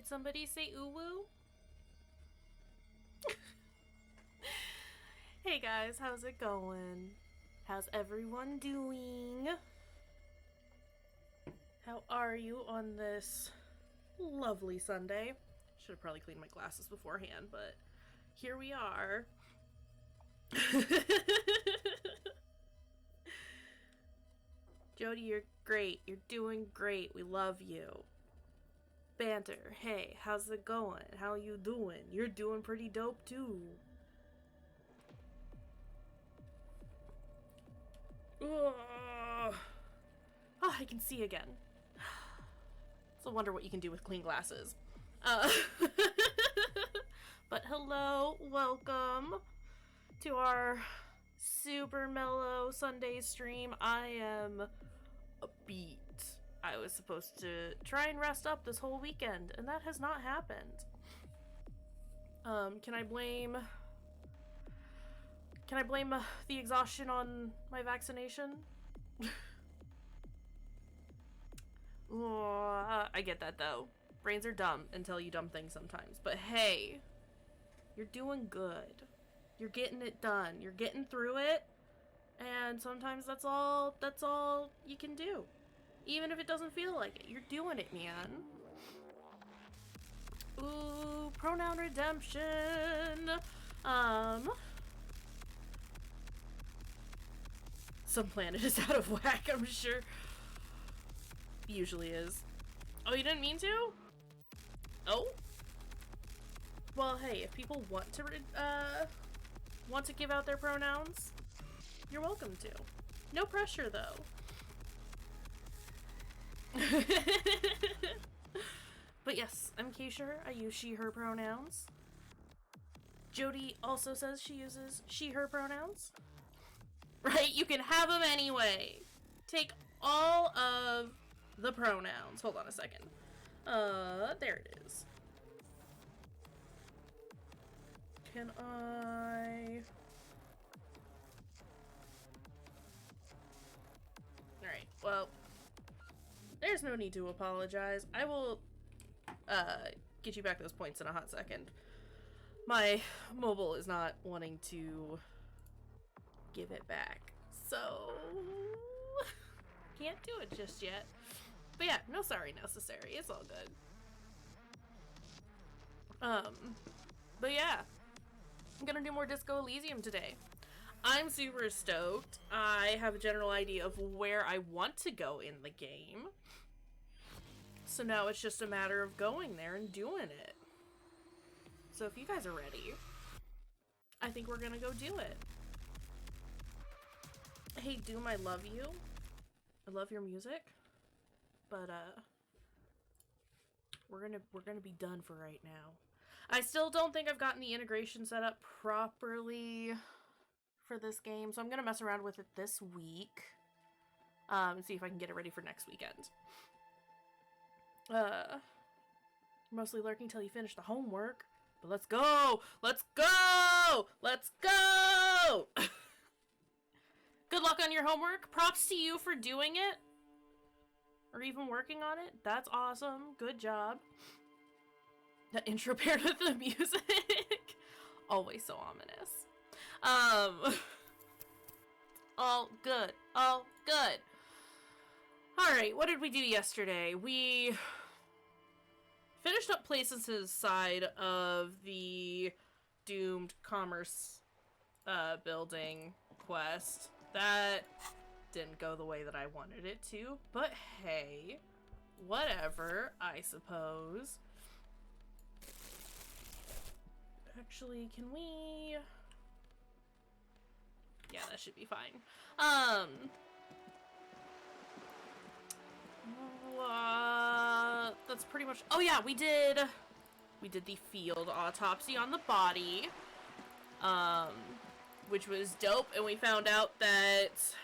Did somebody say uwu? Hey guys, how's it going? How's everyone doing? How are you on this lovely Sunday? Should have probably cleaned my glasses beforehand, but here we are. Jody, you're great. You're doing great. We love you. Banter, hey, how's it going? How you doing? You're doing pretty dope too. Oh, I can see again. It's a wonder what you can do with clean glasses. But hello, welcome to our super mellow Sunday stream. I am beat. I was supposed to try and rest up this whole weekend, and that has not happened. Can I blame the exhaustion on my vaccination? I get that though. Brains are dumb and tell you dumb things sometimes. But hey, you're doing good. You're getting it done. You're getting through it. And sometimes that's all you can do. Even if it doesn't feel like it. You're doing it, man. Ooh, pronoun redemption. Some planet is out of whack, I'm sure. Usually is. Oh, you didn't mean to? Oh? Well, hey, if people want to give out their pronouns, you're welcome to. No pressure, though. But yes, I'm Kayshurrr. I use she, her pronouns. Jody also says she uses she, her pronouns. Right? You can have them anyway. Take all of the pronouns. Hold on a second. There it is. Can I... Alright, well... There's no need to apologize. I will, get you back those points in a hot second. My mobile is not wanting to give it back, so can't do it just yet. But yeah, no sorry necessary. It's all good. But yeah, I'm gonna do more Disco Elysium today. I'm super stoked. I have a general idea of where I want to go in the game. So now it's just a matter of going there and doing it. So if you guys are ready, I think we're gonna go do it. Hey Doom, I love you. I love your music. But we're gonna be done for right now. I still don't think I've gotten the integration set up properly for this game, so I'm gonna mess around with it this week. And see if I can get it ready for next weekend. Mostly lurking till you finish the homework. But let's go! Let's go! Let's go! Good luck on your homework. Props to you for doing it. Or even working on it. That's awesome. Good job. That intro paired with the music. Always so ominous. All good. All good. Alright, what did we do yesterday? We finished up Places' side of the doomed commerce building quest. That didn't go the way that I wanted it to, but hey, whatever, I suppose. Actually, can we... Yeah, that should be fine. That's pretty much... Oh yeah, we did the field autopsy on the body, which was dope, and we found out that,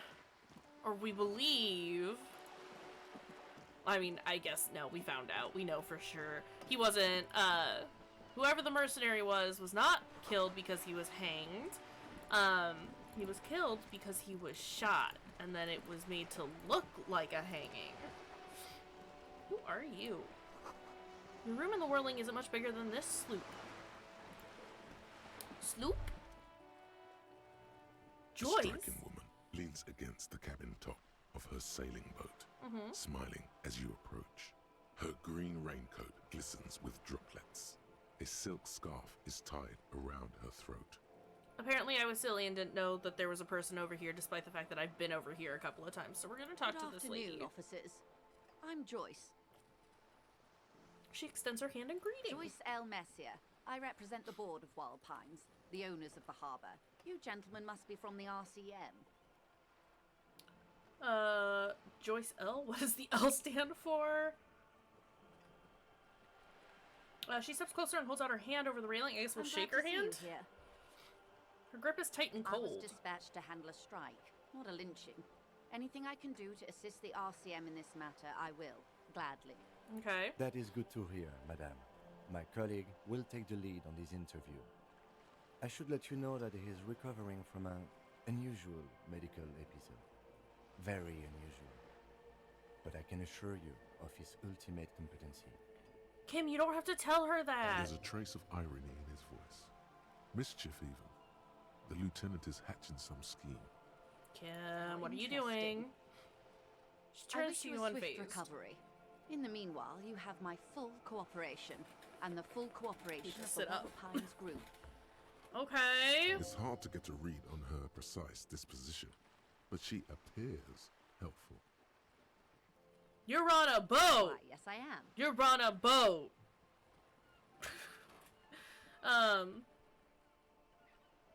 or we believe, I mean, I guess, no, we found out, we know for sure, he wasn't, whoever the mercenary was not killed because he was hanged, he was killed because he was shot, and then it was made to look like a hanging. Who are you? Your room in the whirling isn't much bigger than this sloop. Sloop? The Joyce? striking woman leans against the cabin top of her sailing boat, smiling as you approach. Her green raincoat glistens with droplets. A silk scarf is tied around her throat. Apparently I was silly and didn't know that there was a person over here, despite the fact that I've been over here a couple of times. So we're gonna talk to this lady. Good afternoon, officers. I'm Joyce. She extends her hand in greeting. Joyce L. Messier. I represent the board of Wild Pines, the owners of the harbour. You gentlemen must be from the RCM. Joyce L? What does the L stand for? She steps closer and holds out her hand over the railing. I guess we'll shake her hand. Her grip is tight and cold. I was dispatched to handle a strike, not a lynching. Anything I can do to assist the RCM in this matter, I will, gladly. Okay. That is good to hear, madame. My colleague will take the lead on this interview. I should let you know that he is recovering from an unusual medical episode. Very unusual. But I can assure you of his ultimate competency. Kim, you don't have to tell her that. There's a trace of irony in his voice. Mischief, even. The lieutenant is hatching some scheme. Kim, what are you doing? She turns to you unfazed. Recovery. In the meanwhile, you have my full cooperation, and the full cooperation of the Wild Pines group. Okay. It's hard to get a read on her precise disposition, but she appears helpful. You're on a boat! Why, yes, I am. You're on a boat!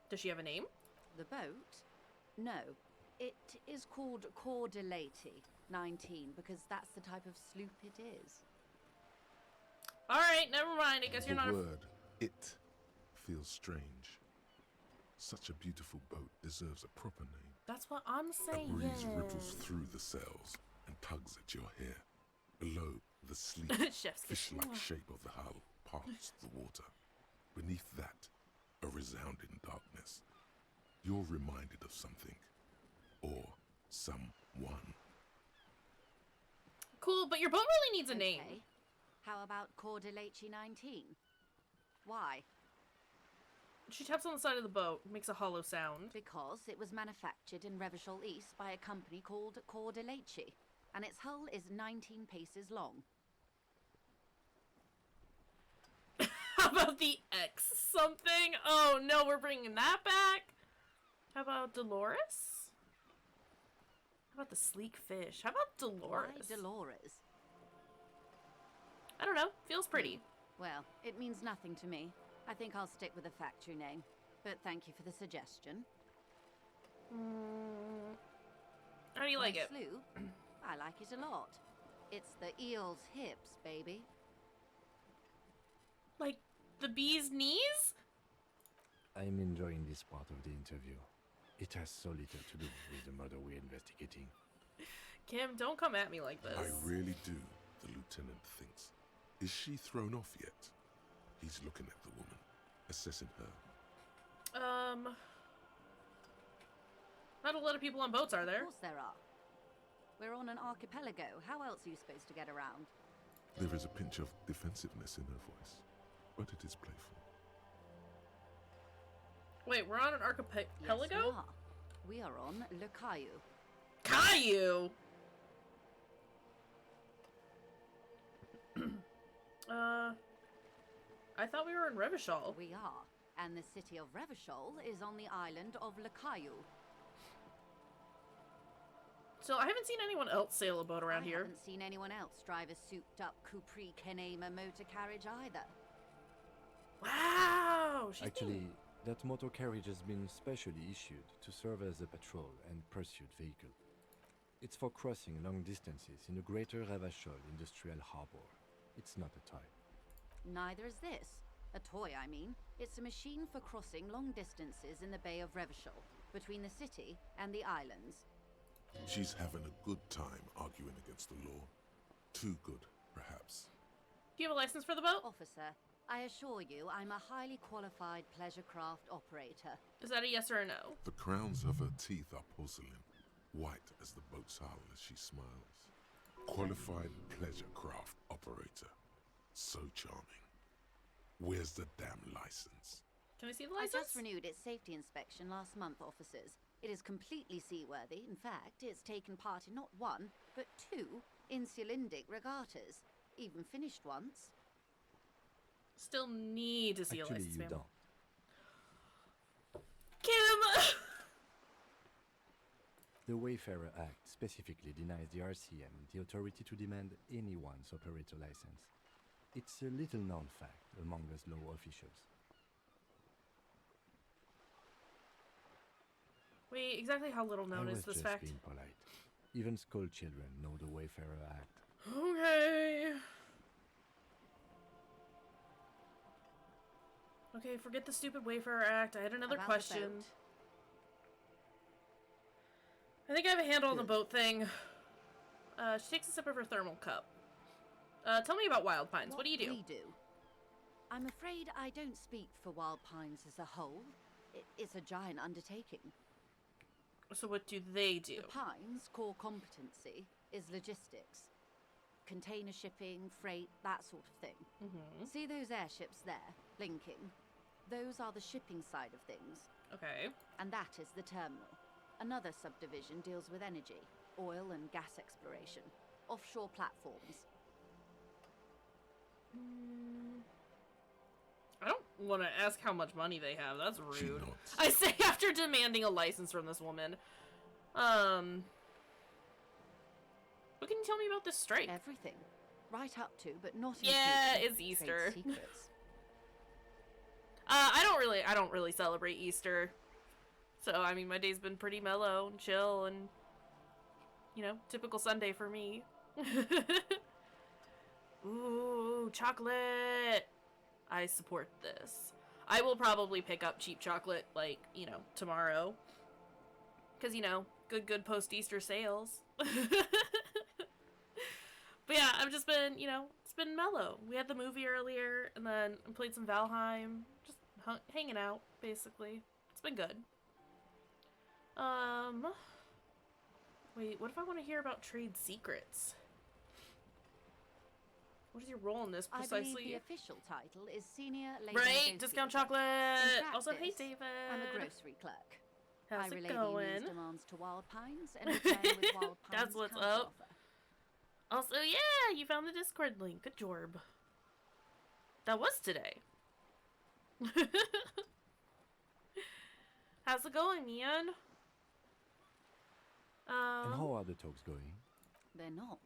Does she have a name? The boat? No. It is called Kayshurrr 19, because that's the type of sloop it is. Alright, never mind. I guess you're not The word, it, feels strange. Such a beautiful boat deserves a proper name. That's what I'm saying. A breeze ripples through the sails and tugs at your hair. Below, the sleek, fish-like shape of the hull parts the water. Beneath that, a resounding darkness. You're reminded of something. Or someone. Cool, but your boat really needs a name. How about Kayshurrr 19? Why? She taps on the side of the boat, makes a hollow sound. Because it was manufactured in Revachol East by a company called Kayshurrr, and its hull is 19 paces long. How about the X something? Oh no, we're bringing that back? How about Dolores? How about the sleek fish? How about Dolores? Why Dolores? I don't know. Feels pretty. Well, it means nothing to me. I think I'll stick with the factory name. But thank you for the suggestion. How do you like it? Sloop? I like it a lot. It's the eel's hips, baby. Like the bee's knees? I'm enjoying this part of the interview. It has so little to do with the murder we're investigating. Kim, don't come at me like this. I really do, the lieutenant thinks. Is she thrown off yet? He's looking at the woman, assessing her. Not a lot of people on boats, are there? Of course there are. We're on an archipelago. How else are you supposed to get around? There is a pinch of defensiveness in her voice, but it is playful. Wait, we're on an archipelago? Yes, we are on Le Caillou. Caillou? I thought we were in Revachol. We are, and the city of Revachol is on the island of Le Caillou. So I haven't seen anyone else sail a boat around here. I haven't seen anyone else drive a souped-up Capri Kenema motor carriage either. Wow! Actually, that motor carriage has been specially issued to serve as a patrol and pursuit vehicle. It's for crossing long distances in the greater Revachol industrial harbor. It's not a toy. Neither is this. A toy, I mean. It's a machine for crossing long distances in the Bay of Revachol, between the city and the islands. She's having a good time arguing against the law. Too good, perhaps. Do you have a license for the boat? Officer, I assure you I'm a highly qualified pleasure craft operator. Is that a yes or a no? The crowns of her teeth are porcelain, white as the boat's hull as she smiles. Qualified pleasure craft operator. so charming. Where's the damn license? Can I see the I license? just renewed its safety inspection last month, officers. It is completely seaworthy. In fact, it's taken part in not one, but two insulindic regattas. Even finished once. Still need to see a Actually, license, you ma'am. don't. Kim! The Wayfarer Act specifically denies the RCM the authority to demand anyone's operator license. It's a little-known fact among us law officials. Wait, exactly how little known I is was this just fact? being polite. Even school children know the Wayfarer Act. Okay. Okay, forget the stupid Wayfarer Act. I had another About the question. boat. I think I have a handle on the Good. boat thing. She takes a sip of her thermal cup. Tell me about Wild Pines. What do you do? We do. I'm afraid I don't speak for Wild Pines as a whole. It's a giant undertaking. So what do they do? The Pines' core competency is logistics. Container shipping, freight, that sort of thing. See those airships there, blinking? Those are the shipping side of things. Okay. And that is the terminal. Another subdivision deals with energy, oil and gas exploration, offshore platforms. I don't want to ask how much money they have. That's She rude. nods. I say after demanding a license from this woman. What can you tell me about this strike? Everything. Right up to, but not Yeah, including it's trade Easter. secrets. I don't really celebrate Easter. So, I mean, my day's been pretty mellow and chill and, you know, typical Sunday for me. Ooh, chocolate! I support this. I will probably pick up cheap chocolate, like, you know, tomorrow. Because, you know, good post-Easter sales. But yeah, I've just been, you know, it's been mellow. We had the movie earlier, and then I played some Valheim. Just hanging out, basically. It's been good. Wait, what if I want to hear about trade secrets? What is your role in this I precisely? believe the official title is Senior Labor Right, Negotiator. discount chocolate! In Also, hey practice, David! I'm a grocery clerk. How's I it relay the going? union's demands to Wild Pines and return with Wild Pines' That's what's up. counteroffer. Also, yeah, you found the Discord link. Good job. That was today. How's it going, man? And how are the talks going? They're not.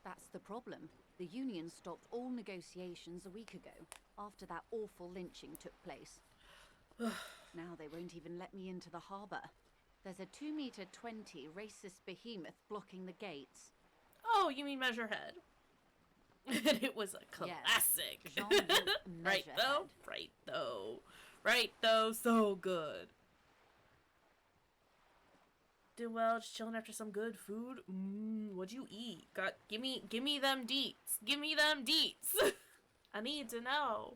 That's the problem. The union stopped all negotiations a week ago, after that awful lynching took place. Now they won't even let me into the harbour. There's a 2-meter 20 racist behemoth blocking the gates. Oh, you mean Measurehead. And it was a classic. Jean-Luc Right Measurehead. though? Right though. Right though, so good. Doing well, just chilling after some good food. What'd you eat? Give me them deets. Give me them deets. I need to know.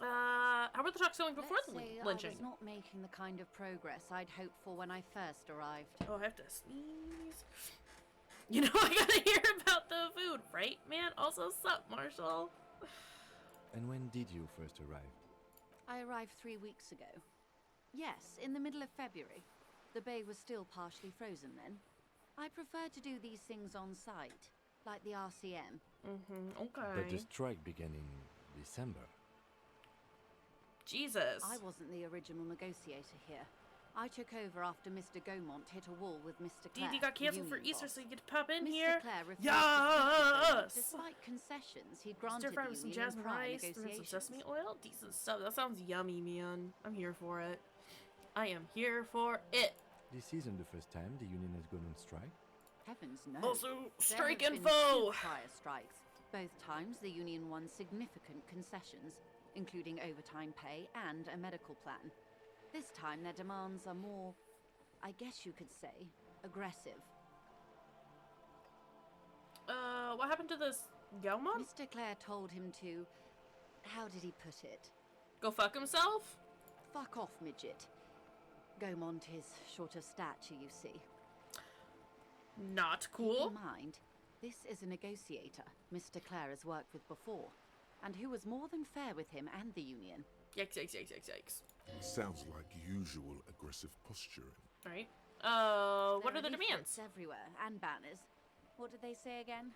How were the talks going before Let's the say lynching? I was not making the kind of progress I'd hoped for when I first arrived. Oh, I have to sneeze. You know, I gotta hear about the food, right, man? Also, sup, Marshall? And when did you first arrive? I arrived 3 weeks ago. Yes, in the middle of February. The bay was still partially frozen then. I prefer to do these things on site, like the RCM. Okay. But the strike began in December. Jesus. I wasn't the original negotiator here. I took over after Mr. Gaumont hit a wall with Mr. Clare. DD got canceled for union Easter, boss. so you get to pop in Mr. here. Clare refused to speak to them, Yes! despite concessions he'd Stir granted fry the with some union in jasmine prior rice, throw in some negotiations. sesame oil. Decent stuff. That sounds yummy, man. I'm here for it. I am here for it. This isn't the first time the union has gone on strike. Heavens no. Also, There strike have info! been 2 prior strikes. Both times the union won significant concessions, including overtime pay and a medical plan. This time their demands are more, I guess you could say, aggressive. What happened to this Gaumont? Mr. Clare told him to, how did he put it? Go fuck himself? Fuck off, midget. Gaumont is short of stature, you see. Not Keep cool. in mind, This is a negotiator Mr. Clare has worked with before, and who was more than fair with him and the Union. Yikes, yikes, yikes, yikes, yikes. Sounds like usual aggressive posturing. Right. What are the demands? Everywhere, and banners. What did they say again?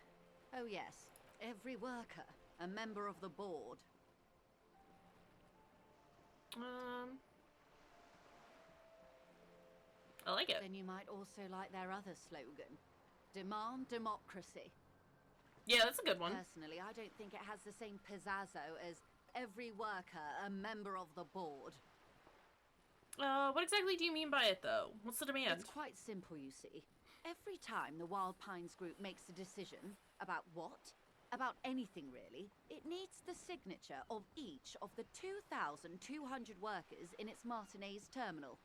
Oh yes, every worker, a member of the board. I like it. Then you might also like their other slogan, Demand Democracy. Yeah, that's a good one. Personally, I don't think it has the same pizzazzo as every worker, a member of the board. What exactly do you mean by it, though? What's the demand? It's quite simple, you see. Every time the Wild Pines group makes a decision about what? About anything, really, it needs the signature of each of the 2,200 workers in its Martinez terminal.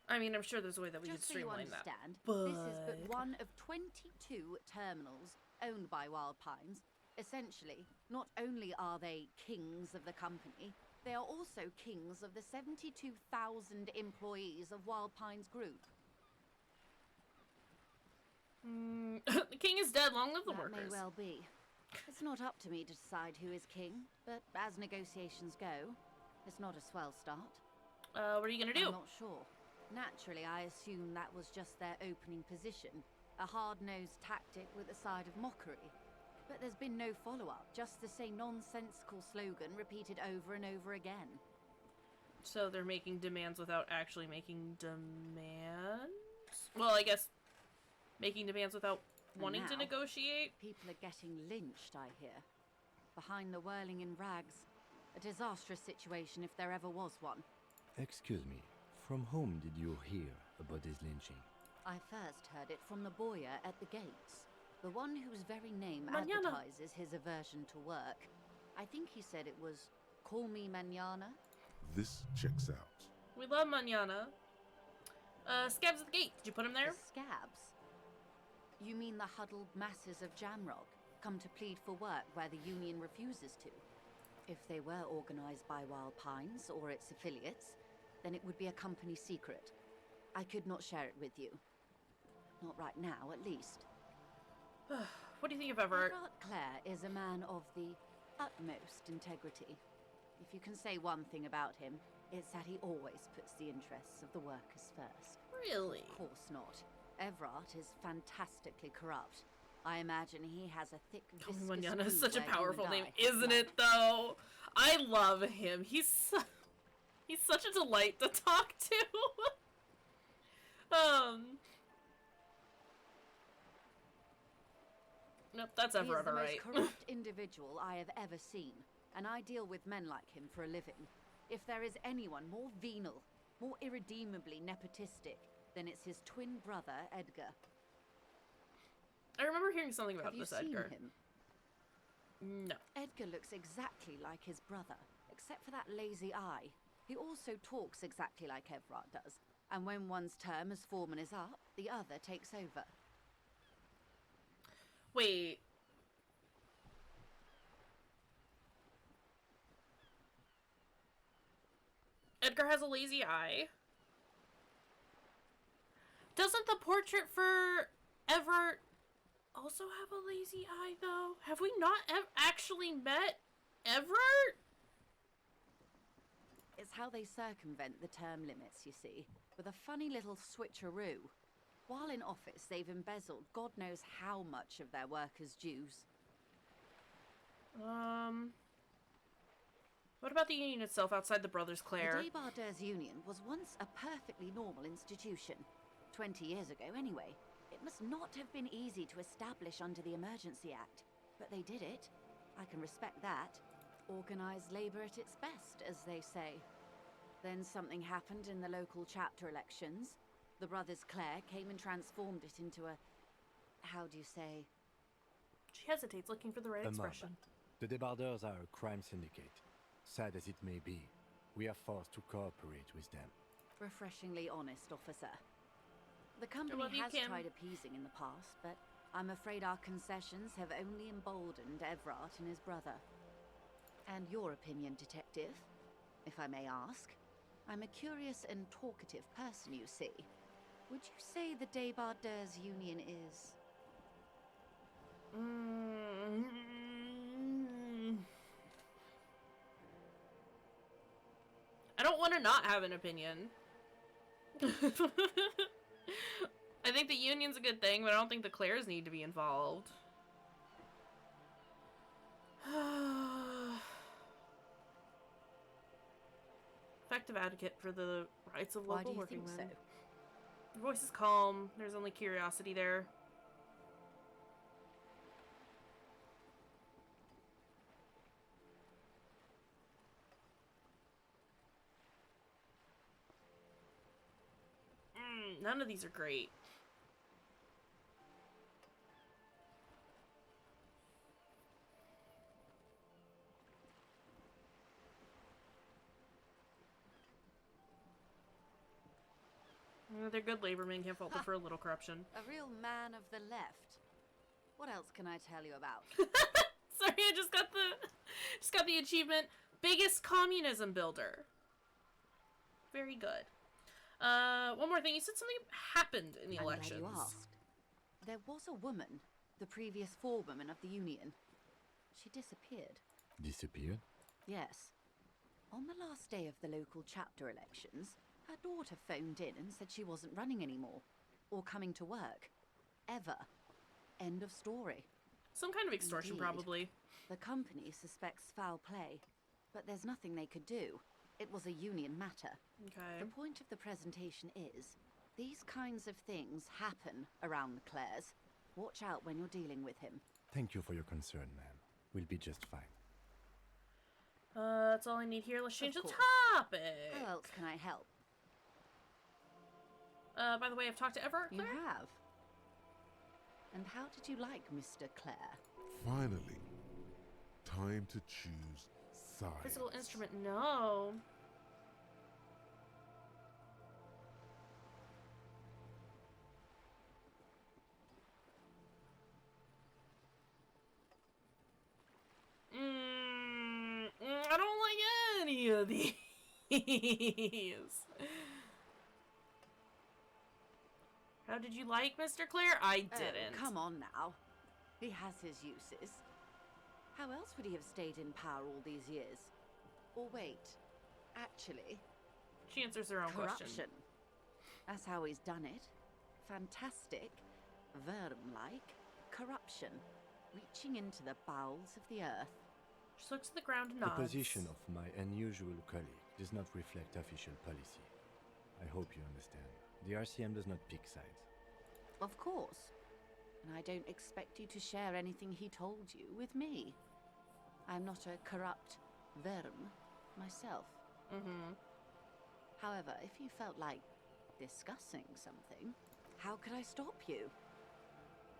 I mean, I'm sure there's a way that we Just could streamline so you understand, that. But... this is but one of 22 terminals owned by Wild Pines. Essentially, not only are they kings of the company, they are also kings of the 72,000 employees of Wild Pines Group. The king is dead, long live the workers. That may well be. It's not up to me to decide who is king, but as negotiations go, it's not a swell start. What are you gonna do? I'm not sure. Naturally, I assume that was just their opening position, a hard-nosed tactic with a side of mockery. But there's been no follow-up, just the same nonsensical slogan repeated over and over again. So they're making demands without actually making demands? Well, I guess making demands without wanting to negotiate? People are getting lynched, I hear. Behind the whirling in rags. A disastrous situation if there ever was one. Excuse me, from whom did you hear about this lynching? I first heard it from the boyar at the gates. The one whose very name Mañana. advertises his aversion to work. I think he said it was, "Call me Mañana." This checks out. We love Mañana. Scabs at the gate. Did you put him there? The scabs? You mean the huddled masses of Jamrock, come to plead for work where the Union refuses to? If they were organized by Wild Pines or its affiliates, then it would be a company secret. I could not share it with you. Not right now, at least. What do you think of Everett? Everard Clare is a man of the utmost integrity. If you can say one thing about him, it's that he always puts the interests of the workers first. Really? Of course not. Everard is fantastically corrupt. I imagine he has a thick, viscous Mañana is goo such a where you powerful and name, I have isn't none. it, though? I love him. He's such a delight to talk to. Nope, that's Everett, all right. He is the most corrupt individual I have ever seen, and I deal with men like him for a living. If there is anyone more venal, more irredeemably nepotistic, then it's his twin brother, Edgar. I remember hearing something about Have you this seen Edgar. him? No. Edgar looks exactly like his brother, except for that lazy eye. He also talks exactly like Everard does, and when one's term as foreman is up, the other takes over. Wait. Edgar has a lazy eye. Doesn't the portrait for Everett also have a lazy eye, though? Have we not actually met Everett? It's how they circumvent the term limits, you see, with a funny little switcheroo. While in office, they've embezzled God knows how much of their workers' dues. What about the union itself outside the Brothers Clare? The Débardeurs Union was once a perfectly normal institution. 20 years ago, anyway. It must not have been easy to establish under the Emergency Act, but they did it. I can respect that. Organised labour at its best, as they say. Then something happened in the local chapter elections. The Brothers Clare came and transformed it into a... how do you say? She hesitates, looking for the right A mob. expression. The Débardeurs are a crime syndicate. Sad as it may be, we are forced to cooperate with them. Refreshingly honest, officer. The company love you, has Kim. tried appeasing in the past, but I'm afraid our concessions have only emboldened Everard and his brother. And your opinion, detective, if I may ask? I'm a curious and talkative person, you see. Would you say the Débardeurs Union is... I don't want to not have an opinion. I think the union's a good thing, but I don't think the Claires need to be involved. Effective advocate for the rights of local working men. Why do you think so? Your voice is calm. There's only curiosity there. None of these are great. They're good labormen, can't fault them for a little corruption. A real man of the left. What else can I tell you about? Sorry, I just got the achievement. Biggest communism builder. Very good. One more thing. You said something happened in the elections. I'm glad you asked. There was a woman, the previous forewoman of the union. She disappeared. Disappeared? Yes. On the last day of the local chapter elections, her daughter phoned in and said she wasn't running anymore. Or coming to work. Ever. End of story. Some kind of extortion, Indeed. Probably. The company suspects foul play, but there's nothing they could do. It was a union matter. Okay. The point of the presentation is, these kinds of things happen around the Claires. Watch out when you're dealing with him. Thank you for your concern, ma'am. We'll be just fine. That's all I need here. Let's change the topic. How else can I help? By the way, I've talked to Everett Claire. You have? And how did you like Mr. Clare? Finally. Time to choose sides. Physical instrument, no. I don't like any of these. How did you like Mr. Clare? I didn't. Come on now. He has his uses. How else would he have stayed in power all these years? Or wait, actually... She answers her own question. Corruption. That's how he's done it. Fantastic, Verm-like corruption. Reaching into the bowels of the earth. She looks at the ground and nods. The position of my unusual colleague does not reflect official policy. I hope you understand. The RCM does not pick sides. Of course. And I don't expect you to share anything he told you with me. I'm not a corrupt Verm myself. However, if you felt like discussing something, how could I stop you?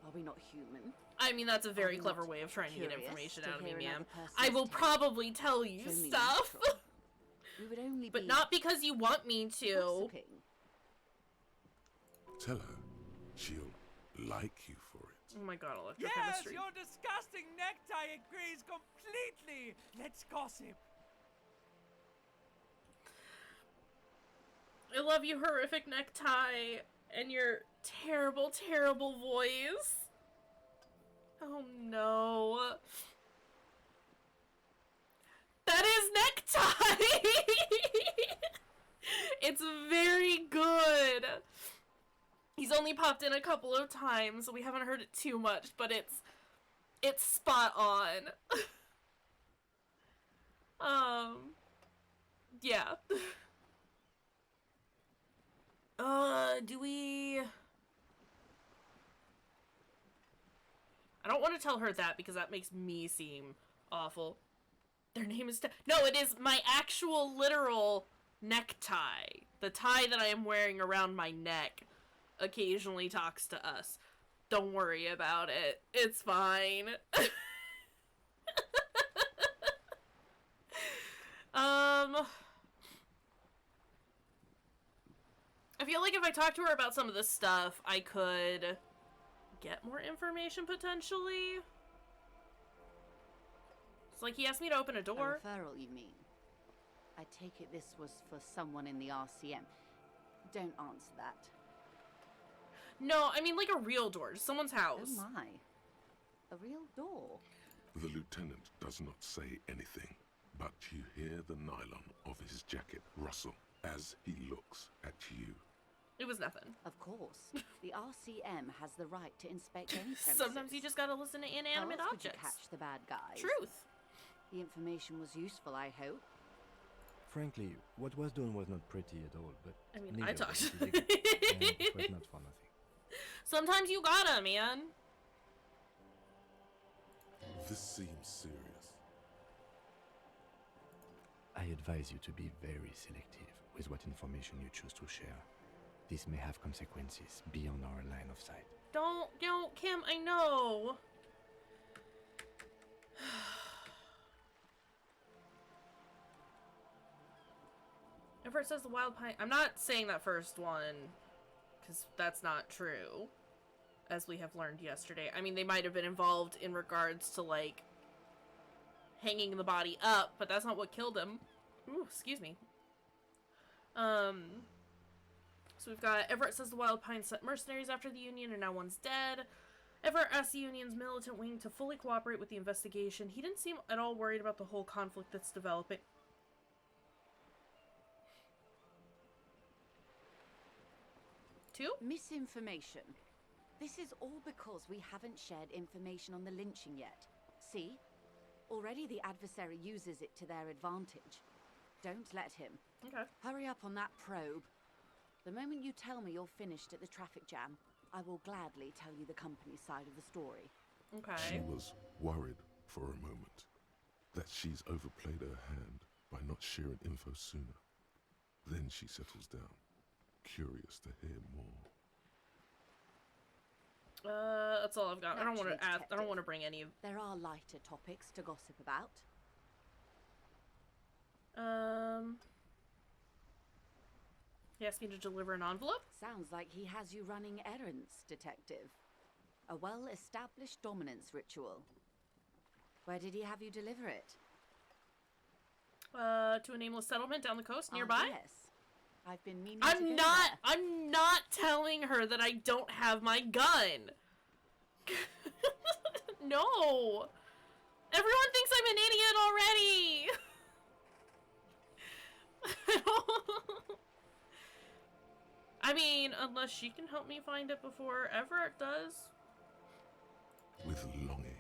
Are we not human? I mean, that's a very clever way of trying to get information out of me, ma'am. I will probably tell you stuff. We would only but not because you want me to. Gossiping. Tell her she'll like you for it. Oh my god, Yes, electrochemistry. your disgusting necktie agrees completely. Let's gossip. I love you, horrific necktie, and your terrible, terrible voice. Oh no. That is necktie! It's very good. He's only popped in a couple of times, so we haven't heard it too much, but it's spot on. Yeah. Do we... I don't want to tell her that because that makes me seem awful. Their name is... No, it is my actual literal necktie. The tie that I am wearing around my neck occasionally talks to us. Don't worry about it. It's fine. I feel like if I talk to her about some of this stuff, I could get more information potentially. It's like he asked me to open a door. A referral, you mean? I take it this was for someone in the RCM. Don't answer that. No, I mean like a real door, just someone's house. Oh my. A real door? The lieutenant does not say anything, but you hear the nylon of his jacket rustle as he looks at you. It was nothing. Of course. The RCM has the right to inspect any premises. Sometimes you just gotta listen to inanimate How else objects. would you catch the bad guys? Truth. The information was useful, I hope. Frankly, what was done was not pretty at all, but I mean, neither I talked. was illegal, and it was not for nothing. Sometimes you gotta, man. This seems serious. I advise you to be very selective with what information you choose to share. This may have consequences beyond our line of sight. Don't, Kim, I know. Everett says the wild pine. I'm not saying that first one, because that's not true, as we have learned yesterday. I mean, they might have been involved in regards to, like, hanging the body up, but that's not what killed him. Ooh, excuse me. So we've got Everett says the Wild Pine sent mercenaries after the Union and now one's dead. Everett asked the Union's militant wing to fully cooperate with the investigation. He didn't seem at all worried about the whole conflict that's developing. Two? Misinformation. This is all because we haven't shared information on the lynching yet. See? Already the adversary uses it to their advantage. Don't let him. Okay. Hurry up on that probe. The moment you tell me you're finished at the traffic jam, I will gladly tell you the company's side of the story. She Okay. was worried for a moment that she's overplayed her hand by not sharing info sooner. Then she settles down, curious to hear more. That's all I've got. I don't want to Naturally, ask. I don't detective. want to bring any of. There are lighter topics to gossip about. He asked me to deliver an envelope. Sounds like he has you running errands, detective. A well-established dominance ritual. Where did he have you deliver it? To a nameless settlement down the coast nearby. Yes. I've been meaning to go there. I'm not telling her that I don't have my gun. No. Everyone thinks I'm an idiot already. I mean, unless she can help me find it before Everett does. With longing.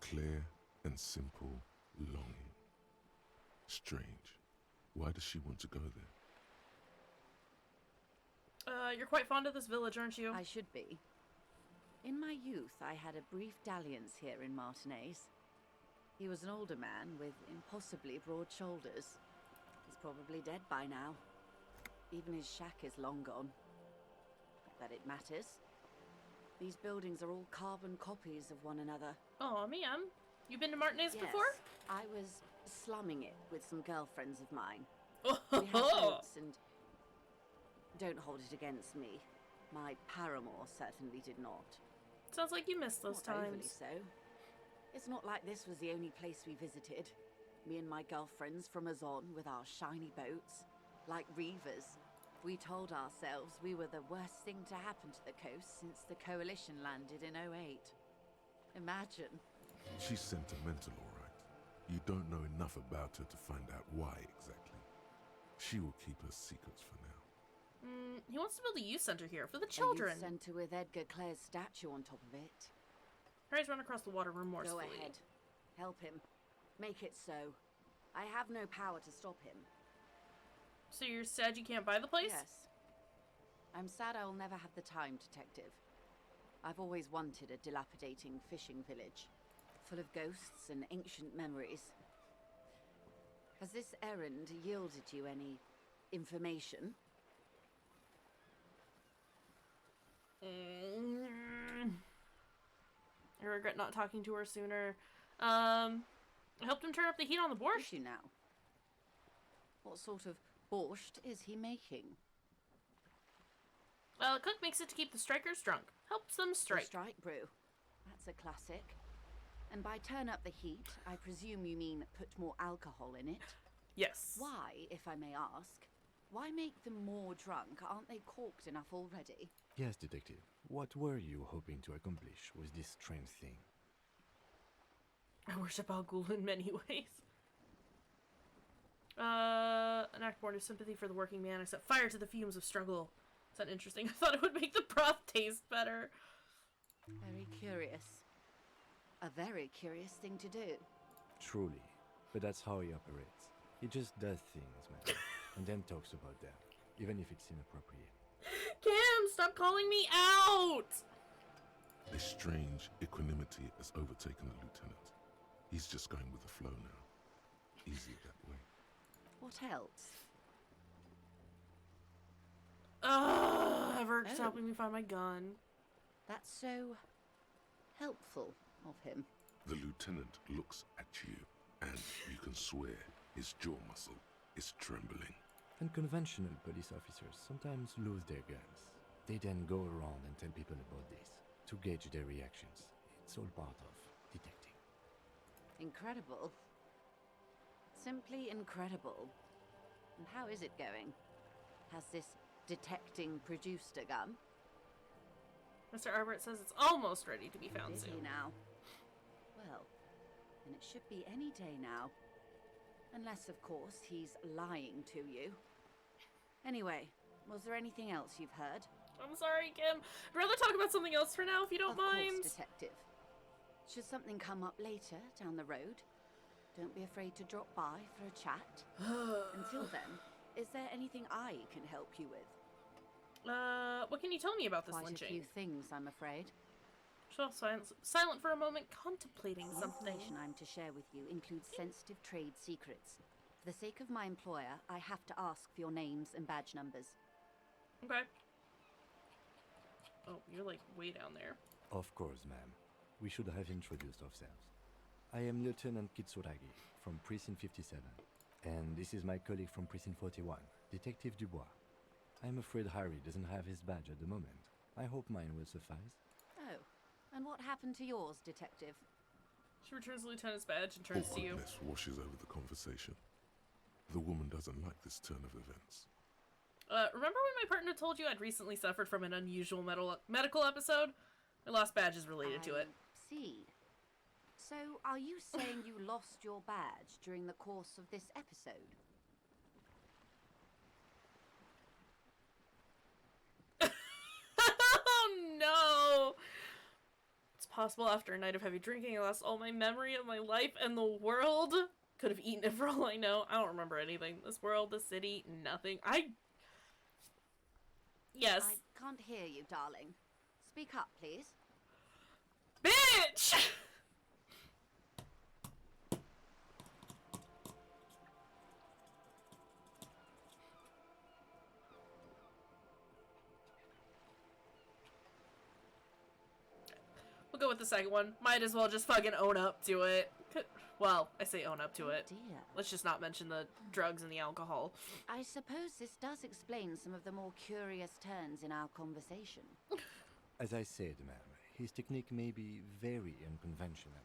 Clear and simple longing. Strange. Why does she want to go there? You're quite fond of this village, aren't you? I should be. In my youth, I had a brief dalliance here in Martinez. He was an older man with impossibly broad shoulders. He's probably dead by now. Even his shack is long gone. Not that it matters. These buildings are all carbon copies of one another. Oh, man. You been to Martinez Yes, before? I was slumming it with some girlfriends of mine. Oh, We had boats and... Don't hold it against me. My paramour certainly did not. sounds like you missed those Not overly times. so. It's not like this was the only place we visited. Me and my girlfriends from Azon with our shiny boats. Like reavers. We told ourselves we were the worst thing to happen to the coast since the Coalition landed in '08. Imagine. She's sentimental, all right. You don't know enough about her to find out why exactly. She will keep her secrets for now. He wants to build a youth center here for the A children. youth centre with Edgar Clare's statue on top of it. Harry's run across the water remorsefully. Go ahead. Help him. Make it so. I have no power to stop him. So you're sad you can't buy the place? Yes. I'm sad I'll never have the time, detective. I've always wanted a dilapidating fishing village, full of ghosts and ancient memories. Has this errand yielded you any information? I regret not talking to her sooner. I helped him turn up the heat on the Is borscht. you now? What sort of borscht is he making? Well, the cook makes it to keep the strikers drunk. Helps them The strike. strike brew. That's a classic. And by turn up the heat, I presume you mean put more alcohol in it? Yes. Why, if I may ask? Why make them more drunk? Aren't they corked enough already? Yes, detective. What were you hoping to accomplish with this strange thing? I worship Al Ghul in many ways. An act born of sympathy for the working man. I set fire to the fumes of struggle. Is that interesting? I thought it would make the broth taste better. Very curious. A very curious thing to do. Truly. But that's how he operates. He just does things, man. And then talks about them, even if it's inappropriate. Kim, stop calling me out! A strange equanimity has overtaken the lieutenant. He's just going with the flow now. Easy that way. What else? Everett's helping me find my gun. That's so helpful of him. The lieutenant looks at you, and you can swear his jaw muscle is trembling. And conventional police officers sometimes lose their guns. They then go around and tell people about this, to gauge their reactions. It's all part of detecting. Incredible. Simply incredible. And how is it going? Has this detecting produced a gun? Mr. Arbert says it's almost ready to be found Busy soon. now. Well, then it should be any day now. Unless, of course, he's lying to you. Anyway, was there anything else you've heard? I'm sorry, Kim. I'd rather talk about something else for now, if you don't mind. Of course, detective. Should something come up later down the road, don't be afraid to drop by for a chat. Until then, is there anything I can help you with? What can you tell me about this Quite lynching? a few things, I'm afraid. Shell silent for a moment, contemplating The something. information I'm to share with you includes sensitive trade secrets. For the sake of my employer, I have to ask for your names and badge numbers. Okay. Oh, you're like way down there. Of course, ma'am. We should have introduced ourselves. I am Lieutenant Kayshurrr from Precinct 57. And this is my colleague from Precinct 41, Detective Dubois. I'm afraid Harry doesn't have his badge at the moment. I hope mine will suffice. Oh, and what happened to yours, detective? She returns the lieutenant's badge and turns to you. Awkwardness washes over the conversation. The woman doesn't like this turn of events. Remember when my partner told you I'd recently suffered from an unusual medical episode? My lost badge is related to it. See. So, are you saying you lost your badge during the course of this episode? Oh no! It's possible after a night of heavy drinking I lost all my memory of my life and the world. Could have eaten it for all I know. I don't remember anything. This world, the city, nothing. Yes. I can't hear you, darling. Speak up, please. Bitch! We'll go with the second one. Might as well just fucking own up to it. Well, I say own up to it. Dear. Let's just not mention the drugs and the alcohol. I suppose this does explain some of the more curious turns in our conversation. As I said, ma'am, his technique may be very unconventional,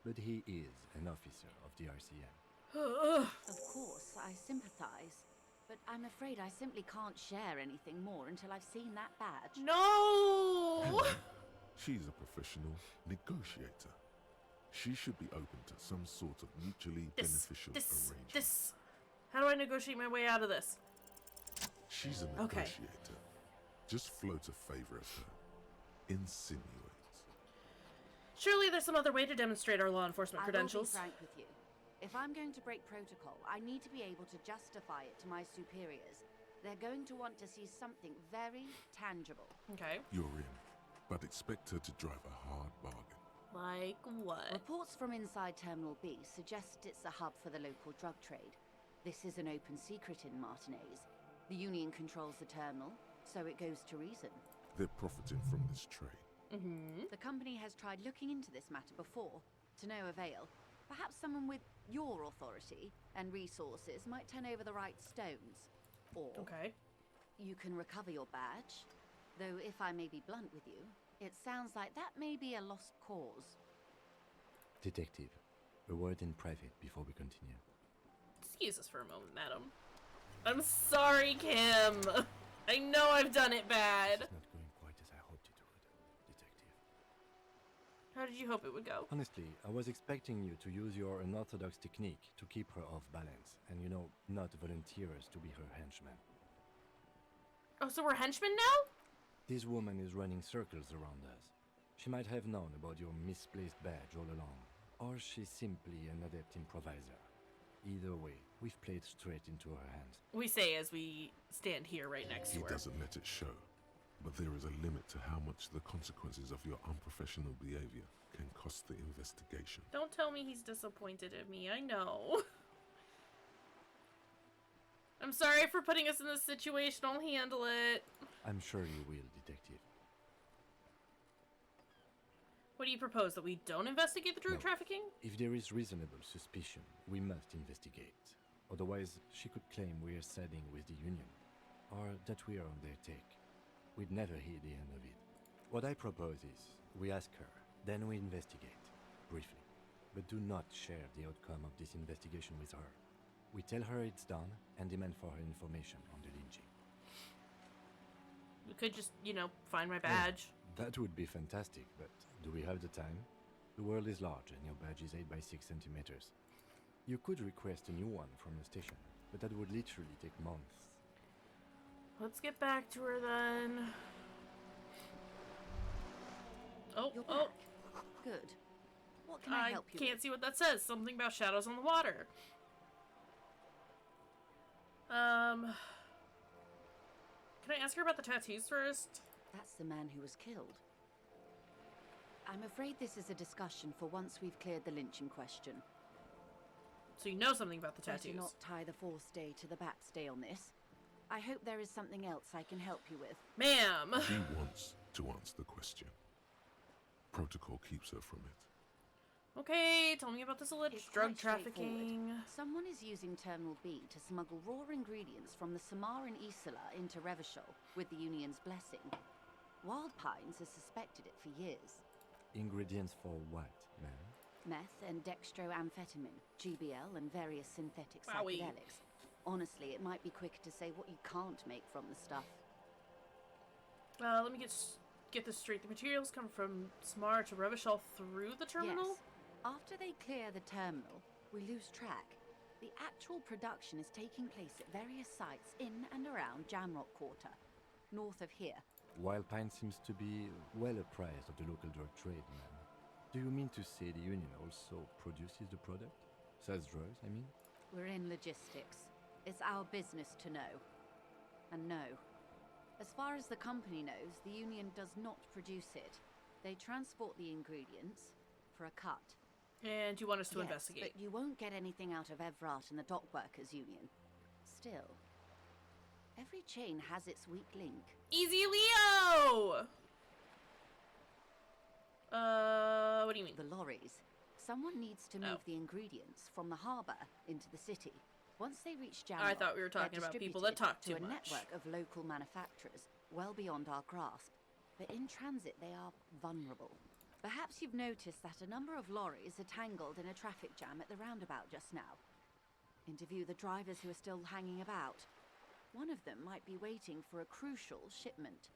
but he is an officer of the RCM. Of course, I sympathize. But I'm afraid I simply can't share anything more until I've seen that badge. No! She's a professional negotiator. She should be open to some sort of mutually beneficial arrangement. How do I negotiate my way out of this? She's a Okay. negotiator. Just float a favor at her. Insinuate. Surely there's some other way to demonstrate our law enforcement credentials. I will be frank with you. If I'm going to break protocol, I need to be able to justify it to my superiors. They're going to want to see something very tangible. Okay. You're in, but expect her to drive a hard bargain. Like what? Reports from inside Terminal B suggest it's a hub for the local drug trade. This is an open secret in Martinez. The Union controls the terminal, so it goes to reason. They're profiting from this trade. The company has tried looking into this matter before, to no avail. Perhaps someone with your authority and resources might turn over the right stones. Or Okay. you can recover your badge. Though if I may be blunt with you, it sounds like that may be a lost cause. Detective, a word in private before we continue. Excuse us for a moment, madam. I'm sorry, Kim. I know I've done it bad. It's not going quite as How did you hope it would go? Honestly, I was expecting you to use your unorthodox technique to keep her off balance, and not volunteer us to be her henchmen. Oh, so we're henchmen now? This woman is running circles around us. She might have known about your misplaced badge all along, or she's simply an adept improviser. Either way, we've played straight into her hands. We say as we stand here right next to her. He doesn't let it show, but there is a limit to how much the consequences of your unprofessional behavior can cost the investigation. Don't tell me he's disappointed in me, I know. I'm sorry for putting us in this situation, I'll handle it. I'm sure you will, Detective. What do you propose, that we don't investigate the drug trafficking? If there is reasonable suspicion, we must investigate. Otherwise, she could claim we are siding with the Union, or that we are on their take. We'd never hear the end of it. What I propose is, we ask her, then we investigate, briefly. But do not share the outcome of this investigation with her. We tell her it's done, and demand for her information on the lynching. You could just, find my badge. Yeah, that would be fantastic, but do we have the time? The world is large, and your badge is 8 by 6 centimeters. You could request a new one from the station, but that would literally take months. Let's get back to her then. You're back. Good. What can I help you I can't with? see what that says. Something about shadows on the water. Can I ask her about the tattoos first? That's the man who was killed. I'm afraid this is a discussion for once we've cleared the lynching question. So you know something about the Better tattoos. not tie the fourth day to the bat's day on this. I hope there is something else I can help you with. Ma'am! He wants to answer the question. Protocol keeps her from it. Okay, tell me about this alleged It's drug quite straightforward. trafficking. Someone is using Terminal B to smuggle raw ingredients from the Samar and Isola into Revachol with the Union's blessing. Wild Pines has suspected it for years. Ingredients for what, ma'am? Meth and dextroamphetamine, GBL and various synthetic Wowie. psychedelics. Honestly, it might be quicker to say what you can't make from the stuff. Let me get this straight. The materials come from Samar to Revachol through the terminal? Yes. After they clear the terminal, we lose track. The actual production is taking place at various sites in and around Jamrock Quarter, north of here. Wild Pine seems to be well apprised of the local drug trade, ma'am. Do you mean to say the Union also produces the product? Sells drugs, I mean? We're in logistics. It's our business to know. And no. As far as the company knows, the Union does not produce it. They transport the ingredients for a cut. And you want us to Yes, investigate. but you won't get anything out of Evrat and the Dock Workers Union. Still, every chain has its weak link. Easy Leo! What do you mean? The lorries. Someone needs to move Oh. the ingredients from the harbour into the city. Once they reach Jamrock, I thought we were talking they're about people that talk distributed too to a much. network of local manufacturers, well beyond our grasp. But in transit, they are vulnerable. Perhaps you've noticed that a number of lorries are tangled in a traffic jam at the roundabout just now. Interview the drivers who are still hanging about. One of them might be waiting for a crucial shipment.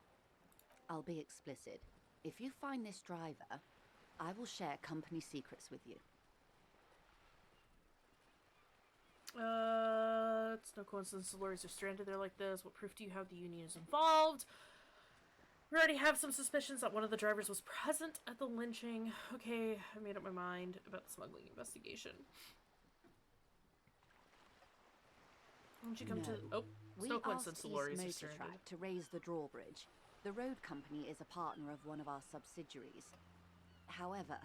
I'll be explicit. If you find this driver, I will share company secrets with you. It's no coincidence the lorries are stranded there like this. What proof do you have the Union is involved? We already have some suspicions that one of the drivers was present at the lynching. Okay, I made up my mind about the smuggling investigation. Why don't you come to... Oh, it's We no asked coincidence the East lorries are Motor stranded. Track to raise the drawbridge. The road company is a partner of one of our subsidiaries. However,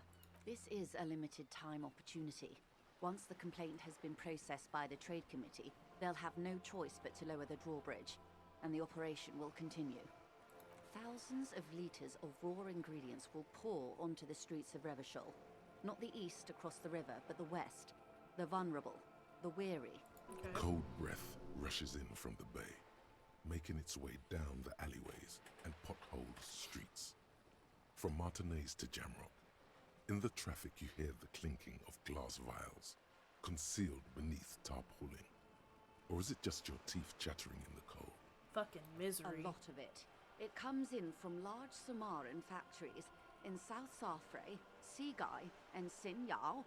this is a limited time opportunity. Once the complaint has been processed by the trade committee, they'll have no choice but to lower the drawbridge, and the operation will continue. Thousands of litres of raw ingredients will pour onto the streets of Revachol. Not the east across the river, but the west. The vulnerable, the weary. Okay. Cold breath rushes in from the bay, making its way down the alleyways and potholed streets. From Martinez to Jamrock, in the traffic you hear the clinking of glass vials, concealed beneath tarpaulin. Or is it just your teeth chattering in the cold? Fucking misery. A lot of it. It comes in from large Samaran factories in South Safre, sea guy, Ensign Yao.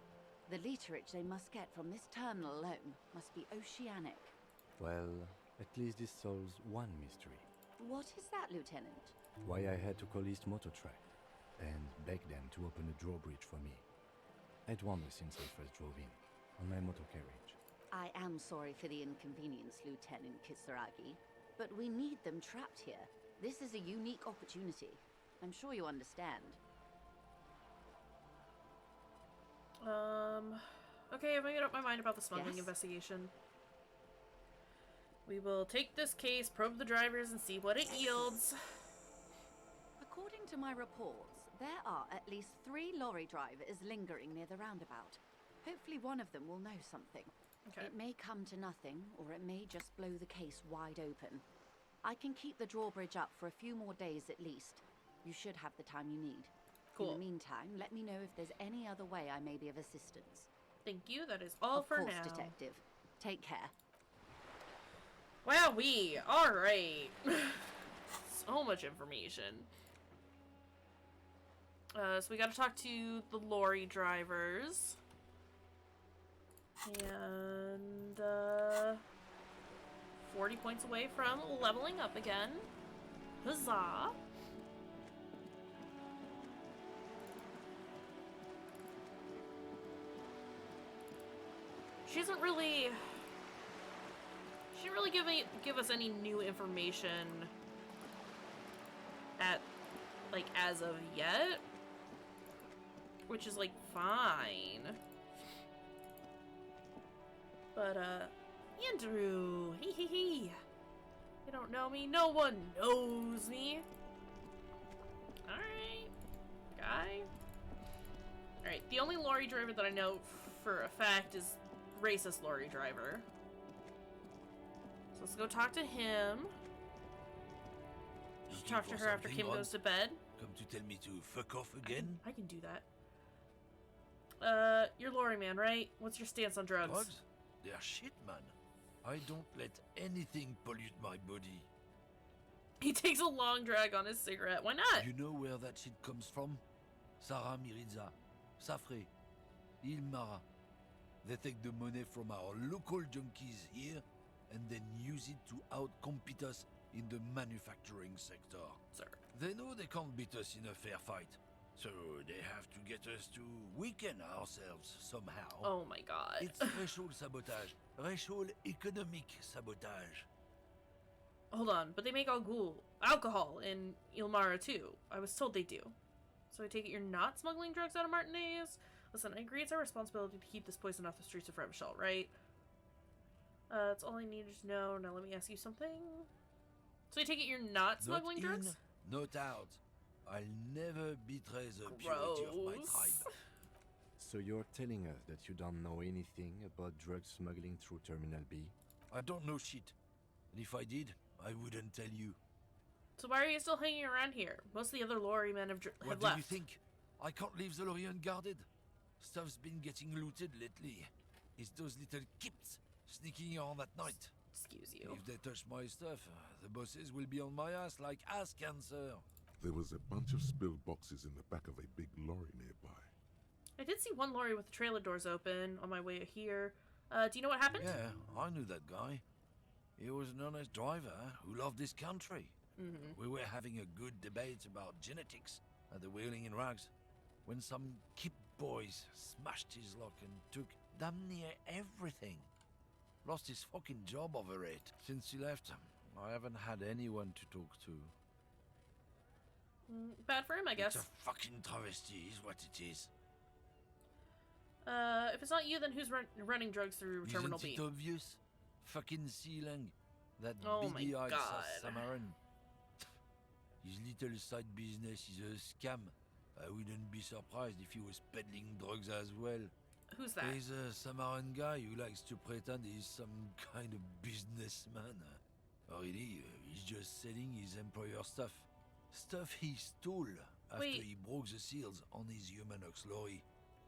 The literage they must get from this terminal alone must be oceanic. Well, at least this solves one mystery. What is that, Lieutenant? Why I had to call East Motor Track and beg them to open a drawbridge for me. I'd wondered since I first drove in, on my motor carriage. I am sorry for the inconvenience, Lieutenant Kisaragi, but we need them trapped here. This is a unique opportunity. I'm sure you understand. Okay, I've made up my mind about the smuggling Yes? investigation. We will take this case, probe the drivers, and see what it yields. According to my reports, there are at least 3 lorry drivers lingering near the roundabout. Hopefully one of them will know something. Okay. It may come to nothing, or it may just blow the case wide open. I can keep the drawbridge up for a few more days at least. You should have the time you need. Cool. In the meantime, let me know if there's any other way I may be of assistance. Thank you, that is all for Of course, now. Detective. Take care. Wowee! Alright. So much information. So we gotta talk to the lorry drivers. And, 40 points away from leveling up again. Huzzah! She didn't really give us any new information at, like, as of yet. Which is, like, fine. But, Andrew, hee hee hee. You don't know me, no one knows me. Alright, guy. Alright, the only lorry driver that I know for a fact is racist lorry driver. So let's go talk to him. Just talk to her after Kim goes to bed. Come to tell me to fuck off again? I can do that. You're lorry man, right? What's your stance on drugs? Drugs? They're shit, man. I don't let anything pollute my body. He takes a long drag on his cigarette. Why not? You know where that shit comes from? Sarah Miriza, Safre, Ilmara. They take the money from our local junkies here and then use it to outcompete us in the manufacturing sector. Sir. They know they can't beat us in a fair fight, so they have to get us to weaken ourselves somehow. Oh my god. It's racial sabotage. Racial economic sabotage. Hold on, but they make alcohol in Ilmara too. I was told they do. So I take it you're not smuggling drugs out of Martinez? Listen, I agree it's our responsibility to keep this poison off the streets of Revachol, right? That's all I needed to know. Now let me ask you something. So I take it you're not smuggling drugs? Not out. I'll never betray the purity of my tribe. So you're telling us that you don't know anything about drug smuggling through Terminal B? I don't know shit. And if I did, I wouldn't tell you. So why are you still hanging around here? Most of the other lorry men have What left. do you think? I can't leave the lorry unguarded. Stuff's been getting looted lately. It's those little kips sneaking around at night. Excuse you. If they touch my stuff, the bosses will be on my ass like ass cancer. There was a bunch of spilled boxes in the back of a big lorry nearby. I did see one lorry with the trailer doors open on my way here. Do you know what happened? Yeah, I knew that guy. He was an honest driver who loved his country. We were having a good debate about genetics at the Wheeling in Rags when some kip boys smashed his lock and took damn near everything. Lost his fucking job over it. Since he left, I haven't had anyone to talk to. Bad for him, I guess. It's a fucking travesty is what it is. If it's not you, then who's running drugs through Terminal B? Isn't it obvious? Fucking Sealang. That Oh my beady-eyed God. Samaran. His little side business is a scam. I wouldn't be surprised if he was peddling drugs as well. Who's that? He's a Samaran guy who likes to pretend he's some kind of businessman. Really, he's just selling his employer stuff. Stuff he stole after Wait. he broke the seals on his Humanox lorry.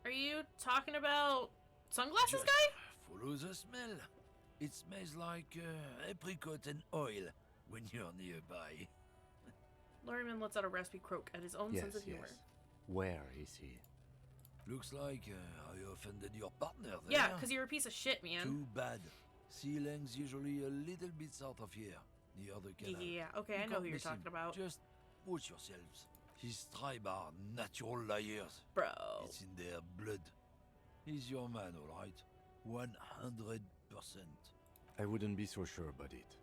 Are you talking about sunglasses Just guy? follow the smell. It smells like apricot and oil when you're nearby. Lorryman lets out a raspy croak at his own Yes, sense of humor. yes. Where is he? Looks like I offended your partner there. Yeah, because you're a piece of shit, man. Too bad. Sea Lang's usually a little bit south of here, the other canal. Yeah, okay, I know who you're talking about. Just watch yourselves. His tribe are natural liars. Bro. It's in their blood. He's your man, all right? 100%. I wouldn't be so sure about it.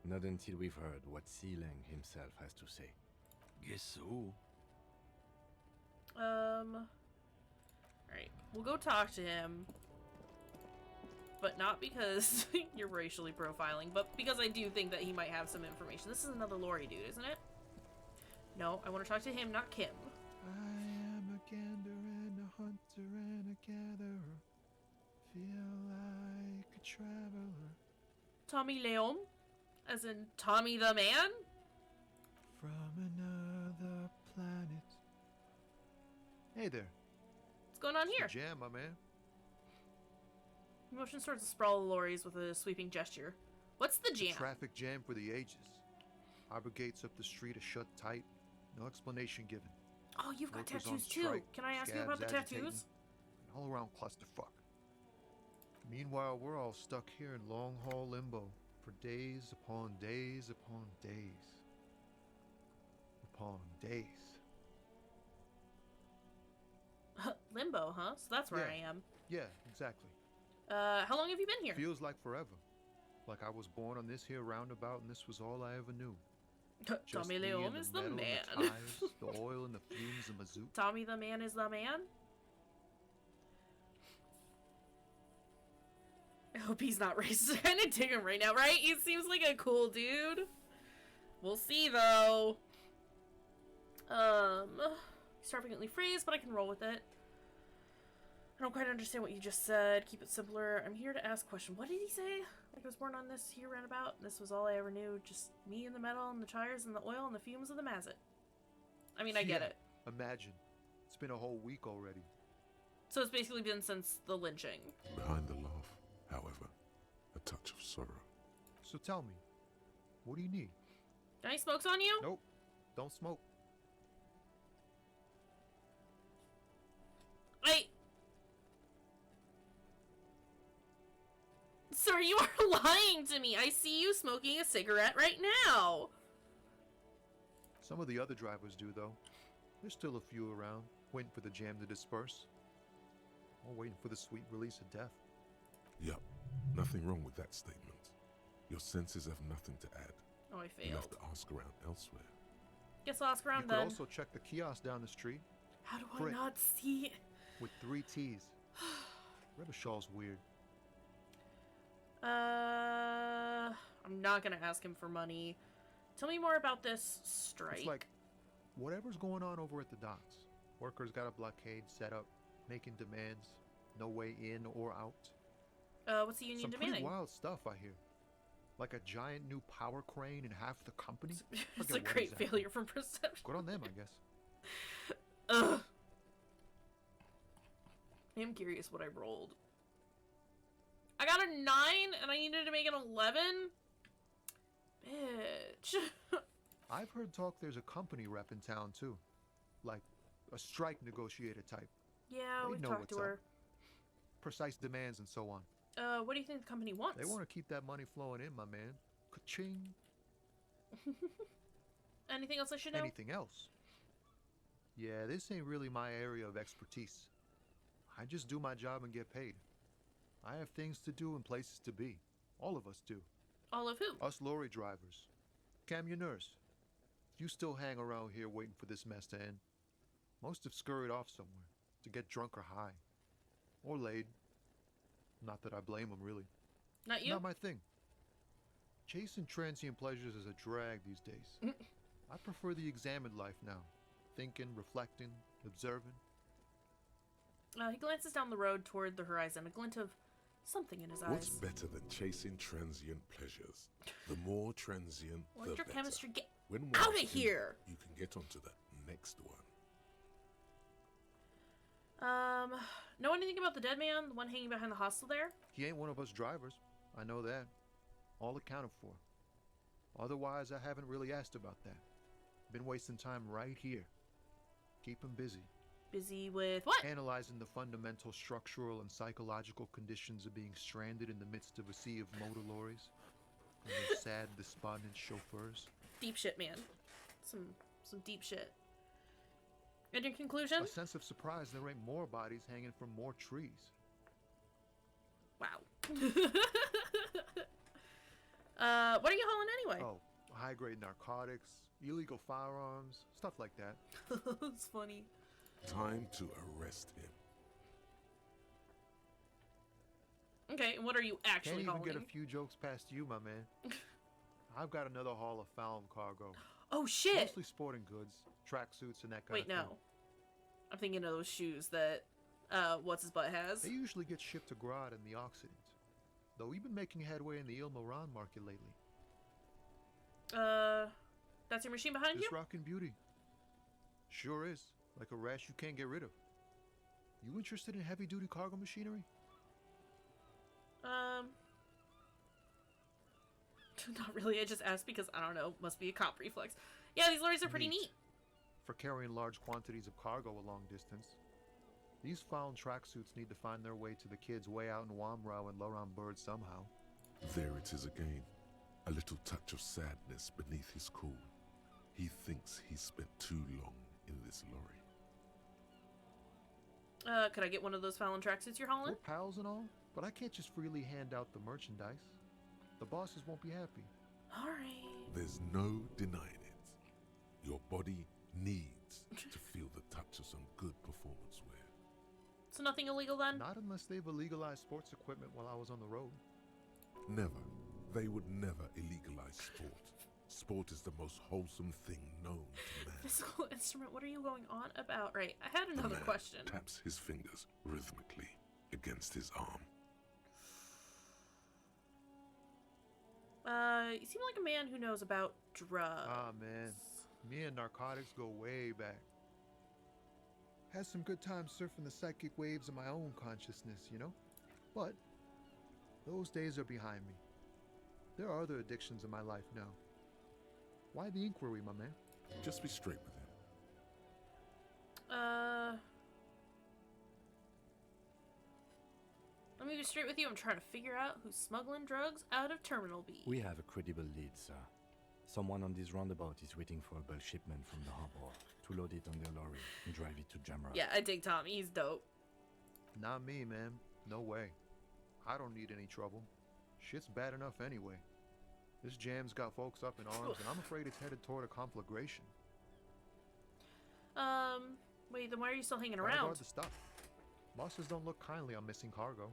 Not until we've heard what Sea Lang himself has to say. Guess so. Alright, we'll go talk to him. But not because you're racially profiling, but because I do think that he might have some information. This is another Lori dude, isn't it? No, I want to talk to him, not Kim. I am a gander and a hunter and a gatherer. Feel like a traveler. Tommy Leon? As in Tommy the Man? From another planet. Hey there. What's going on here? It's the jam, my man. He motions towards the sprawl of lorries with a sweeping gesture. What's the jam? Traffic jam for the ages. Harbor gates up the street are shut tight. No explanation given. Oh, you've got Workers on tattoos too. strike, Can I ask you scabs about the agitating, tattoos? An all-around clusterfuck. Meanwhile, we're all stuck here in long-haul limbo for days upon days upon days. Upon days. Limbo, huh? So that's where Yeah. I am. Yeah, exactly. How long have you been here? Feels like forever. Like I was born on this here roundabout and this was all I ever knew. Just Tommy me Leon and is the metal and man. The tires, the oil and the fumes of mazout. Tommy the Man is the man? I hope he's not racist. I kind of dig him right now, right? He seems like a cool dude. We'll see, though. Extravagantly phrased, but I can roll with it. I don't quite understand what you just said. Keep it simpler. I'm here to ask a question. What did he say? Like I was born on this here roundabout, and this was all I ever knew. Just me and the metal and the tires and the oil and the fumes of the mazet. I mean, I get it. Imagine. It's been a whole week already. So it's basically been since the lynching. Behind the laugh, however, a touch of sorrow. So tell me, what do you need? Got any smokes on you? Nope. Don't smoke. Sir, you are lying to me. I see you smoking a cigarette right now. Some of the other drivers do, though. There's still a few around, waiting for the jam to disperse. Or waiting for the sweet release of death. Yup, nothing wrong with that statement. Your senses have nothing to add. Oh, I You'll have failed. to ask around elsewhere. Guess I'll ask You around could then. also check the kiosk down the street How do I Frick. not see? with 3 T's. Rebishaw's weird. I'm not gonna ask him for money. Tell me more about this strike. It's like, whatever's going on over at the docks. Workers got a blockade set up, making demands, no way in or out. What's the union Some demanding? pretty wild stuff, I hear. Like a giant new power crane in half the company. It's Forget a what great exactly. failure from perception. Good on them, I guess. Ugh. I'm curious what I rolled. I got a 9 and I needed to make an 11? Bitch. I've heard talk there's a company rep in town, too. Like, a strike negotiator type. Yeah, They we've know talked what's to her. Precise demands and so on. What do you think the company wants? They want to keep that money flowing in, my man. Ka-ching. Anything else I should know? Anything else? Yeah, this ain't really my area of expertise. I just do my job and get paid. I have things to do and places to be. All of us do. All of who? Us lorry drivers. Camionneurs. If you still hang around here waiting for this mess to end, most have scurried off somewhere to get drunk or high. Or laid. Not that I blame them, really. Not you? Not my thing. Chasing transient pleasures is a drag these days. I prefer the examined life now. Thinking, reflecting, observing. He glances down the road toward the horizon, a glint of something in his What's eyes. better than chasing transient pleasures? The more transient, the better. Electrochemistry, get When out one's of in, here! You can get onto the next one. Know anything about the dead man, the one hanging behind the hostel there? He ain't one of us drivers. I know that. All accounted for. Otherwise, I haven't really asked about that. Been wasting time right here. Keep him busy. Busy with what? Analyzing the fundamental structural and psychological conditions of being stranded in the midst of a sea of motor lorries and their sad, despondent chauffeurs. Deep shit, man. Some deep shit. And your conclusion? A sense of surprise there ain't more bodies hanging from more trees. Wow. What are you hauling anyway? Oh, high-grade narcotics, illegal firearms, stuff like that. It's funny. Time to arrest him. Okay, and what are you actually Can't even hauling? get a few jokes past you, my man. I've got another haul of found cargo. Oh shit! Mostly sporting goods, tracksuits, and that kind Wait, of thing. no. I'm thinking of those shoes that what's his butt has. They usually get shipped to Grad in the Occident, though we've been making headway in the Il Moran market lately. That's your machine behind Just you? rockin' beauty. Sure is. Like a rash you can't get rid of. You interested in heavy-duty cargo machinery? Not really. I just asked because, I don't know, must be a cop reflex. Yeah, these lorries are pretty neat. For carrying large quantities of cargo a long distance. These found tracksuits need to find their way to the kids way out in Wamrau and Laurent Bird somehow. There it is again. A little touch of sadness beneath his cool. He thinks he's spent too long in this lorry. Could I get one of those Fallon tracksuits you're hauling? We're pals and all, but I can't just freely hand out the merchandise. The bosses won't be happy. Alright. There's no denying it. Your body needs to feel the touch of some good performance wear. So nothing illegal then? Not unless they've illegalized sports equipment while I was on the road. Never. They would never illegalize sport. Sport is the most wholesome thing known to man. Physical instrument, what are you going on about? Right, I had The another man question. taps his fingers rhythmically against his arm. You seem like a man who knows about drugs. Ah, man. Me and narcotics go way back. Had some good times surfing the psychic waves of my own consciousness, you know? But those days are behind me. There are other addictions in my life now. Why the inquiry, my man? Just be straight with him. Let me be straight with you. I'm trying to figure out who's smuggling drugs out of Terminal B. We have a credible lead, sir. Someone on this roundabout is waiting for a bulk shipment from the harbor to load it on their lorry and drive it to Jamrock. Yeah, I dig Tommy. He's dope. Not me, man. No way. I don't need any trouble. Shit's bad enough anyway. This jam's got folks up in arms, and I'm afraid it's headed toward a conflagration. Wait, then why are you still hanging Gotta around? guard the stuff. Bosses don't look kindly on missing cargo,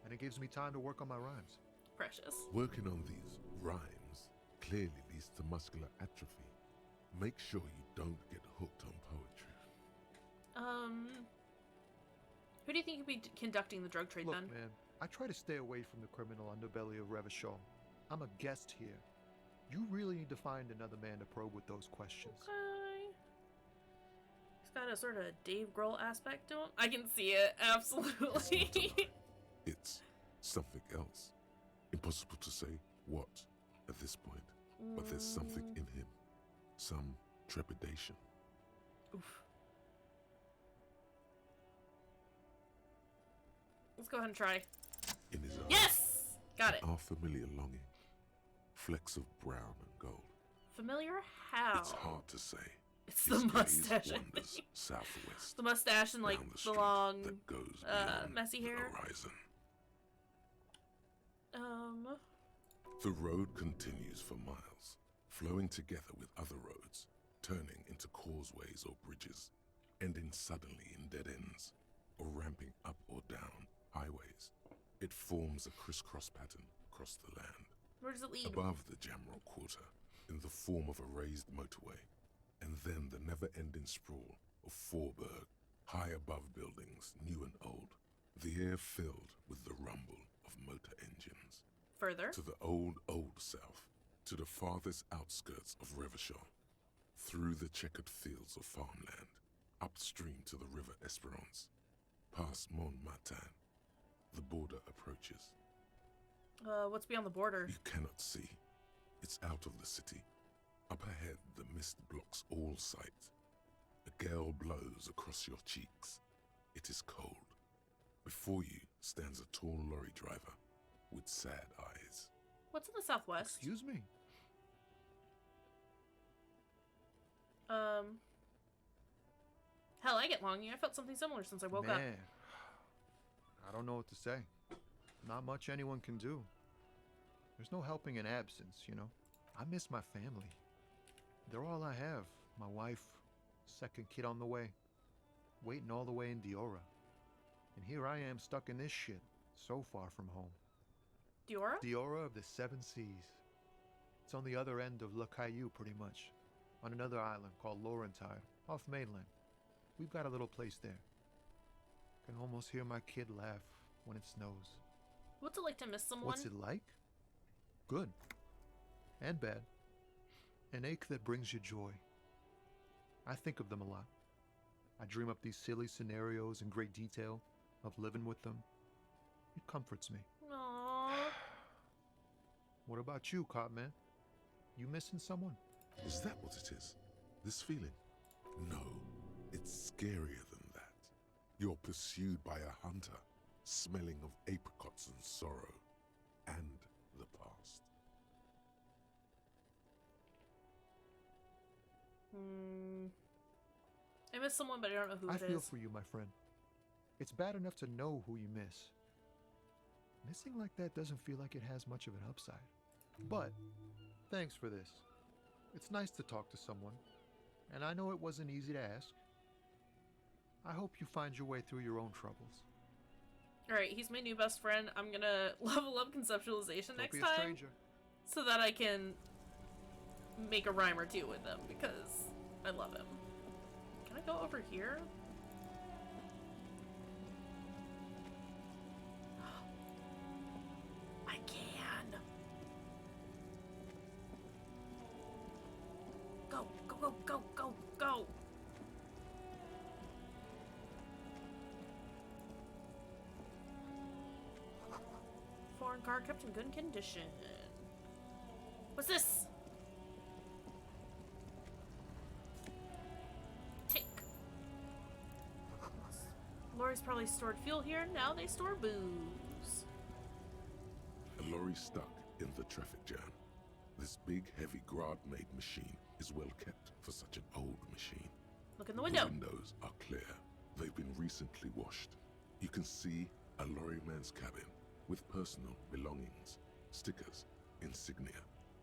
and it gives me time to work on my rhymes. Precious. Working on these rhymes clearly leads to muscular atrophy. Make sure you don't get hooked on poetry. Who do you think could be conducting the drug trade Look, then? man, I try to stay away from the criminal underbelly of Revachol. I'm a guest here. You really need to find another man to probe with those questions. Okay. He's got a sort of Dave Grohl aspect to him. I can see it, absolutely. It's something else. Impossible to say what at this point, but there's something in him. Some trepidation. Oof. Let's go ahead and try. In his eyes. Yes! Got it. Our familiar longing. Flecks of brown and gold. Familiar how? It's hard to say. It's His the gaze mustache. I wanders think. southwest. The mustache and like down the the street long, that goes beyond messy the hair. horizon. The The road continues for miles, flowing together with other roads, turning into causeways or bridges, ending suddenly in dead ends, or ramping up or down highways. It forms a crisscross pattern across the land. Where does it lead? Above the Jamrock Quarter, in the form of a raised motorway, and then the never-ending sprawl of Forburg, high above buildings, new and old, the air filled with the rumble of motor engines. Further. To the old south, to the farthest outskirts of Revachol, through the checkered fields of farmland, upstream to the river Esperance, past Montmartin, the border approaches. What's beyond the border? You cannot see. It's out of the city. Up ahead, the mist blocks all sight. A gale blows across your cheeks. It is cold. Before you stands a tall lorry driver with sad eyes. What's in the southwest? Excuse me? Hell, I get longing. I felt something similar since I woke up. Man, I don't know what to say. Not much anyone can do. There's no helping in absence, you know. I miss my family. They're all I have. My wife, second kid on the way, waiting all the way in Diora. And here I am stuck in this shit, so far from home. Diora? Diora of the Seven Seas. It's on the other end of Le Caillou, pretty much. On another island called Laurentide, off mainland. We've got a little place there. Can almost hear my kid laugh when it snows. What's it like to miss someone? What's it like? Good. And bad. An ache that brings you joy. I think of them a lot. I dream up these silly scenarios in great detail of living with them. It comforts me. Aww. What about you, Copman? You missing someone? Is that what it is? This feeling? No, it's scarier than that. You're pursued by a hunter, smelling of apricots and sorrow, and the past. I miss someone, but I don't know who I it feel is. for you, my friend. It's bad enough to know who you miss. Missing like that doesn't feel like it has much of an upside. But, thanks for this. It's nice to talk to someone, and I know it wasn't easy to ask. I hope you find your way through your own troubles. Alright, he's my new best friend. I'm gonna level up conceptualization Don't next be a time, stranger. so that I can make a rhyme or two with him, because I love him. Can I go over here? I can. Go, go, go, go, go, go. Foreign car kept in good condition. What's this? Take. Lorries probably stored fuel here. Now they store booze. A lorry stuck in the traffic jam. This big, heavy Grad-made machine is well kept for such an old machine. Look in the window. The windows are clear. They've been recently washed. You can see a lorryman's cabin with personal belongings, stickers, insignia.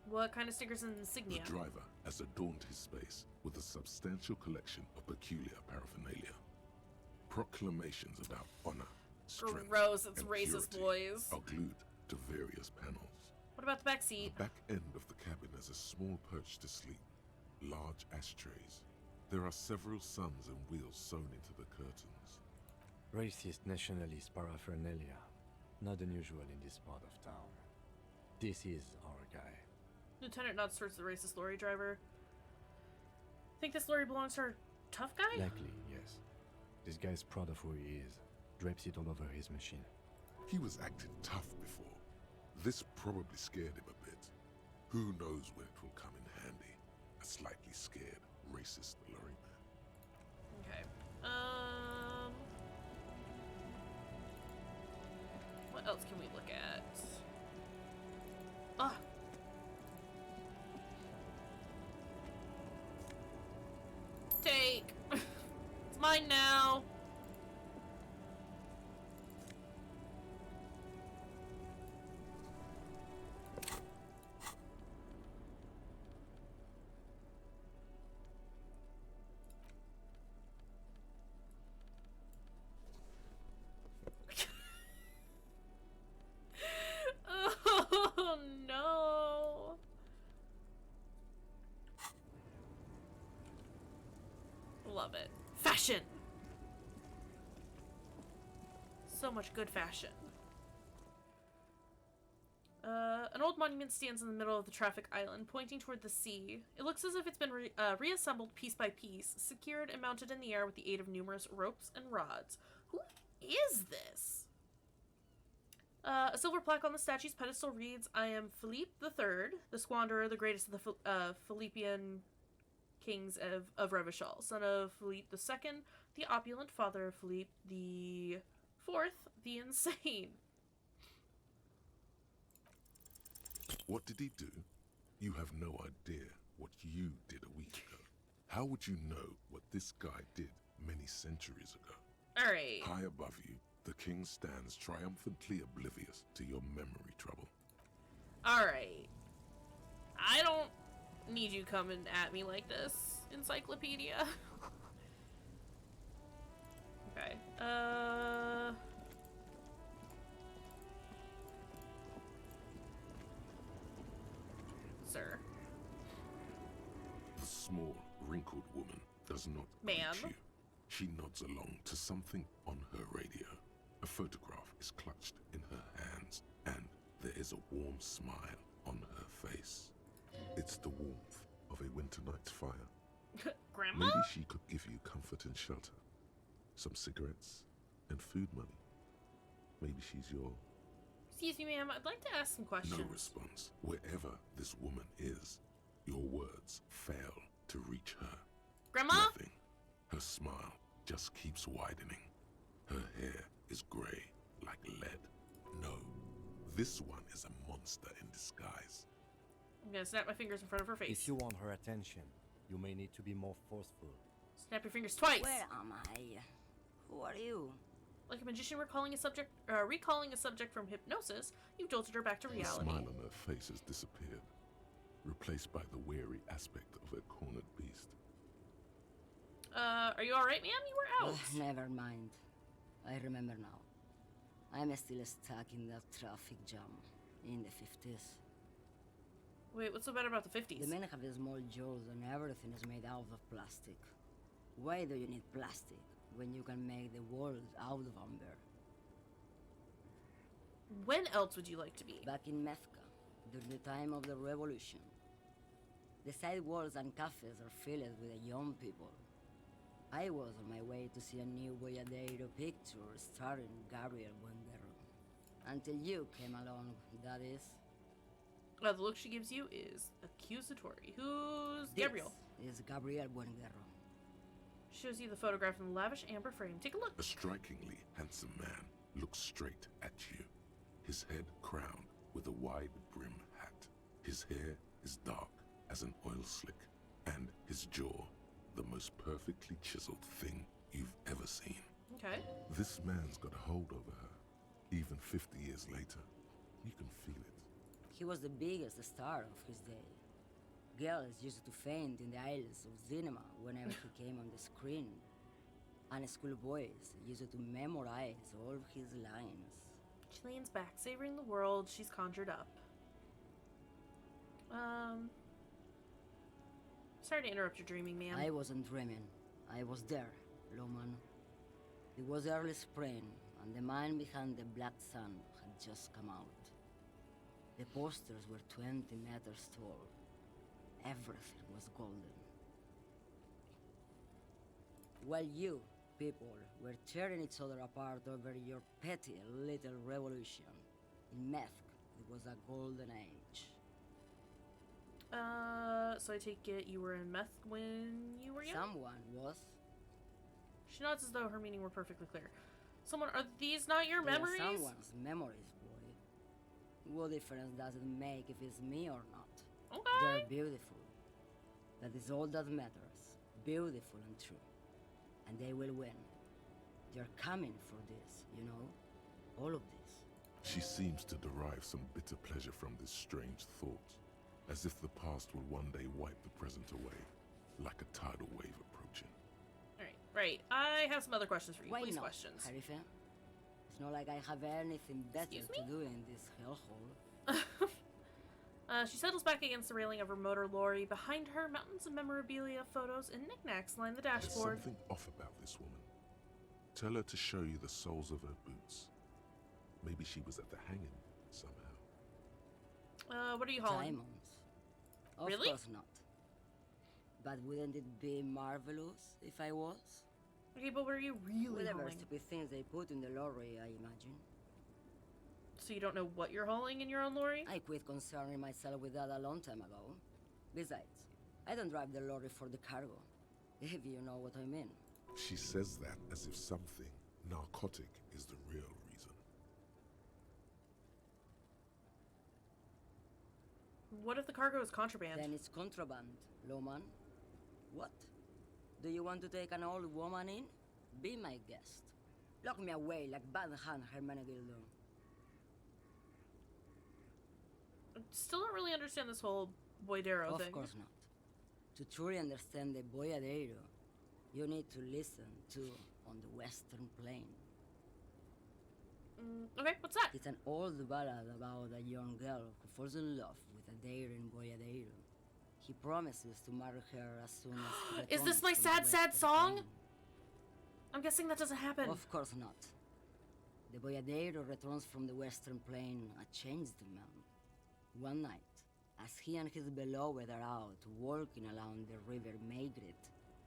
What kind of stickers and insignia? The driver has adorned his space with a substantial collection of peculiar paraphernalia. Proclamations about honor, strength, Gross, it's and racist, purity boys. are glued to various panels. What about the back seat? The back end of the cabin has a small perch to sleep, large ashtrays. There are several suns and wheels sewn into the curtains. Racist nationalist paraphernalia. Not unusual in this part of town. This is our guy. Lieutenant nods towards the racist lorry driver. Think this lorry belongs to our tough guy? Likely, yes. This guy's proud of who he is. Drapes it all over his machine. He was acting tough before. This probably scared him a bit. Who knows when it will come in handy? A slightly scared, racist lorryman. Okay. What else can we look at? Ah. Take. It's mine now. Oh no. Love it. Fashion. So much good fashion. An old monument stands in the middle of the traffic island, pointing toward the sea. It looks as if it's been reassembled piece by piece, secured and mounted in the air with the aid of numerous ropes and rods. Who is this? A silver plaque on the statue's pedestal reads, "I am Philippe III, the Squanderer, the greatest of the Philippian kings of Revachol, son of Philippe II, the opulent, father of Philippe the Fourth, the insane. What did he do? You have no idea what you did a week ago. How would you know what this guy did many centuries ago? All right. High above you, the king stands triumphantly oblivious to your memory trouble. All right. I don't need you coming at me like this, encyclopedia. Okay. Sir. The small, wrinkled woman does not greet you. She nods along to something on her radio. A photograph is clutched in her hands, and there is a warm smile on her face. It's the warmth of a winter night's fire. Grandma? Maybe she could give you comfort and shelter. Some cigarettes and food money. Maybe she's your... Excuse me, ma'am. I'd like to ask some questions. No response. Wherever this woman is, your words fail to reach her. Grandma? Nothing. Her smile just keeps widening. Her hair is gray like lead. No, this one is a monster in disguise. I'm gonna snap my fingers in front of her face. If you want her attention, you may need to be more forceful. Snap your fingers twice. Where am I? Who are you? Like a magician recalling a subject from hypnosis, you've jolted her back to The reality. smile on her face has disappeared, replaced by the weary aspect of a cornered beast. Are you alright, ma'am? You were out. Never mind. I remember now. I'm still stuck in that traffic jam in the 50s. Wait, what's so bad about the 50s? The men have small jaws and everything is made out of plastic. Why do you need plastic when you can make the world out of amber? When else would you like to be? Back in Methka, during the time of the revolution. The sidewalks and cafes are filled with young people. I was on my way to see a new Boyadero picture starring Gabriel Buendero. Until you came along, that is. The look she gives you is accusatory. Who's Gabriel? This is Gabriel Buendero. Shows you the photograph in the lavish amber frame. Take a look. A strikingly handsome man looks straight at you, his head crowned with a wide brim hat. His hair is dark as an oil slick, and his jaw the most perfectly chiseled thing you've ever seen. Okay. This man's got a hold over her. Even 50 years later, you can feel it. He was the biggest star of his day. Girls used to faint in the aisles of cinema whenever he came on the screen. And schoolboys used to memorize all his lines. She leans back, savoring the world she's conjured up. Sorry to interrupt your dreaming, ma'am. I wasn't dreaming. I was there, Loman. It was early spring, and the man behind the black sun had just come out. The posters were 20 meters tall. Everything was golden. While you, people, were tearing each other apart over your petty little revolution, in Methk, it was a golden age. So I take it you were in meth when you were young? Someone was. She nods as though her meaning were perfectly clear. Are these not your They are memories? someone's memories, boy. What difference does it make if it's me or not? Okay. They're beautiful. That is all that matters. Beautiful and true. And they will win. They're coming for this, you know? All of this. She seems to derive some bitter pleasure from this strange thought, as if the past will one day wipe the present away, like a tidal wave approaching. Right. I have some other questions for you. Why Please, not, questions. Harife? It's not like I have anything better Excuse to me? do in this hellhole. She settles back against the railing of her motor lorry. Behind her, mountains of memorabilia, photos, and knickknacks line the There's dashboard. something off about this woman. Tell her to show you the soles of her boots. Maybe she was at the hanging somehow. What are you hauling? Diamonds. Of Really? course not. But wouldn't it be marvelous if I was? Okay, but what are you really Whatever hauling? stupid things they put in the lorry, I imagine. So you don't know what you're hauling in your own lorry? I quit concerning myself with that a long time ago. Besides, I don't drive the lorry for the cargo, if you know what I mean. She says that as if something narcotic is the real reason. What if the cargo is contraband? Then it's contraband, Lawman. What? Do you want to take an old woman in? Be my guest. Lock me away like Bad Hand Hermenegildo. Still don't really understand this whole Boyadero thing. Of course not. To truly understand the Boyadero, you need to listen to On the Western Plain. Okay, what's that? It's an old ballad about a young girl who falls in love with a daring Boyadero. He promises to marry her as soon as he Is this returns my from sad, the sad Western song? Plain. I'm guessing that doesn't happen. Of course not. The Boyadero returns from the Western Plain a changed man. One night, as he and his beloved are out walking along the river Maigret,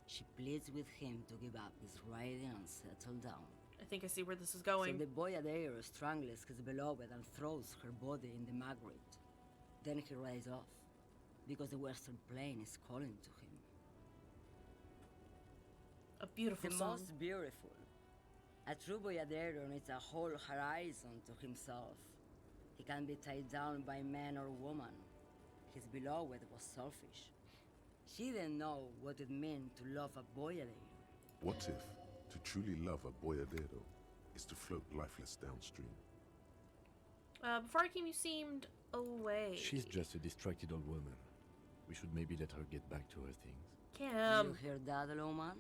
she pleads with him to give up his riding and settle down. I think I see where this is going. So the Boyadero strangles his beloved and throws her body in the Maigret. Then he rides off, because the Western Plain is calling to him. A beautiful The song. most beautiful. A true Boyadero needs a whole horizon to himself. He can be tied down by man or woman. His beloved was selfish. She didn't know what it meant to love a Boyadero. What if to truly love a boyadero is to float lifeless downstream? Before I came, you seemed away. She's just a distracted old woman. We should maybe let her get back to her things. Kim. You hear that, Loman?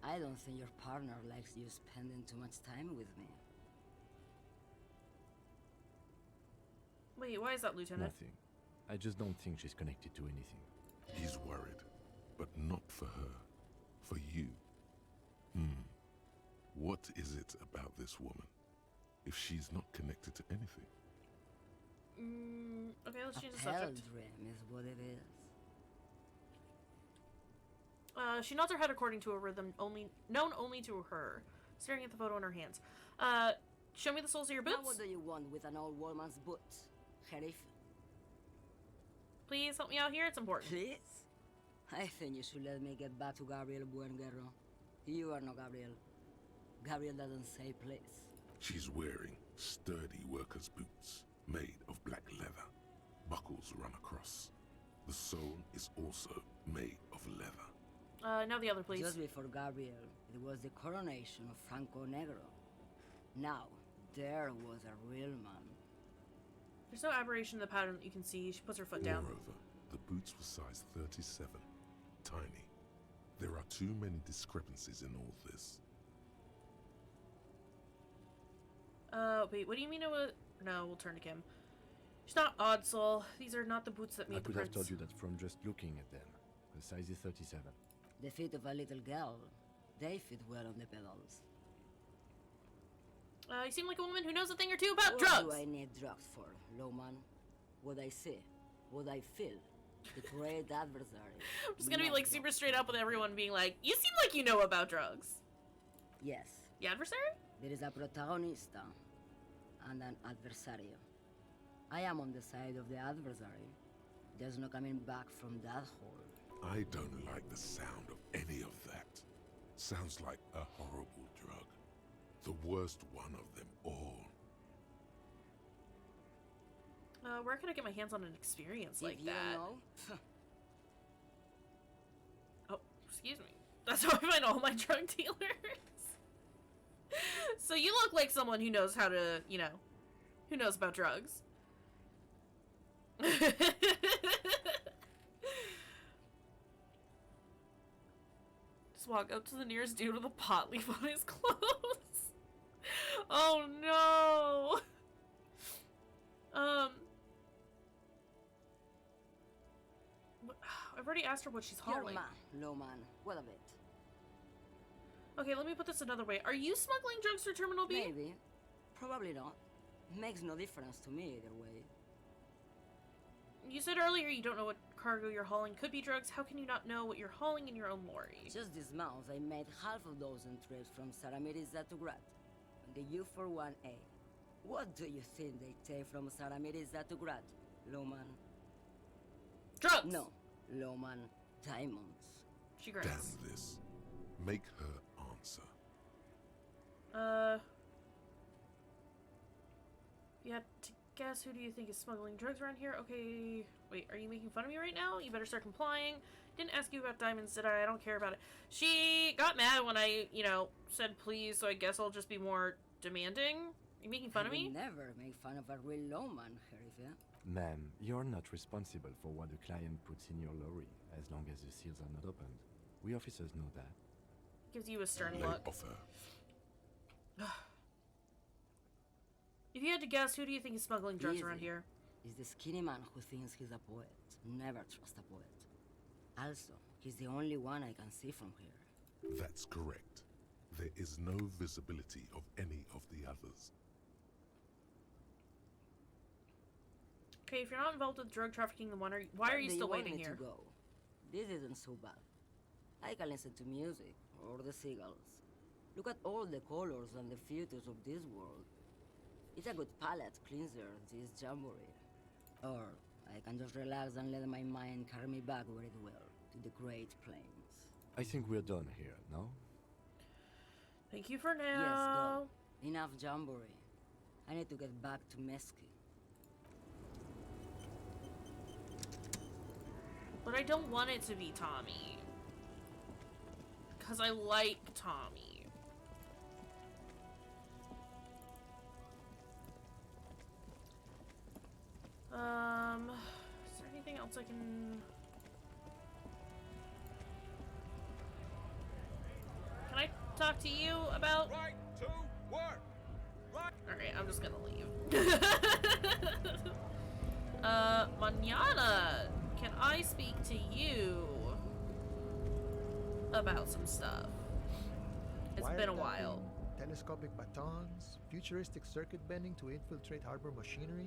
I don't think your partner likes you spending too much time with me. Wait, why is that, Lieutenant? Nothing. I just don't think she's connected to anything. He's worried, but not for her. For you. What is it about this woman? If she's not connected to anything? Okay, let's change the A subject. dream is what it is. She nods her head according to a rhythm known only to her, staring at the photo in her hands. Show me the soles of your Now boots. what do you want with an old woman's boots, Sheriff? Please help me out here, it's important. Please? I think you should let me get back to Gabriel Buenguerro. You are not Gabriel. Gabriel doesn't say please. She's wearing sturdy workers' boots, made of black leather. Buckles run across. The sole is also made of leather. Now the other, please. Just before Gabriel, it was the coronation of Franco Negro. Now, there was a real man. There's no aberration in the pattern that you can see. She puts her foot down. Moreover, the boots were size 37. Tiny. There are too many discrepancies in all this. Wait, what do you mean it was... No, we'll turn to Kim. She's not odd soul. These are not the boots that I made the could have prints. told you that from just looking at them. The size is 37. The feet of a little girl, they fit well on the pedals. You seem like a woman who knows a thing or two about What drugs. do I need drugs for, Lowman? What I see, what I feel, the great adversary. I'm just gonna be like super straight up with everyone, being like, "You seem like you know about drugs." Yes, The adversary? there is a protagonista and an adversario. I am on the side of the adversary. There's no coming back from that hole. I don't like the sound of any of that. Sounds like a horrible drug. The worst one of them all. Where can I get my hands on an experience like if you that? know, Oh, excuse me. That's how I find all my drug dealers. So you look like someone who knows how to, you know, who knows about drugs. Just walk up to the nearest dude with a pot leaf on his clothes. Oh no. I've already asked her what she's you're hauling. man, low man. What of it? Okay, let me put this another way. Are you smuggling drugs through Terminal B? Maybe. Probably not. Makes no difference to me either way. You said earlier you don't know what cargo you're hauling could be drugs. How can you not know what you're hauling in your own lorry? Just this month, I made half a dozen trips from Saramiriza to Grat on the U41A. What do you think they take from Saramiriza to Grat, Lowman? Drugs! No, Lowman. diamonds. She grins. Damn this. Make her answer. You had to guess, who do you think is smuggling drugs around here? Okay, wait, are you making fun of me right now? You better start complying. Didn't ask you about diamonds, did I? I don't care about it. She got mad when I, you know, said please, so I guess I'll just be more demanding. Are you making fun of me? I will never make fun of a real lawman, Sheriff. Ma'am, you're not responsible for what the client puts in your lorry, as long as the seals are not opened. We officers know that. Gives you a stern Lay look. off her. If you had to guess, who do you think is smuggling drugs around Easy. here? He's the skinny man who thinks he's a poet. Never trust a poet. Also, he's the only one I can see from here. That's correct. There is no visibility of any of the others. Okay, if you're not involved with drug trafficking, then why are you still waiting here? To go? This isn't so bad. I can listen to music, or the seagulls. Look at all the colors and the photos of this world. It's a good palate cleanser, this jamboree. Or I can just relax and let my mind carry me back where it will, to the Great Plains. I think we're done here, no? Thank you for now. Yes, go. Enough jamboree. I need to get back to Mesky. But I don't want it to be Tommy. Because I like Tommy. Is there anything else I can... Can I talk to you about... Right to work! Right! Alright, I'm just gonna leave. Manana, can I speak to you about some stuff? It's been a while. Telescopic batons, futuristic circuit bending to infiltrate harbor machinery.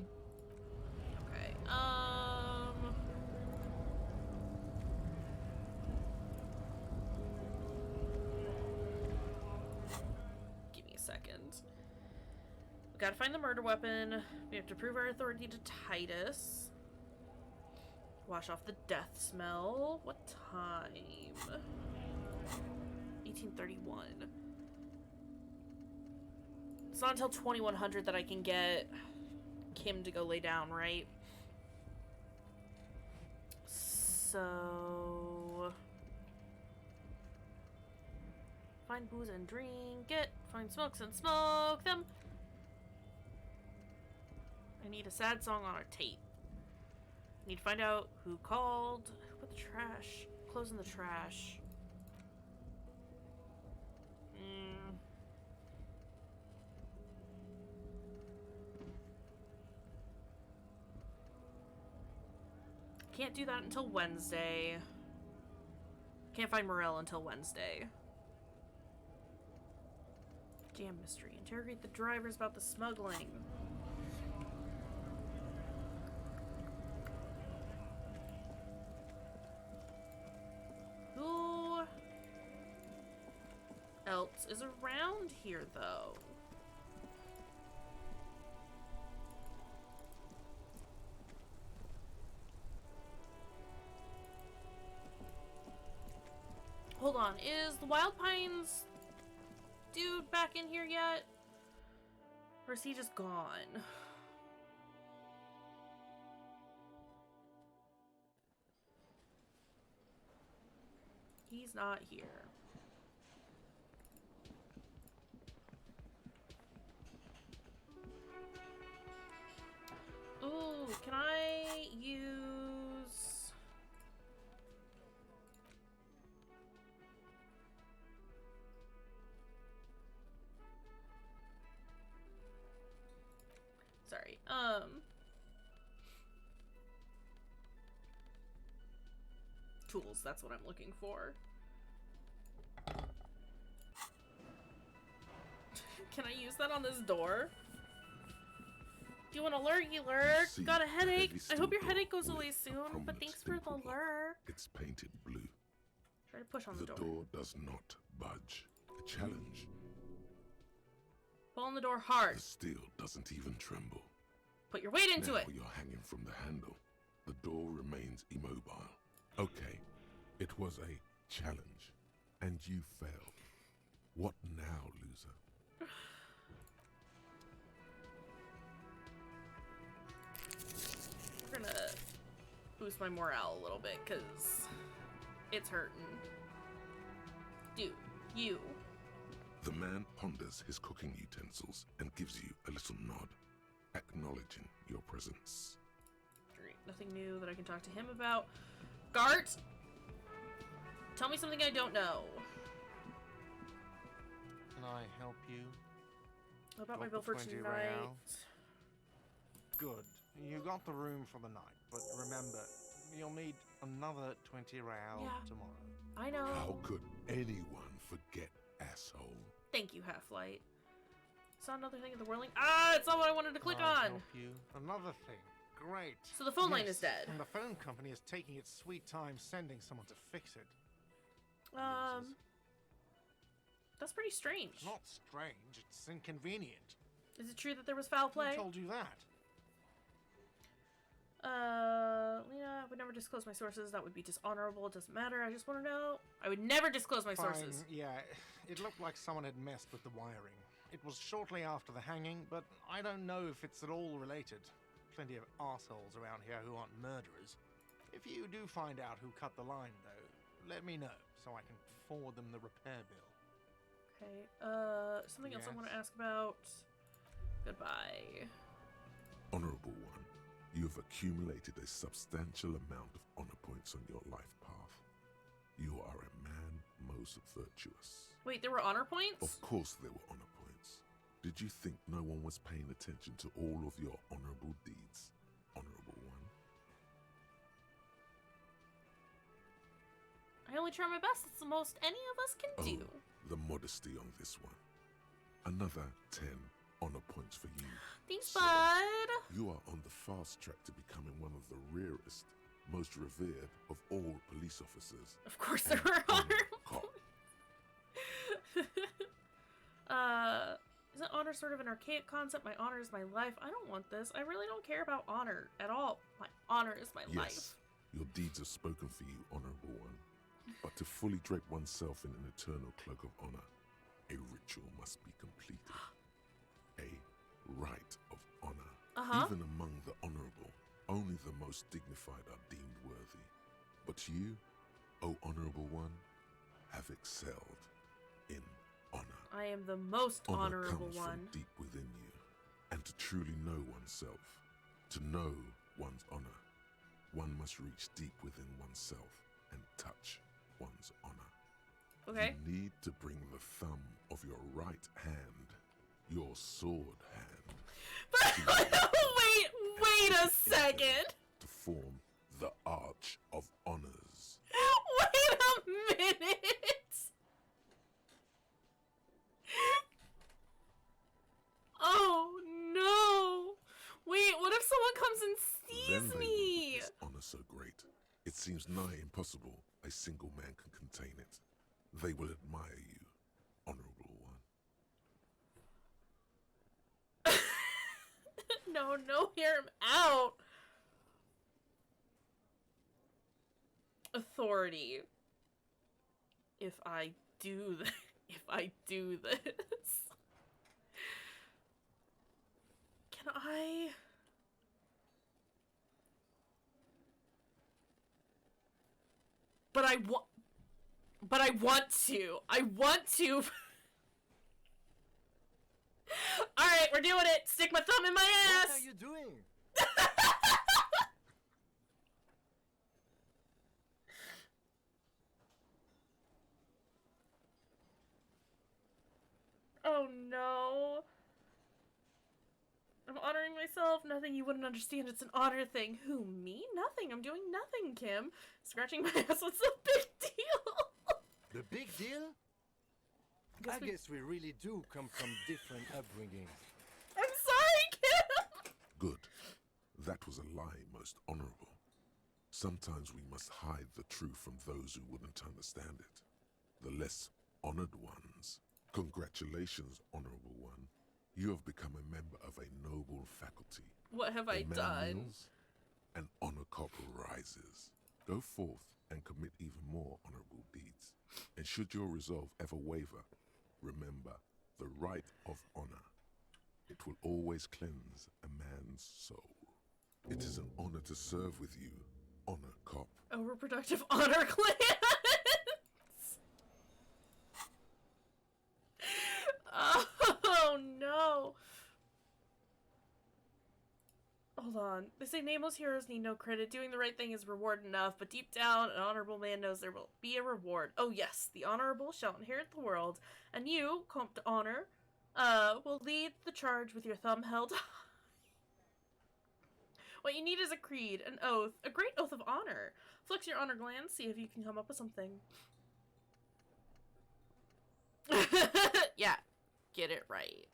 Okay, give me a second. We gotta find the murder weapon. We have to prove our authority to Titus. Wash off the death smell. What time? 1831. It's not until 2100 that I can get Kim to go lay down, right? So... Find booze and drink it. Find smokes and smoke them. I need a sad song on our tape. Need to find out who called. Who put the trash? Clothes in the trash. Can't do that until Wednesday. Can't find Morel until Wednesday. Jam mystery. Interrogate the drivers about the smuggling. Who else is around here, though? Hold on, is the Wild Pines dude back in here yet? Or is he just gone? He's not here. Ooh, can I use... Sorry, tools, that's what I'm looking for. Can I use that on this door? Do you want a lurky lurk? See, Got a headache? heavy I hope your steel headache door goes away with a soon, but prominent thanks for the dimple block. lurk. It's painted blue. Try to push on the The door. door does not budge. A challenge. Pull on the door hard. The steel doesn't even tremble. Put your weight into Now it. you're hanging from the handle. The door remains immobile. Okay, it was a challenge, and you failed. What now, loser? We're gonna boost my morale a little bit, because it's hurting. Dude, you. The man ponders his cooking utensils and gives you a little nod, acknowledging your presence. Great. Nothing new that I can talk to him about. Gart! Tell me something I don't know. Can I help you? What about my Got bill the for 20 tonight? real? Good. You got the room for the night, but remember, you'll need another 20 real Yeah. tomorrow. I know. How could anyone forget, asshole? Thank you, Half-Light. Saw another thing at the whirling. Ah, it's not what I wanted to click Can I on. help you? Another thing. Great. So the phone line Yes, is dead. And the phone company is taking its sweet time sending someone to fix it. That's pretty strange. It's not strange, it's inconvenient. Is it true that there was foul play? Who told you that? Lena, I would never disclose my sources. That would be dishonorable. It doesn't matter. I just want to know. I would never disclose my sources. Yeah, it looked like someone had messed with the wiring. It was shortly after the hanging, but I don't know if it's at all related. Plenty of arseholes around here who aren't murderers. If you do find out who cut the line, though, let me know so I can forward them the repair bill. Okay, something else I want to Yes. ask about. Goodbye. Honorable one, you have accumulated a substantial amount of honor points on your life path. You are a man most virtuous. Wait, there were honor points? Of course there were honor points. Did you think no one was paying attention to all of your honorable deeds, honorable one? I only try my best. It's the most any of us can do. Oh, the modesty on this one. Another 10 honor points for you. Thanks, So, bud. You are on the fast track to becoming one of the rarest, most revered of all police officers. Of course there and were honor cop. Isn't honor sort of an archaic concept? My honor is my life. I don't want this. I really don't care about honor at all. My honor is my life. Yes, your deeds have spoken for you, honorable one. But to fully drape oneself in an eternal cloak of honor, a ritual must be completed. A rite of honor. Even among the honorable, only the most dignified are deemed worthy. But you, O honorable one, have excelled in honor. I am the most Honor honorable comes one. from deep within you, and to truly know oneself, to know one's honor, one must reach deep within oneself and touch one's honor. Okay. You need to bring the thumb of your right hand, your sword hand, Wait a second. to form the Arch of Honors. Wait a minute. Oh no. Wait, what if someone comes and Then sees they will me? witness honor so great, it seems nigh impossible a single man can contain it. They will admire you, honorable one. No, hear him out. Authority. If I do this, can I? But I want to. I want to. All right, we're doing it. Stick my thumb in my ass. What are you doing? Oh no. I'm honoring myself. Nothing you wouldn't understand. It's an honor thing. Who, me? Nothing. I'm doing nothing, Kim. Scratching my ass. What's the big deal? The big deal? I guess we really do come from different upbringings. I'm sorry, Kim. Good. That was a lie, most honorable. Sometimes we must hide the truth from those who wouldn't understand it. The less honored ones. Congratulations, honorable one. You have become a member of a noble faculty. What have I A man done? kneels, an honor cop rises. Go forth and commit even more honorable deeds. And should your resolve ever waver, remember the right of honor. It will always cleanse a man's soul. It is an honor to serve with you, Honor Cop. Overproductive honor clans! Oh no! Hold on. They say nameless heroes need no credit. Doing the right thing is reward enough, but deep down, an honorable man knows there will be a reward. Oh yes, the honorable shall inherit the world, and you, Comte d'Honor, will lead the charge with your thumb held high. What you need is a creed, an oath, a great oath of honor. Flex your honor glands, see if you can come up with something. Yeah, get it right.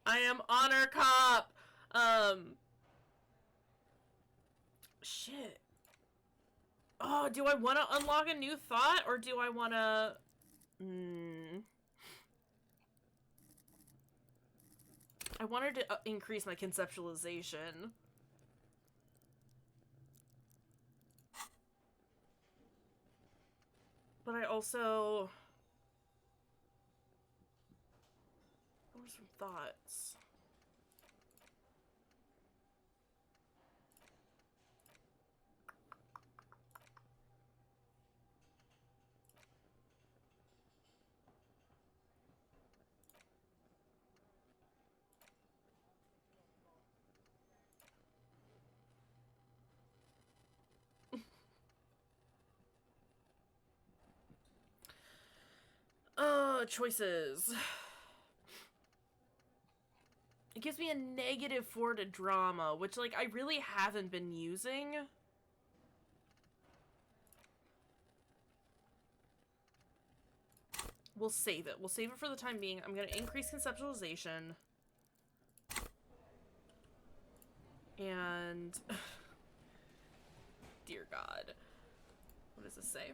I am Honor Cop. Shit. Oh, do I want to unlock a new thought, or do I want to... I wanted to increase my conceptualization. But I also... What are some thoughts? Choices. It gives me a -4 to drama, which, like, I really haven't been using. We'll save it. We'll save it for the time being. I'm gonna increase conceptualization. And... Dear God. What does this say?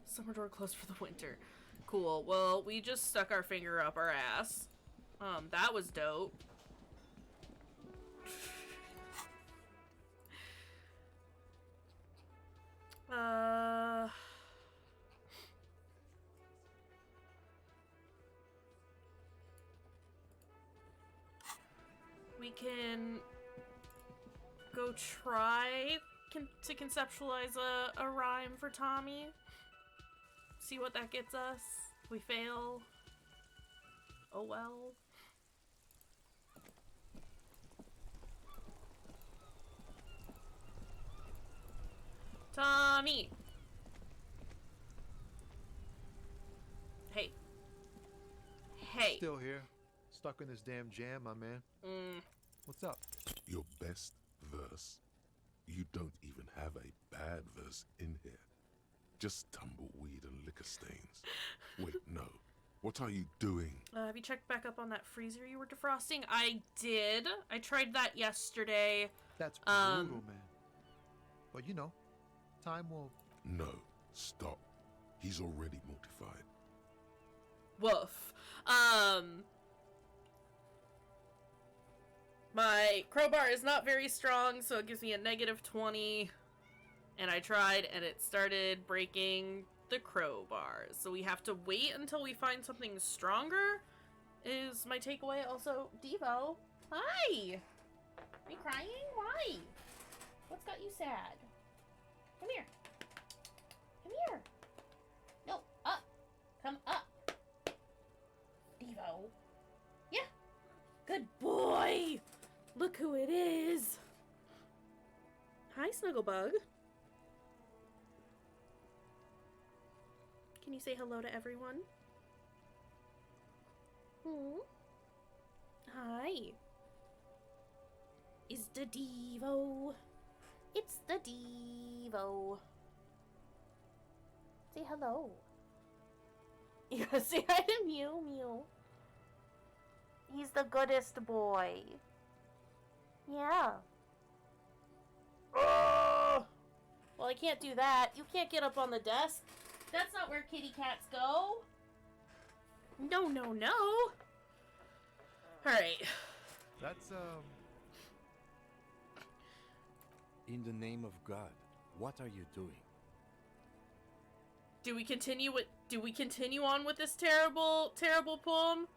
Summer door closed for the winter. Cool. Well, we just stuck our finger up our ass. That was dope. We can go try to conceptualize a rhyme for Tommy. See what that gets us. If we fail, oh well. Tommy! Hey. Hey. Still here. Stuck in this damn jam, my man. What's up? Your best verse? You don't even have a bad verse in here. Just tumbleweed and liquor stains. Wait, no. What are you doing? Have you checked back up on that freezer you were defrosting? I did. I tried that yesterday. That's brutal, man. But you know, time will... No, stop. He's already mortified. Woof. My crowbar is not very strong, so it gives me a -20. And I tried, and it started breaking the crowbars. So we have to wait until we find something stronger, is my takeaway. Also, Devo, hi! Are you crying? Why? What's got you sad? Come here. Come here. No, up. Come up. Devo. Yeah. Good boy! Look who it is! Hi, Snugglebug. Can you say hello to everyone? Hi. It's the Devo. It's the Devo. Say hello. You gotta say hi to Mew Mew. He's the goodest boy. Yeah. Oh! Well, I can't do that. You can't get up on the desk. That's not where kitty cats go. No, no, no. Alright. That's, In the name of God, what are you doing? Do we continue on with this terrible, terrible poem?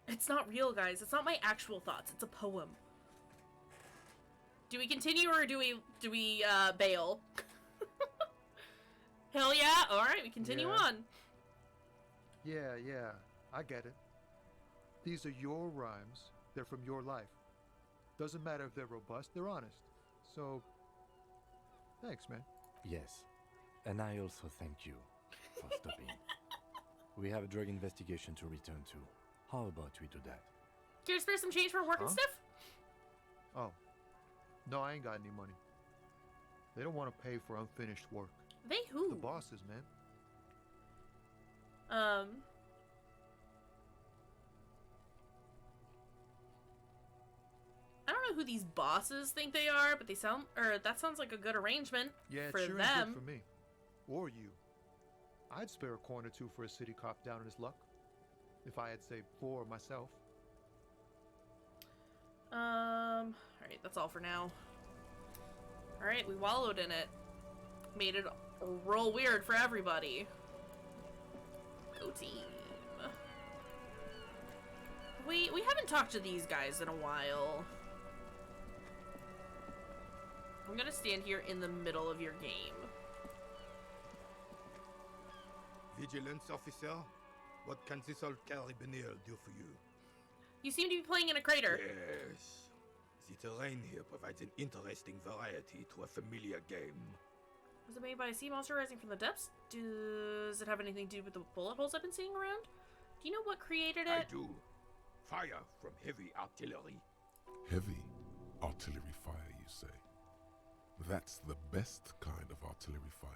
It's not real, guys. It's not my actual thoughts. It's a poem. Do we continue or do we bail? Hell yeah! Alright, we continue on. Yeah, I get it. These are your rhymes. They're from your life. Doesn't matter if they're robust, they're honest. So, thanks, man. Yes, and I also thank you for stopping. We have a drug investigation to return to. How about we do that? Can you spare some change for work and stuff? Oh. No, I ain't got any money. They don't want to pay for unfinished work. They who? The bosses, man. I don't know who these bosses think they are, but that sounds like a good arrangement Yeah, for it sure them. is good for me. Or you. I'd spare a coin or two for a city cop down in his luck. If I had saved 4 myself. Alright, that's all for now. Alright, we wallowed in it. Made it real weird for everybody. Go team. We haven't talked to these guys in a while. I'm gonna stand here in the middle of your game. Vigilance officer, what can this old carabiner do for you? You seem to be playing in a crater. Yes. The terrain here provides an interesting variety to a familiar game. Was it made by a sea monster rising from the depths? Does it have anything to do with the bullet holes I've been seeing around? Do you know what created it? I do. Fire from heavy artillery. Heavy artillery fire, you say? That's the best kind of artillery fire.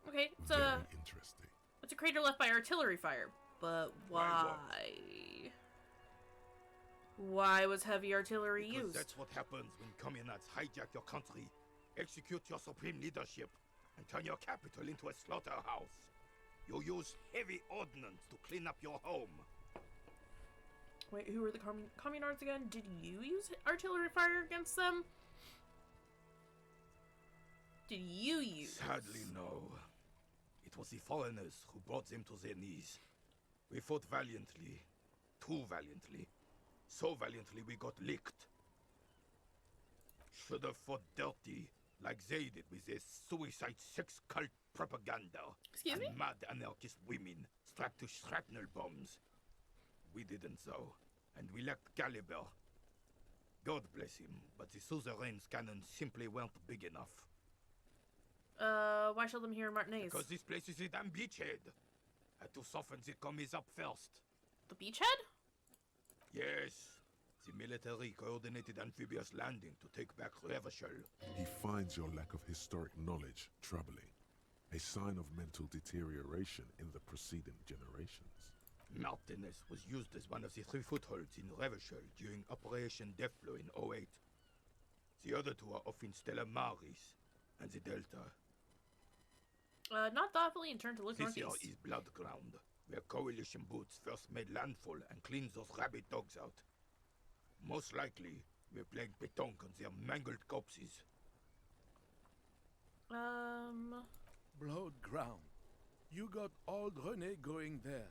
Okay, it's Very interesting. It's a crater left by artillery fire. But why? Why was heavy artillery Because used? that's what happens when communists hijack your country, execute your supreme leadership, and turn your capital into a slaughterhouse. You use heavy ordnance to clean up your home. Wait, who were the communards again? Did you use artillery fire against them? Did you use? Sadly, no. It was the foreigners who brought them to their knees. We fought valiantly. Too valiantly. So valiantly we got licked. Should have fought dirty, like they did with their suicide sex cult propaganda. Excuse me? And mad anarchist women strapped to shrapnel bombs. We didn't so, and we lacked caliber. God bless him, but the suzerain's cannons simply weren't big enough. Why show them here in Martinez? Because this place is a damn beachhead. Had to soften the commies up first. The beachhead? Yes. The military coordinated amphibious landing to take back Revachol. He finds your lack of historic knowledge troubling, a sign of mental deterioration in the preceding generations. Martinez was used as one of the 3 footholds in Revachol during Operation Deathblow in 08. The other 2 are off in Stella Maris and the Delta. Not thoughtfully and turn to look This here northeast. is Blood Ground, where coalition boots first made landfall and cleaned those rabid dogs out. Most likely, we're playing pétanque on their mangled corpses. Blood ground. You got old René going there.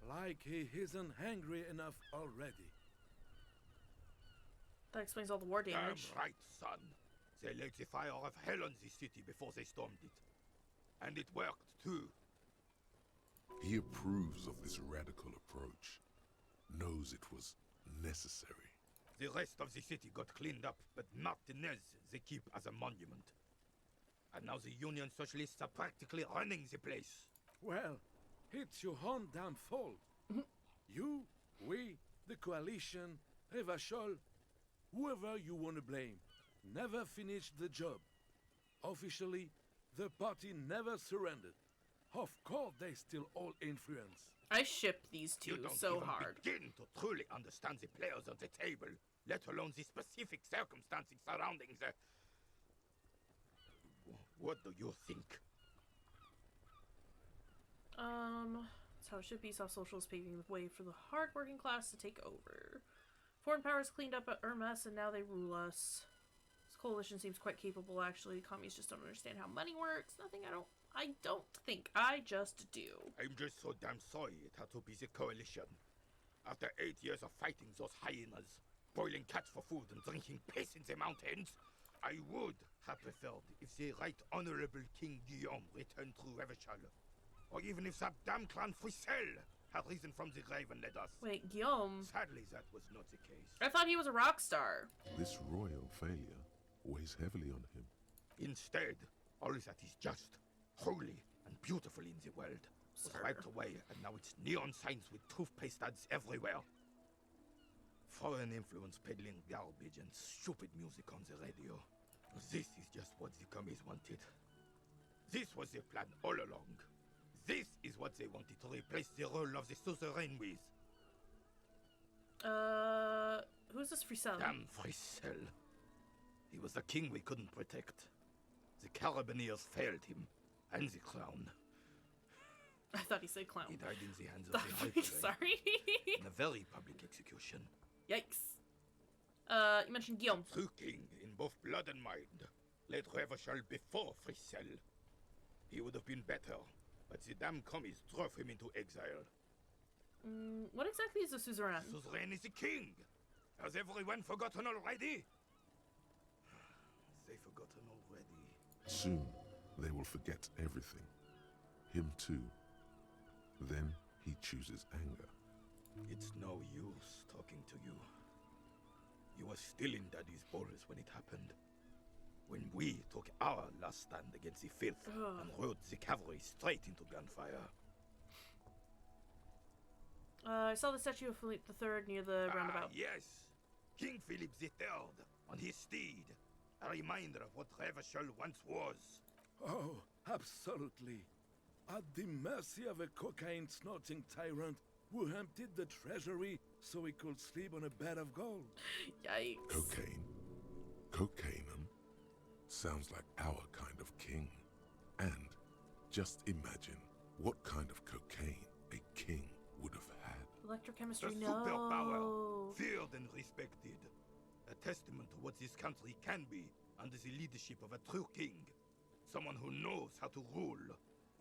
Like he isn't hungry enough already. That explains all the war damage. Damn right, son. They laid the fire of hell on the city before they stormed it. And it worked, too. He approves of this radical approach, knows it was necessary. The rest of the city got cleaned up, but Martinez they keep as a monument. And now the Union Socialists are practically running the place. Well, it's your own damn fault. You, we, the coalition, Revachol, whoever you want to blame, never finished the job. Officially, the party never surrendered. Of course, they still all influence. I ship these two You don't so even hard. begin to truly understand the players on the table, let alone the specific circumstances surrounding the... What do you think? That's how it should be. Soft socials paving the way for the hard-working class to take over. Foreign powers cleaned up our mess and now they rule us. This coalition seems quite capable, actually. Commies just don't understand how money works. I don't think. I just do. I'm just so damn sorry it had to be the coalition. After 8 years of fighting those hyenas, boiling cats for food and drinking piss in the mountains, I would have preferred if the Right Honorable King Guillaume returned through Revachol. Or even if that damn clan Frissel had risen from the grave and led us. Wait, Guillaume? Sadly, that was not the case. I thought he was a rock star. This royal failure weighs heavily on him. Instead, all that is just, holy, and beautiful in the world was wiped away, and now it's neon signs with toothpaste ads everywhere. Foreign influence peddling garbage and stupid music on the radio. This is just what the commies wanted. This was their plan all along. This is what they wanted to replace the role of the suzerain with. Who's this Frissel? Damn Frissel. He was the king we couldn't protect. The Carabineers failed him, and the crown. I thought he said clown. He died in the hands of the High Plague. Sorry. In a very public execution. Yikes. You mentioned Guillaume. True king in both blood and mind. Led Revachol before Frissel. He would have been better, but the damn commies drove him into exile. What exactly is a suzerain? Suzerain is the king. Has everyone forgotten already? They've forgotten already. Soon, they will forget everything. Him too. Then he chooses anger. It's no use talking to you. You were still in Daddy's balls when it happened. When we took our last stand against the filth and rode the cavalry straight into gunfire. I saw the statue of Philippe III near the roundabout. Yes! King Philip III on his steed. A reminder of what Revachol once was. Oh, absolutely. At the mercy of a cocaine-snorting tyrant who emptied the treasury so he could sleep on a bed of gold. Yikes. Cocaine? Cocainum? Sounds like our kind of king. And just imagine what kind of cocaine a king would have had. Electrochemistry, The superpower, feared and respected. A testament to what this country can be under the leadership of a true king. Someone who knows how to rule.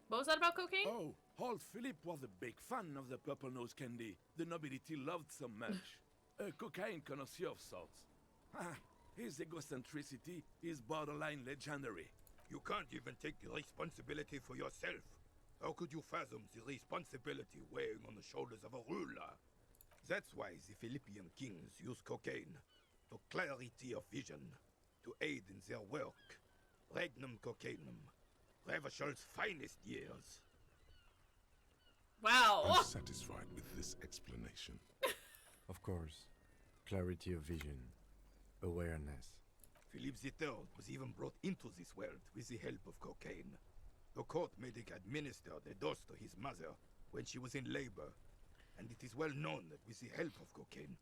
What was that about cocaine? Oh, old Philip was a big fan of the purple nose candy the nobility loved so much. A cocaine connoisseur of sorts. His egocentricity is borderline legendary. You can't even take responsibility for yourself. How could you fathom the responsibility weighing on the shoulders of a ruler? That's why the Philippian kings use cocaine. For clarity of vision. To aid in their work. Regnum cocainum. Revachol's finest years. Wow. I'm satisfied with this explanation. Of course. Clarity of vision. Awareness. Philippe III was even brought into this world with the help of cocaine. The court medic administered a dose to his mother when she was in labor. And it is well known that with the help of cocaine,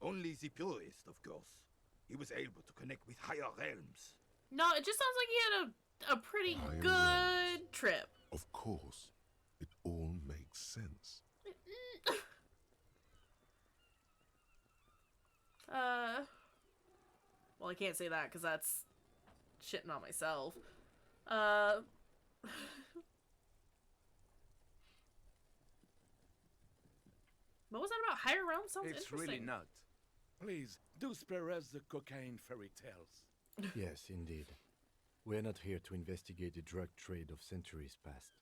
only the purest, of course, he was able to connect with higher realms. No, it just sounds like he had a pretty Higher good realms. trip. Of course. It all makes sense. Well, I can't say that because that's shitting on myself. What was that about? Higher realm sounds It's interesting. really not. Please, do spare us the cocaine fairy tales. Yes, indeed. We're not here to investigate the drug trade of centuries past.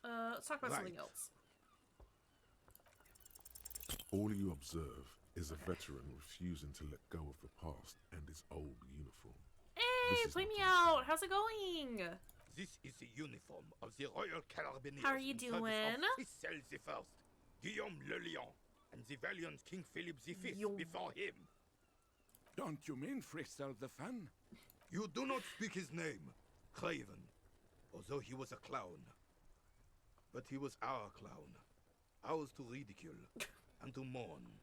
Let's talk about something else. All you observe is a veteran refusing to let go of the past and his old uniform. Hey, play me out. How's it going? This is the uniform of the Royal Carabineers. How are you in service doing? of Frissel the First, Guillaume le Lion, and the valiant King Philip V before him. Don't you mean Frissel the Fan? You do not speak his name, Craven, although he was a clown. But he was our clown, ours to ridicule and to mourn.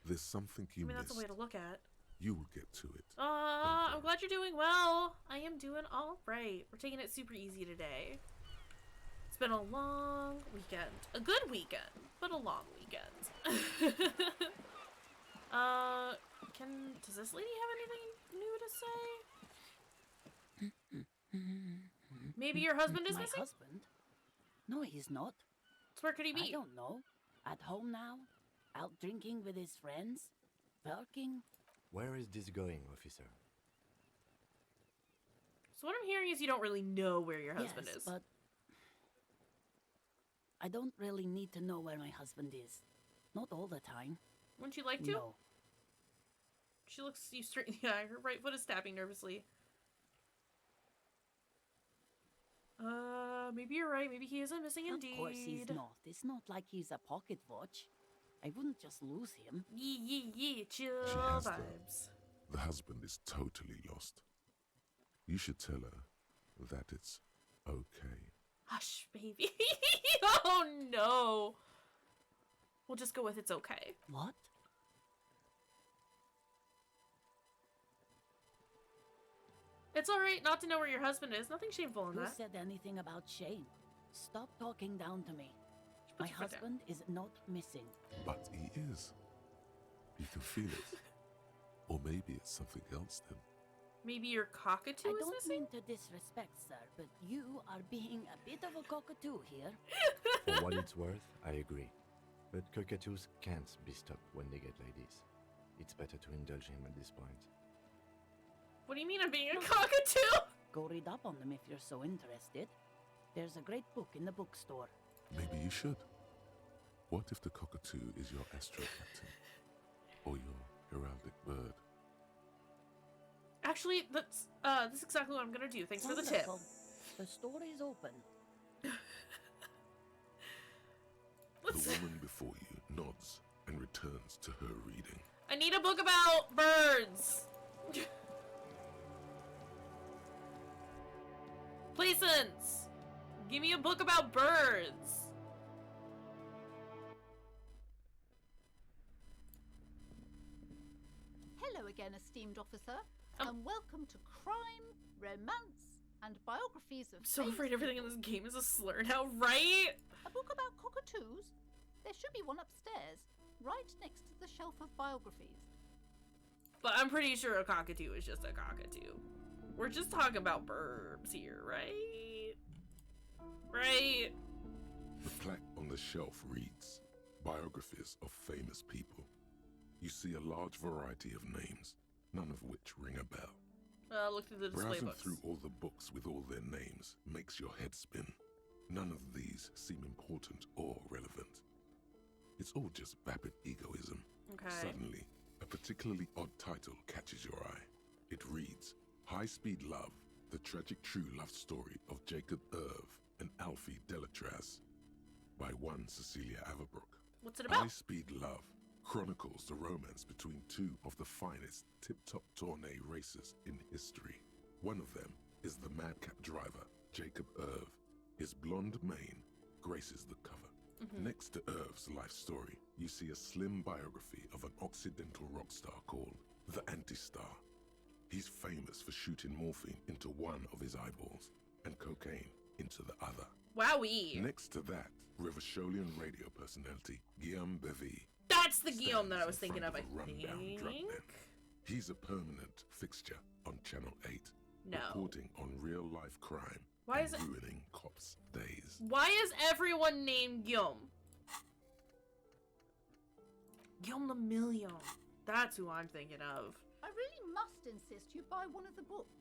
There's something you that's a missed. way to look at it. You will get to it. I'm glad you're doing well. I am doing all right. We're taking it super easy today. It's been a long weekend. A good weekend, but a long weekend. this lady have anything new to say? Maybe your husband is My missing? husband? No, he's not. So where could he be? I don't know. At home now? Out drinking with his friends? Working? Where is this going, officer? So what I'm hearing is you don't really know where your husband Yes, is. But I don't really need to know where my husband is. Not all the time. Wouldn't you like to? No. She looks you straight in the eye. Her right foot is tapping nervously. Maybe you're right. Maybe he isn't missing indeed. Of course he's not. It's not like he's a pocket watch. I wouldn't just lose him. Chill She has vibes. The husband is totally lost. You should tell her that it's okay. Hush, baby. Oh no. We'll just go with it's okay. What? It's alright not to know where your husband is. Nothing shameful in Who that. said anything about Shane? Stop talking down to me. My your foot down. husband is not missing. But he is. You can feel it. Or maybe it's something else then. Maybe your cockatoo I is don't missing? mean to disrespect, sir, but you are being a bit of a cockatoo here. For what it's worth, I agree. But cockatoos can't be stopped when they get ladies. It's better to indulge him at this point. What do you mean I'm being a cockatoo? Go read up on them if you're so interested. There's a great book in the bookstore. Maybe you should. What if the cockatoo is your astro captain? Or your heraldic bird? Actually, that's exactly what I'm gonna do. Thanks for the tip. Wonderful. The store is open. The woman before you nods and returns to her reading. I need a book about birds. Plaisance, give me a book about birds. Hello again, esteemed officer, and welcome to Crime, Romance, and Biographies of I'm so Famous afraid everything in People. this game is a slur now, right? A book about cockatoos? There should be one upstairs, right next to the shelf of biographies. But I'm pretty sure a cockatoo is just a cockatoo. We're just talking about burbs here, right? Right? The plaque on the shelf reads, Biographies of Famous People. You see a large variety of names, none of which ring a bell. Look through the display Browsing books. through all the books with all their names makes your head spin. None of these seem important or relevant. It's all just vapid egoism. Okay. Suddenly, a particularly odd title catches your eye. It reads, High Speed Love, the tragic true love story of Jacob Irv and Alfie Delatraz, by one Cecilia Averbrook. What's it about? High Speed Love chronicles the romance between two of the finest tip-top tourney racers in history. One of them is the madcap driver, Jacob Irv. His blonde mane graces the cover. Next to Irv's life story, you see a slim biography of an Occidental rock star called the Anti-Star. He's famous for shooting morphine into one of his eyeballs and cocaine into the other. Wowee. Next to that, Rivasholian radio personality Guillaume Bevy. That's the Guillaume that I was stands in thinking of, I front a rundown drug think. den. He's a permanent fixture on Channel 8, No. reporting on real-life crime Why and is it- ruining cops' days. Why is everyone named Guillaume? Guillaume the Million. That's who I'm thinking of. I really must insist you buy one of the books.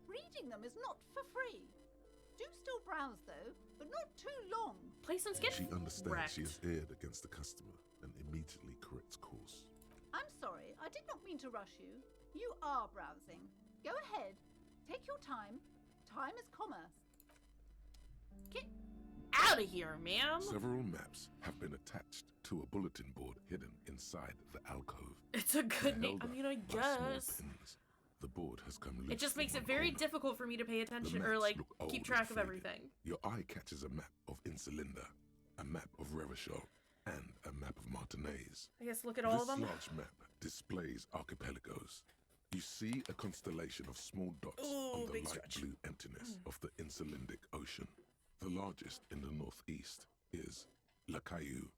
Reading them is not for free. Do still browse though, but not too long. Plaisance, get She understands wrecked. she has erred against the customer and immediately corrects course. I'm sorry, I did not mean to rush you. You are browsing. Go ahead. Take your time. Time is commerce. Get out of here, ma'am. Several maps have been attached to a bulletin board hidden inside the alcove. It's a good They're name. held I up mean, I by small guess. pins. The board has come loose It just from makes it one very corner. difficult for me to pay attention The or maps like look old keep and track of faded. everything. Your eye catches a map of Insulinda, a map of Revachol, and a map of Martinez. I guess look at all This of them. large map displays archipelagos. You see a constellation of small dots Ooh, on the big light stretch. blue emptiness of the Insulindic Ocean. The largest in the northeast is La Caillou.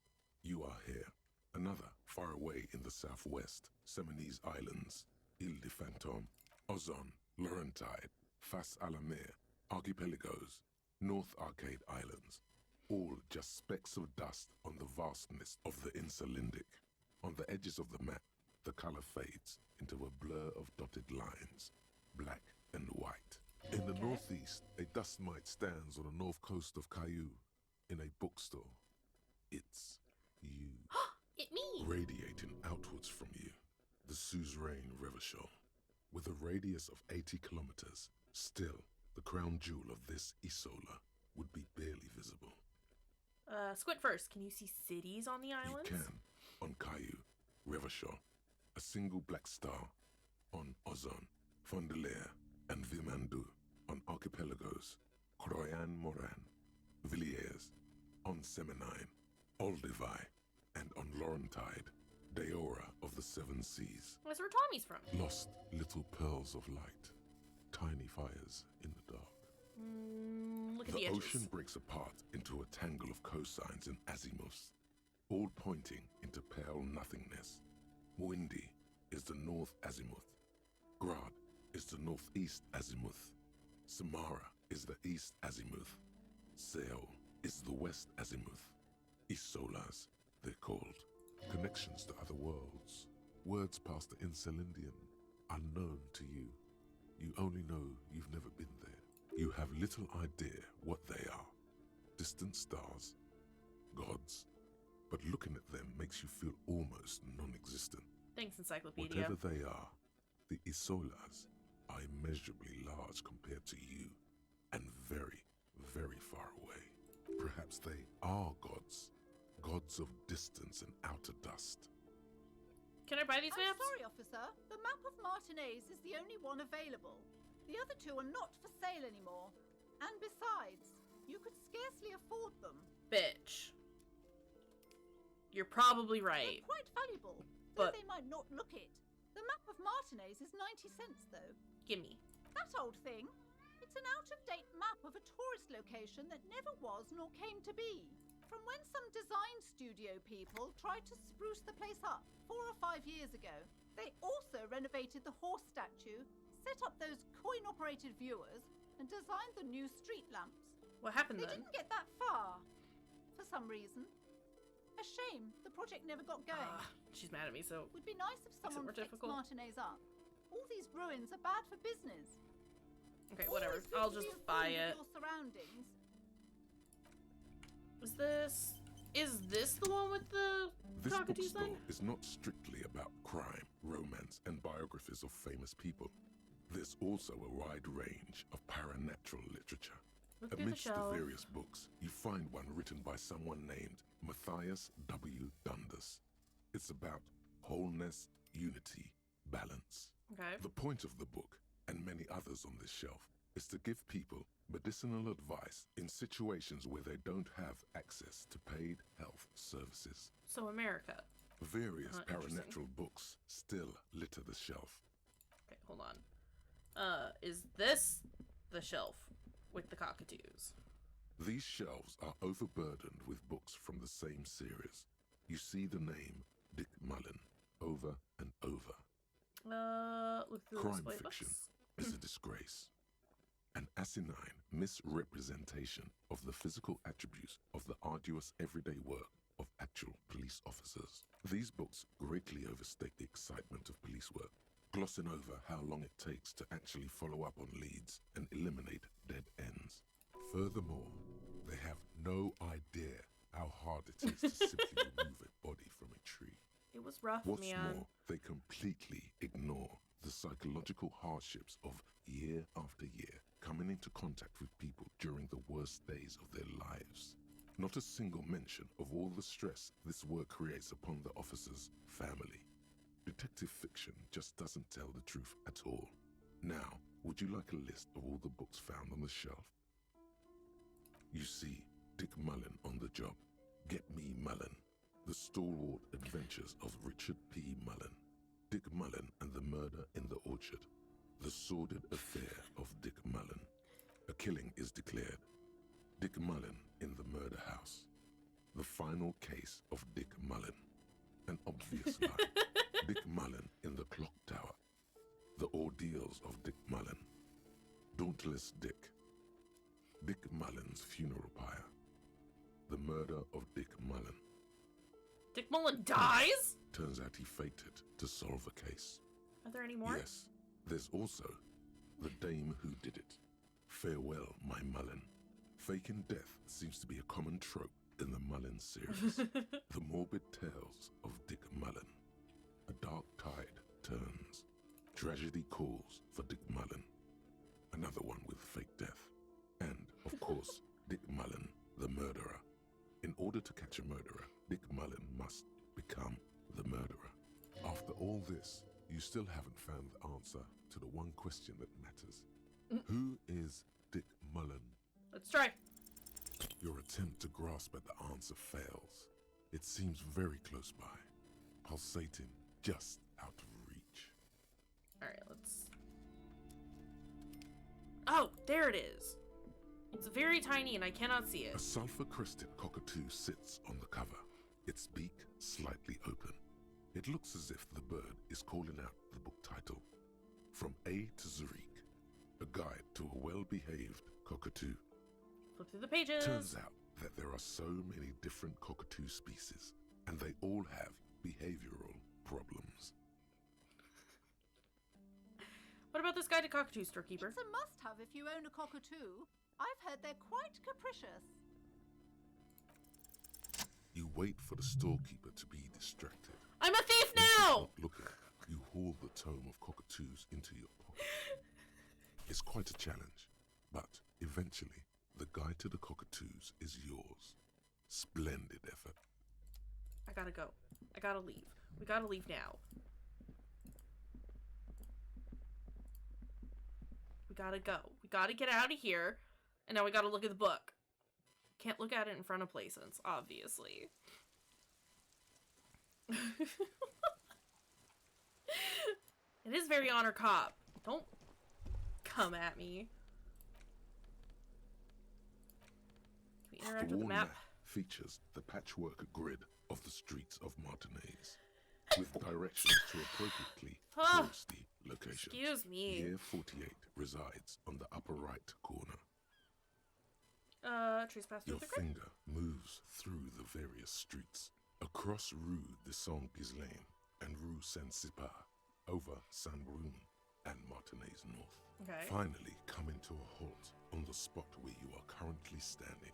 You are here. Another, far away in the southwest, Seminese Islands. Ile de Fantôme, Ozon, Laurentide, Fas a la Mer, Archipelagos, North Arcade Islands, all just specks of dust on the vastness of the Insulindic. On the edges of the map, the color fades into a blur of dotted lines, black and white. In the northeast, a dust mite stands on the north coast of Kayshurrr in a bookstore. It's you. It me! Radiating outwards from you, the suzerain Revachol. With a radius of 80 kilometers, still, the crown jewel of this Isola would be barely visible. Squint first. Can you see cities on the islands? You can. On Kayshurrr, Revachol, a single black star. On Ozon, Fondelaire, and Vimandu. On archipelagos, Croyan Moran, Villiers. On Semenine, Olduvai, and on Laurentide, Deora of the Seven Seas. That's where Tommy's from. Lost little pearls of light, tiny fires in the dark. Look at the edges. ocean breaks apart into a tangle of cosines and azimuths, all pointing into pale nothingness. Windy is the north azimuth. Grad is the northeast azimuth. Samara is the east azimuth. Seo is the west azimuth. Isolas, they're called. Connections to other worlds. Words past the Insulindian, unknown to you. You only know you've never been there. You have little idea what they are. Distant stars, gods, but looking at them makes you feel almost non-existent. Thanks, Encyclopedia. Whatever they are, the Isolas are immeasurably large compared to you, and very, very far away. Perhaps they are gods, gods of distance and outer dust. Can I buy these maps? I'm sorry, officer. The map of Martinez is the only one available. The other two are not for sale anymore. And besides, you could scarcely afford them. Bitch. You're probably right. They're quite valuable, but though they might not look it. The map of Martinez is 90 cents, though. Gimme. That old thing. It's an out-of-date map of a tourist location that never was nor came to be. From when some design studio people tried to spruce the place up 4 or 5 years ago. They also renovated the horse statue, set up those coin-operated viewers, and designed the new street lamps. What happened They then? didn't get that far, for some reason. A shame the project never got going. She's mad at me, so Would be nice if someone fixed Martinez up. All these ruins are bad for business. Okay, whatever. Always good I'll to be just buy informed it. of your surroundings. Is this the one with the This cockatoos bookstore then? is not strictly about crime, romance, and biographies of famous people. There's also a wide range of paranatural literature. Look through the Amidst the shelf. various books, you find one written by someone named Matthias W. Dundas. It's about wholeness, unity, balance. Okay. The point of the book, and many others on this shelf, is to give people medicinal advice in situations where they don't have access to paid health services. So America. Various Interesting. paranatural books still litter the shelf. Okay, hold on. Is this the shelf with the cockatoos? These shelves are overburdened with books from the same series. You see the name Dick Mullen over and over. Look through the Crime display fiction books. is a disgrace. An asinine misrepresentation of the physical attributes of the arduous everyday work of actual police officers. These books greatly overstate the excitement of police work, glossing over how long it takes to actually follow up on leads and eliminate dead ends. Furthermore, they have no idea how hard it is to simply remove a body from a tree. It was rough, What's man. more, they completely ignore the psychological hardships of year after year coming into contact with people during the worst days of their lives. Not a single mention of all the stress this work creates upon the officer's family. Detective fiction just doesn't tell the truth at all. Now, would you like a list of all the books found on the shelf? You see Dick Mullen on the job. Get Me Mullen. The Stalwart Adventures of Richard P. Mullen. Dick Mullen and the Murder in the Orchard. The Sordid Affair of Dick Mullen. A killing is declared. Dick Mullen in the Murder House. The Final Case of Dick Mullen. An obvious lie. Dick Mullen in the Clock Tower. Nicholas Dick. Dick Mullen's funeral pyre. The murder of Dick Mullen. Dick Mullen dies? Turns out he faked it to solve a case. Are there any more? Yes. There's also the dame who did it. Farewell, my Mullen. Faking death seems to be a common trope in the Mullen series. The morbid tales of Dick Mullen. A dark tide turns. Tragedy calls for Dick Mullen. Another one with fake death. And, of course, Dick Mullen, the murderer. In order to catch a murderer, Dick Mullen must become the murderer. After all this, you still haven't found the answer to the one question that matters. Who is Dick Mullen? Let's try. Your attempt to grasp at the answer fails. It seems very close by, pulsating just out of reach. Alright, let's... Oh, there it is. It's very tiny and I cannot see it. A sulfur-crested cockatoo sits on the cover, its beak slightly open. It looks as if the bird is calling out the book title, From A to Zurich, a guide to a well-behaved cockatoo. Flip through the pages. Turns out that there are so many different cockatoo species, and they all have behavioral problems. What about this guide to cockatoo, storekeeper? It's a must-have if you own a cockatoo. I've heard they're quite capricious. You wait for the storekeeper to be distracted. I'm a thief When she's now! not looking, you haul the tome of cockatoos into your pocket. It's quite a challenge, but eventually, the guide to the cockatoos is yours. Splendid effort. I gotta go. I gotta leave. We gotta leave now. We gotta go. We gotta get out of here. And now we gotta look at the book. Can't look at it in front of Placence, obviously. It is very honor cop. Don't come at me. Can we interact The with the wall map? features the patchwork grid of the streets of Martinez, with directions to appropriately touristy locations. Excuse me. Year 48 resides on the upper right corner. Trace pass through Your the grid. finger moves through the various streets, across Rue de Saint-Ghislain and Rue Saint-Cypar, over Saint-Brun and Martinez North. Okay. Finally coming to a halt on the spot where you are currently standing,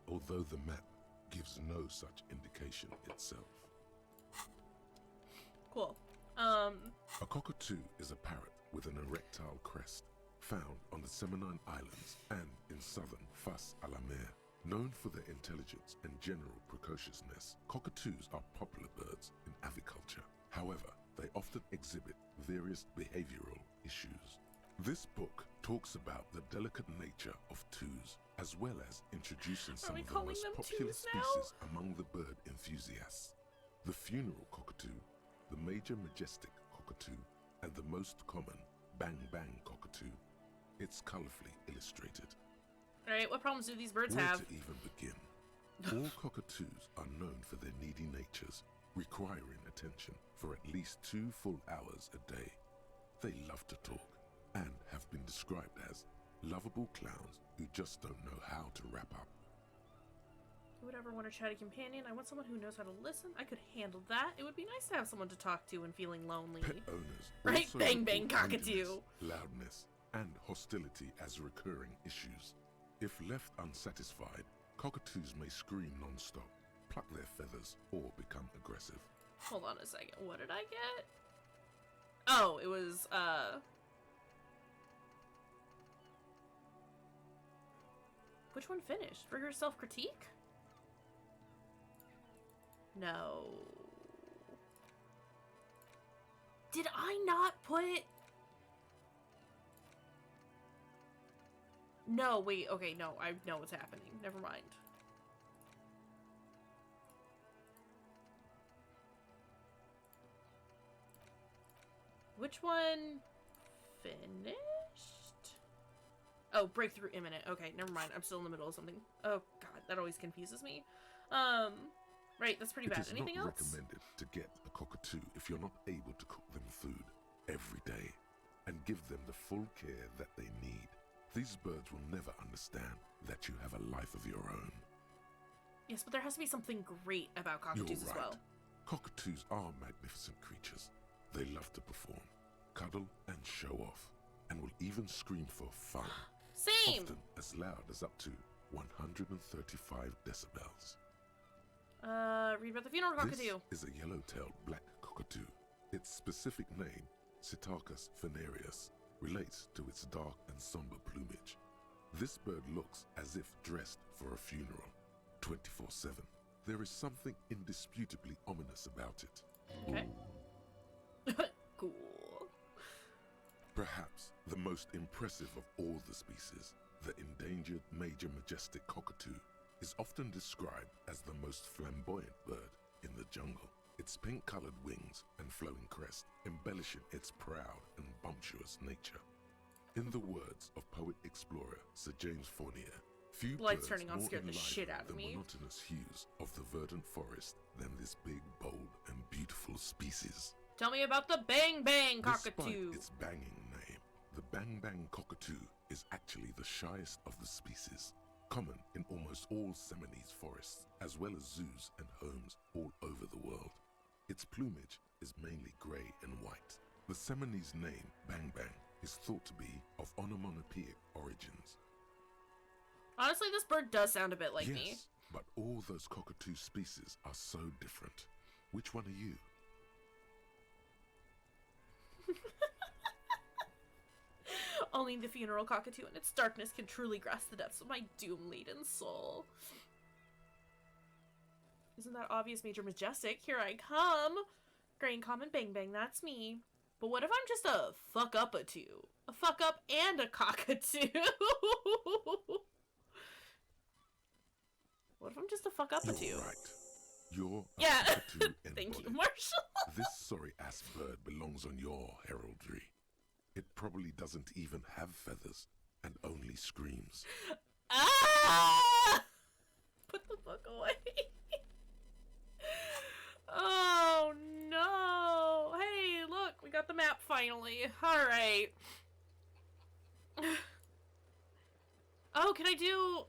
although the map gives no such indication itself. Cool. A cockatoo is a parrot with an erectile crest, found on the Seminine Islands and in southern Fas a la Mer. Known for their intelligence and general precociousness, cockatoos are popular birds in aviculture. However, they often exhibit various behavioral issues. This book talks about the delicate nature of twos, as well as introducing some of the most popular species among the bird enthusiasts. The funeral cockatoo, the major majestic cockatoo, and the most common bang bang cockatoo. It's colorfully illustrated. Alright, what problems do these birds Where have? to even begin? All cockatoos are known for their needy natures, requiring attention for at least 2 full hours a day. They love to talk and have been described as lovable clowns who just don't know how to wrap up. Who would ever want a chatty companion? I want someone who knows how to listen. I could handle that. It would be nice to have someone to talk to when feeling lonely. Pet owners Right? also Bang bang report cockatoo. moodiness, loudness, and hostility as recurring issues. If left unsatisfied, cockatoos may scream non-stop, pluck their feathers, or become aggressive. Hold on a second. What did I get? Oh, it was, Which one finished? Rigorous self-critique? No. Did I not put... No, wait, okay, no, I know what's happening. Never mind. Which one finished? Oh, breakthrough imminent. Okay, never mind. I'm still in the middle of something. Oh, God, that always confuses me. Right, that's pretty bad. Anything else? It is not recommended to get a cockatoo if you're not able to cook them food every day and give them the full care that they need. These birds will never understand that you have a life of your own. Yes, but there has to be something great about cockatoos You're as right. well. Cockatoos are magnificent creatures. They love to perform, cuddle, and show off, and will even scream for fun. Same! Often as loud as up to 135 decibels. Read about the funeral cockatoo. This is a yellow-tailed black cockatoo. Its specific name, Psittacus venereus, relates to its dark and somber plumage. This bird looks as if dressed for a funeral, 24/7. There is something indisputably ominous about it. Okay. Cool. Perhaps the most impressive of all the species, the endangered major majestic cockatoo, is often described as the most flamboyant bird in the jungle. Its pink-colored wings and flowing crest embellishing its proud and bumptious nature. In the words of poet-explorer Sir James Fournier, few Lights birds turning on more scared the enliven shit out of the me. monotonous hues of the verdant forest than this big, bold, and beautiful species. Tell me about the Bang Bang cockatoo. Despite its banging name, the Bang Bang cockatoo is actually the shyest of the species, common in almost all Seminoles forests, as well as zoos and homes all over the world. Its plumage is mainly grey and white. The Seminoles name, Bang Bang, is thought to be of onomatopoeic origins. Honestly, this bird does sound a bit like yes, me. But all those cockatoo species are so different. Which one are you? Only the funeral cockatoo in its darkness can truly grasp the depths of my doom-laden soul. Isn't that obvious, Major Majestic? Here I come! Grain Common Bang Bang, that's me. But what if I'm just a fuck-up-a-two? A fuck-up and a cockatoo? What if I'm just a fuck-up-a-two? You're right. You're a yeah. cockatoo Thank you, embodied. Marshall. This sorry-ass bird belongs on your heraldry. It probably doesn't even have feathers and only screams. Ah! Put the book away. Oh no! Hey, look, we got the map finally. Alright. Oh, can I do...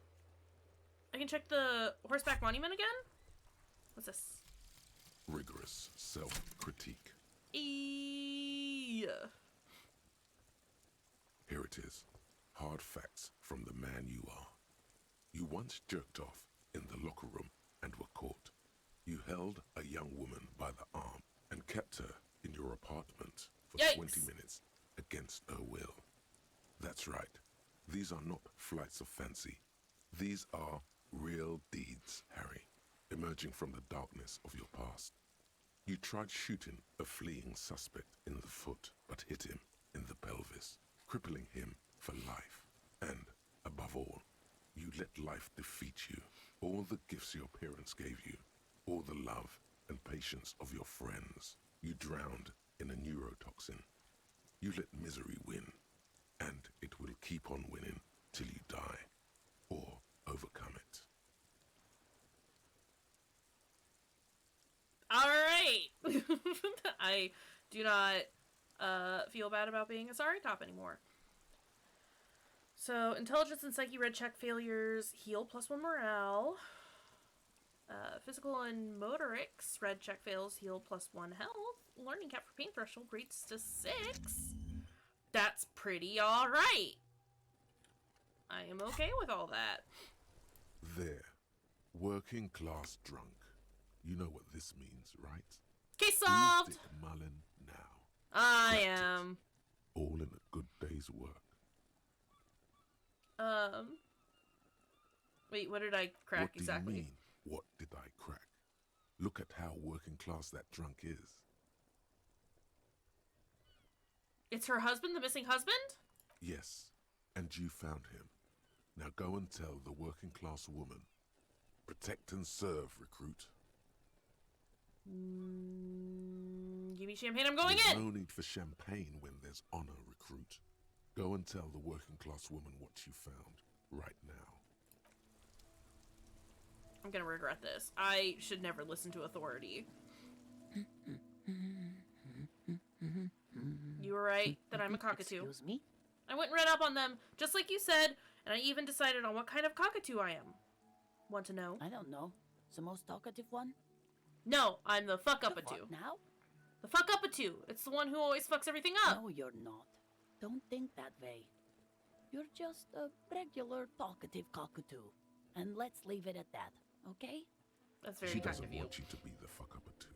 I can check the horseback monument again? What's this? Rigorous self-critique. Yeah. Here it is. Hard facts from the man you are. You once jerked off in the locker room and were caught. You held a young woman by the arm and kept her in your apartment for Yikes. 20 minutes against her will. That's right. These are not flights of fancy. These are real deeds, Harry, emerging from the darkness of your past. You tried shooting a fleeing suspect in the foot, but hit him in the pelvis, crippling him for life. And, above all, you let life defeat you. All the gifts your parents gave you, all the love and patience of your friends, you drowned in a neurotoxin. You let misery win, and it will keep on winning till you die, or overcome it. Alright! I do not feel bad about being a sorry cop anymore. So, intelligence and psyche red check failures heal +1 morale. Physical and motorics red check fails heal +1 health. Learning cap for pain threshold rates to 6. That's pretty alright. I am okay with all that. There. Working class drunk. You know what this means, right? Case solved! Dick Mullen now. I am. All in a good day's work. Wait, what did I crack What do exactly? you mean, what did I crack? Look at how working class that drunk is. It's her husband, the missing husband? Yes, and you found him. Now go and tell the working class woman. Protect and serve, recruit. Give me champagne, I'm going There's in! no need for champagne when there's honor, recruit. Go and tell the working class woman what you found, right now. I'm gonna regret this. I should never listen to authority. You were right that I'm a cockatoo. Excuse me? I went and read up on them, just like you said, and I even decided on what kind of cockatoo I am. Want to know? I don't know. The most talkative one? No, I'm the fuck-up-a-two. What now? The fuck-up-a-two. It's the one who always fucks everything up. No, you're not. Don't think that way. You're just a regular talkative cockatoo. And let's leave it at that, okay? That's very She kind doesn't of you. want you to be the fuck-up-a-two.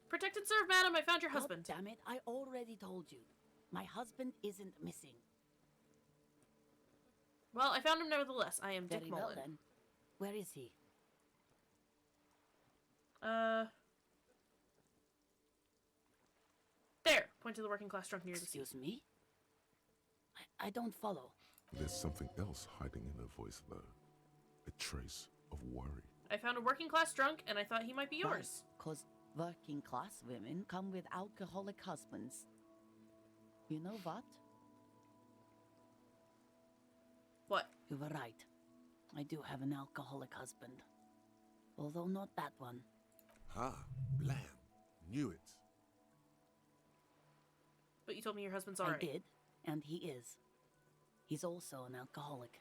Protect and serve, madam. I found your husband. God damn it, I already told you. My husband isn't missing. Well, I found him nevertheless. I am Very Dick well, Mullen. then. Where is he? There. Point to the working class drunk near the sea. Excuse me? I don't follow. There's something else hiding in her voice, though. A trace of worry. I found a working class drunk, and I thought he might be yours. Because working class women come with alcoholic husbands. You know what? What? You were right. I do have an alcoholic husband. Although not that one. Ha! Blam! Knew it. But you told me your husband's I alright. did, and he is. He's also an alcoholic.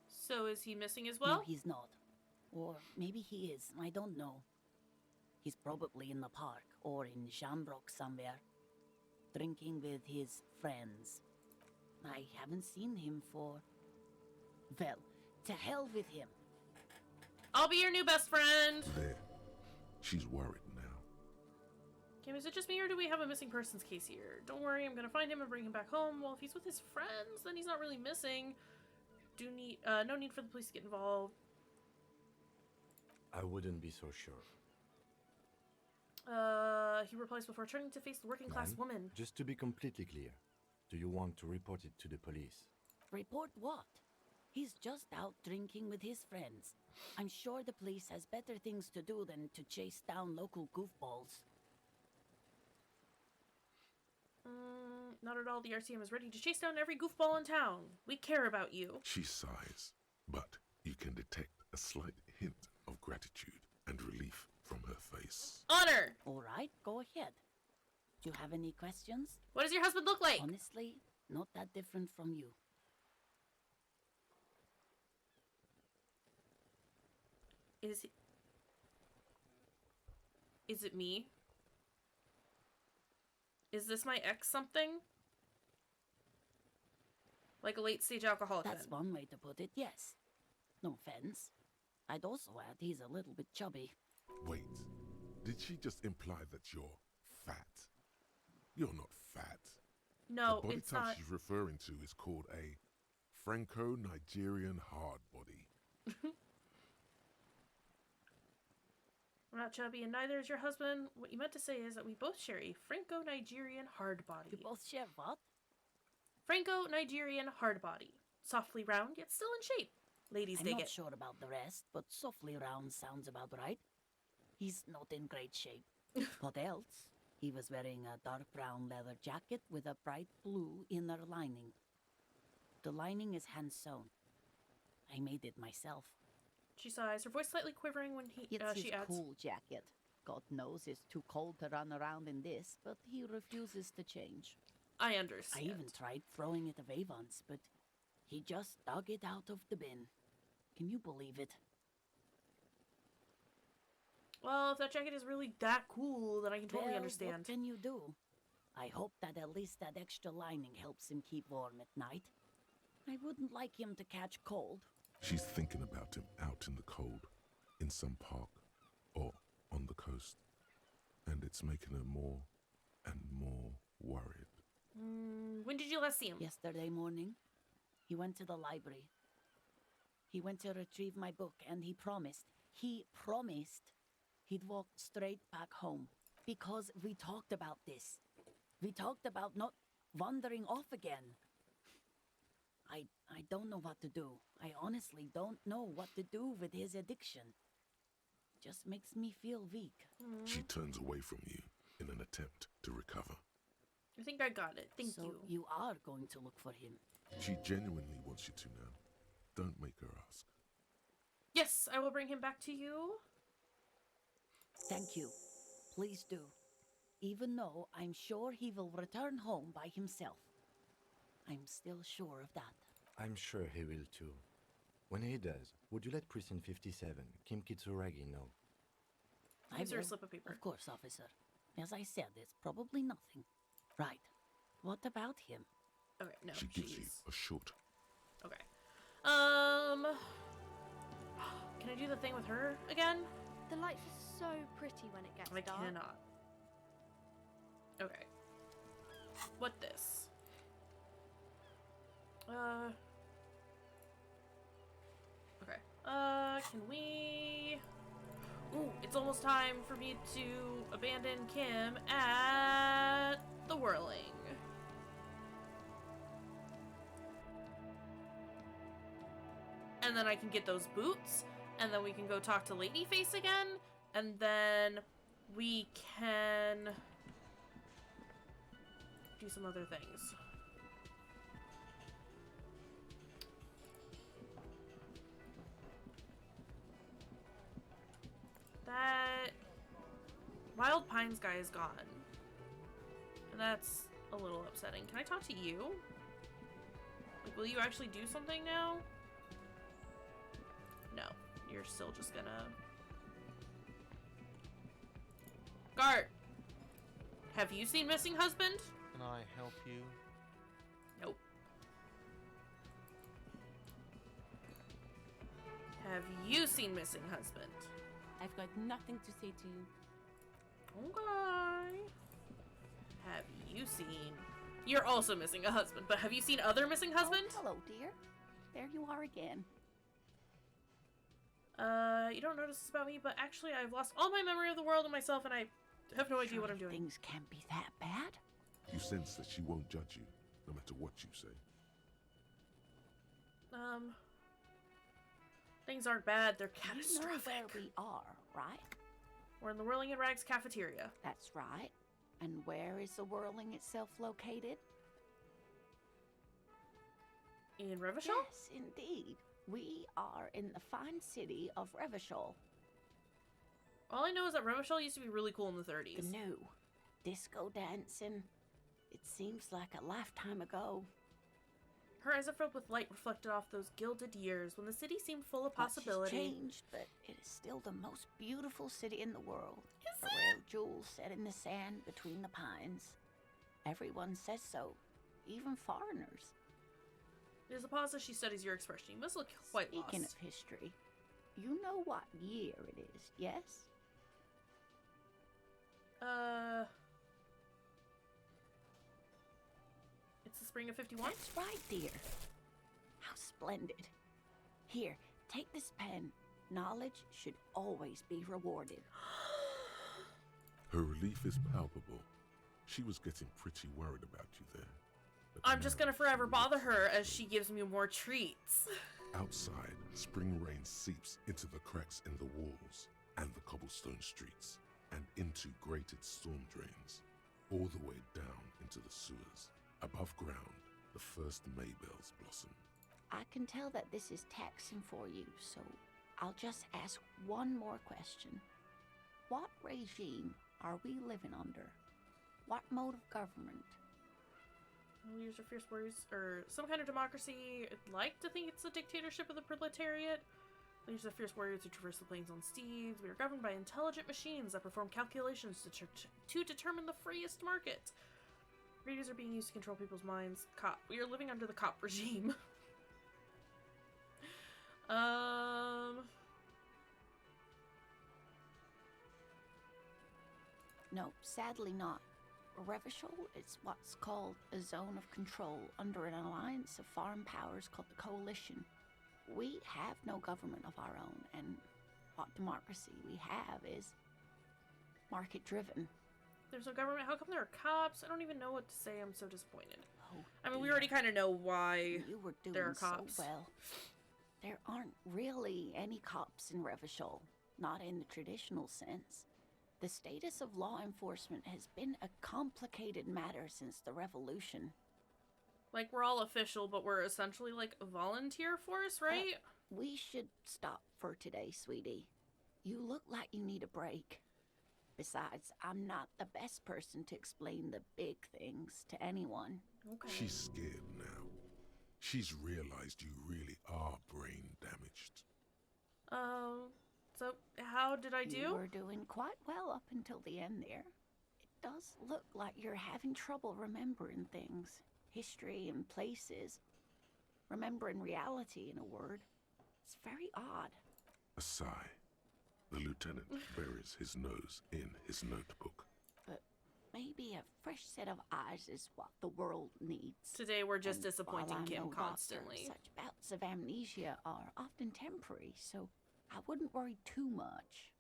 So is he missing as well? No, he's not. Or maybe he is, I don't know. He's probably in the park, or in Shamrock somewhere. Drinking with his friends. I haven't seen him for... Well, to hell with him. I'll be your new best friend. There. She's worried now. Kim, is it just me or do we have a missing persons case here? Don't worry, I'm gonna find him and bring him back home. Well, if he's with his friends, then he's not really missing. No need for the police to get involved. I wouldn't be so sure. He replies before turning to face the working class Ma'am, woman. Just to be completely clear, do you want to report it to the police? Report what? He's just out drinking with his friends. I'm sure the police has better things to do than to chase down local goofballs. Not at all. The RCM is ready to chase down every goofball in town. We care about you. She sighs, but you can detect a slight hint of gratitude and relief from her face. Honor! All right, go ahead. Do you have any questions? What does your husband look like? Honestly, not that different from you. Is it me? Is this my ex something? Like a late-stage alcoholic, That's then? one way to put it, yes. No offense. I'd also add he's a little bit chubby. Wait, did she just imply that you're fat? You're not fat. No, the body it's type not. she's referring to is called a Franco-Nigerian hard body. We're not chubby, and neither is your husband. What you meant to say is that we both share a Franco-Nigerian hard body. You both share what? Franco-Nigerian hard body. Softly round, yet still in shape. Ladies I'm dig not it. sure about the rest, but softly round sounds about right. He's not in great shape. What else? He was wearing a dark brown leather jacket with a bright blue inner lining. The lining is hand-sewn. I made it myself. She sighs, her voice slightly quivering when It's she his adds, cool jacket. God knows it's too cold to run around in this, but he refuses to change. I I understand. even tried throwing it away once, but he just dug it out of the bin. Can you believe it? Well, if that jacket is really that cool, then I can totally Well, understand. What can you do? I hope that at least that extra lining helps him keep warm at night. I wouldn't like him to catch cold. She's thinking about him out in the cold, in some park, or on the coast. And it's making her more and more worried. When did you last see him? Yesterday morning, he went to the library. He went to retrieve my book, and he promised he'd walk straight back home. Because we talked about this. We talked about not wandering off again. I don't know what to do. I honestly don't know what to do with his addiction. Just makes me feel weak. She turns away from you in an attempt to recover. I think I got it. Thank so you. You are going to look for him. She genuinely wants you to now. Don't make her ask. Yes, I will bring him back to you. Thank you. Please do. Even though I'm sure he will return home by himself. I'm still sure of that. I'm sure he will too. When he does, would you let Precinct 57, Kim Kitsuragi, know? Gives her a slip of paper. Of course, officer. As I said, it's probably nothing. Right. What about him? Okay, no. She gives you a short. Okay. Can I do the thing with her again? The lights are so pretty when it gets dark. I cannot. Okay. What this? Okay. Can we... Ooh, it's almost time for me to abandon Kim at the Whirling. And then I can get those boots, and then we can go talk to Ladyface again, and then we can do some other things. That Wild Pines guy is gone. And that's a little upsetting. Can I talk to you? Like, will you actually do something now? No. You're still just gonna... Gart! Have you seen Missing Husband? Can I help you? Nope. Have you seen Missing Husband? I've got nothing to say to you. Okay. Have you seen... You're also missing a husband, but have you seen other Missing Husband? Oh, hello, dear. There you are again. You don't notice this about me, but actually I've lost all my memory of the world and myself, and I have no idea what I'm doing. Things can't be that bad. You sense that she won't judge you, no matter what you say. Things aren't bad, they're catastrophic. You know where we are, right? We're in the Whirling in Rags cafeteria. That's right. And where is the Whirling itself located? In Revachol? Yes, indeed. We are in the fine city of Revachol. All I know is that Revachol used to be really cool in the 30s. The new disco dancing. It seems like a lifetime ago. Her eyes are filled with light reflected off those gilded years when the city seemed full of possibility. Much has changed, but it is still the most beautiful city in the world. A rare jewel set in the sand between the pines. Everyone says so, even foreigners. There's a pause as she studies your expression. You must look quite lost. Speaking of history, you know what year it is, yes? It's the spring of 51? That's right, dear. How splendid. Here, take this pen. Knowledge should always be rewarded. Her relief is palpable. She was getting pretty worried about you there. I'm just gonna forever bother her as she gives me more treats. Outside, spring rain seeps into the cracks in the walls and the cobblestone streets and into grated storm drains, all the way down into the sewers. Above ground, the first Maybells blossom. I can tell that this is taxing for you, so I'll just ask one more question. What regime are we living under? What mode of government? Leaders are fierce warriors, or some kind of democracy. I'd like to think it's the dictatorship of the proletariat. Leaders are fierce warriors who traverse the plains on steeds. We are governed by intelligent machines that perform calculations to determine the freest market. Radios are being used to control people's minds. Cop. We are living under the cop regime. No, sadly not. Revachol is what's called a zone of control under an alliance of foreign powers called the Coalition. We have no government of our own, and what democracy we have is market-driven. There's no government. How come there are cops? I don't even know what to say. I'm so disappointed. Oh, I mean, we already kind of know why you were doing there are cops. So well. There aren't really any cops in Revachol, not in the traditional sense. The status of law enforcement has been a complicated matter since the revolution. Like, we're all official, but we're essentially like a volunteer force, right? We should stop for today, sweetie. You look like you need a break. Besides, I'm not the best person to explain the big things to anyone. Okay. She's scared now. She's realized you really are brain damaged. So how did I do? You were doing quite well up until the end there. It does look like you're having trouble remembering things. History and places. Remembering reality, in a word. It's very odd. A sigh. The lieutenant buries his nose in his notebook. But maybe a fresh set of eyes is what the world needs. Today we're just And disappointing while I'm Kim no doctor, constantly. such bouts of amnesia are often temporary, so I wouldn't worry too much.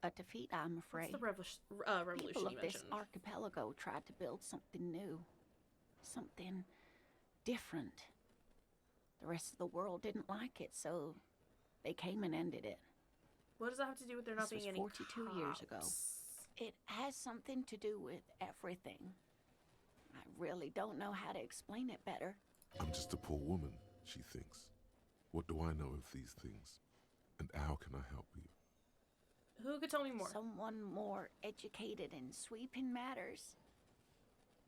A defeat, I'm afraid. What's the revolution People of you this mentioned? archipelago tried to build something new. Something different. The rest of the world didn't like it, so they came and ended it. What does that have to do with there not This being was any 42 years ago. cops? It has something to do with everything. I really don't know how to explain it better. I'm just a poor woman, she thinks. What do I know of these things? And how can I help you? Who could tell me more? Someone more educated in sweeping matters.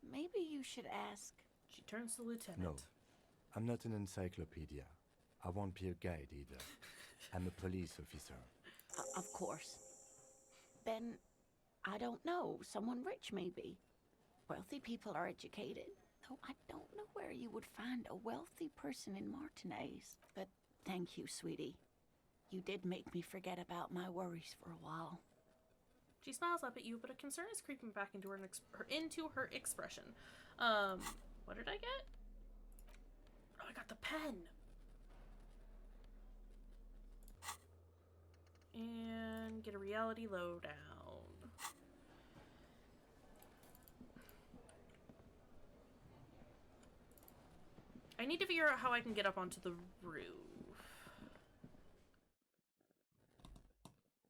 Maybe you should ask. She turns to the lieutenant. No, I'm not an encyclopedia. I won't be a guide either. I'm a police officer. Of course. Then, I don't know. Someone rich, maybe. Wealthy people are educated. Though I don't know where you would find a wealthy person in Martinez. But thank you, sweetie. You did make me forget about my worries for a while. She smiles up at you, but a concern is creeping back into her expression. What did I get? Oh, I got the pen. And get a reality lowdown. I need to figure out how I can get up onto the roof.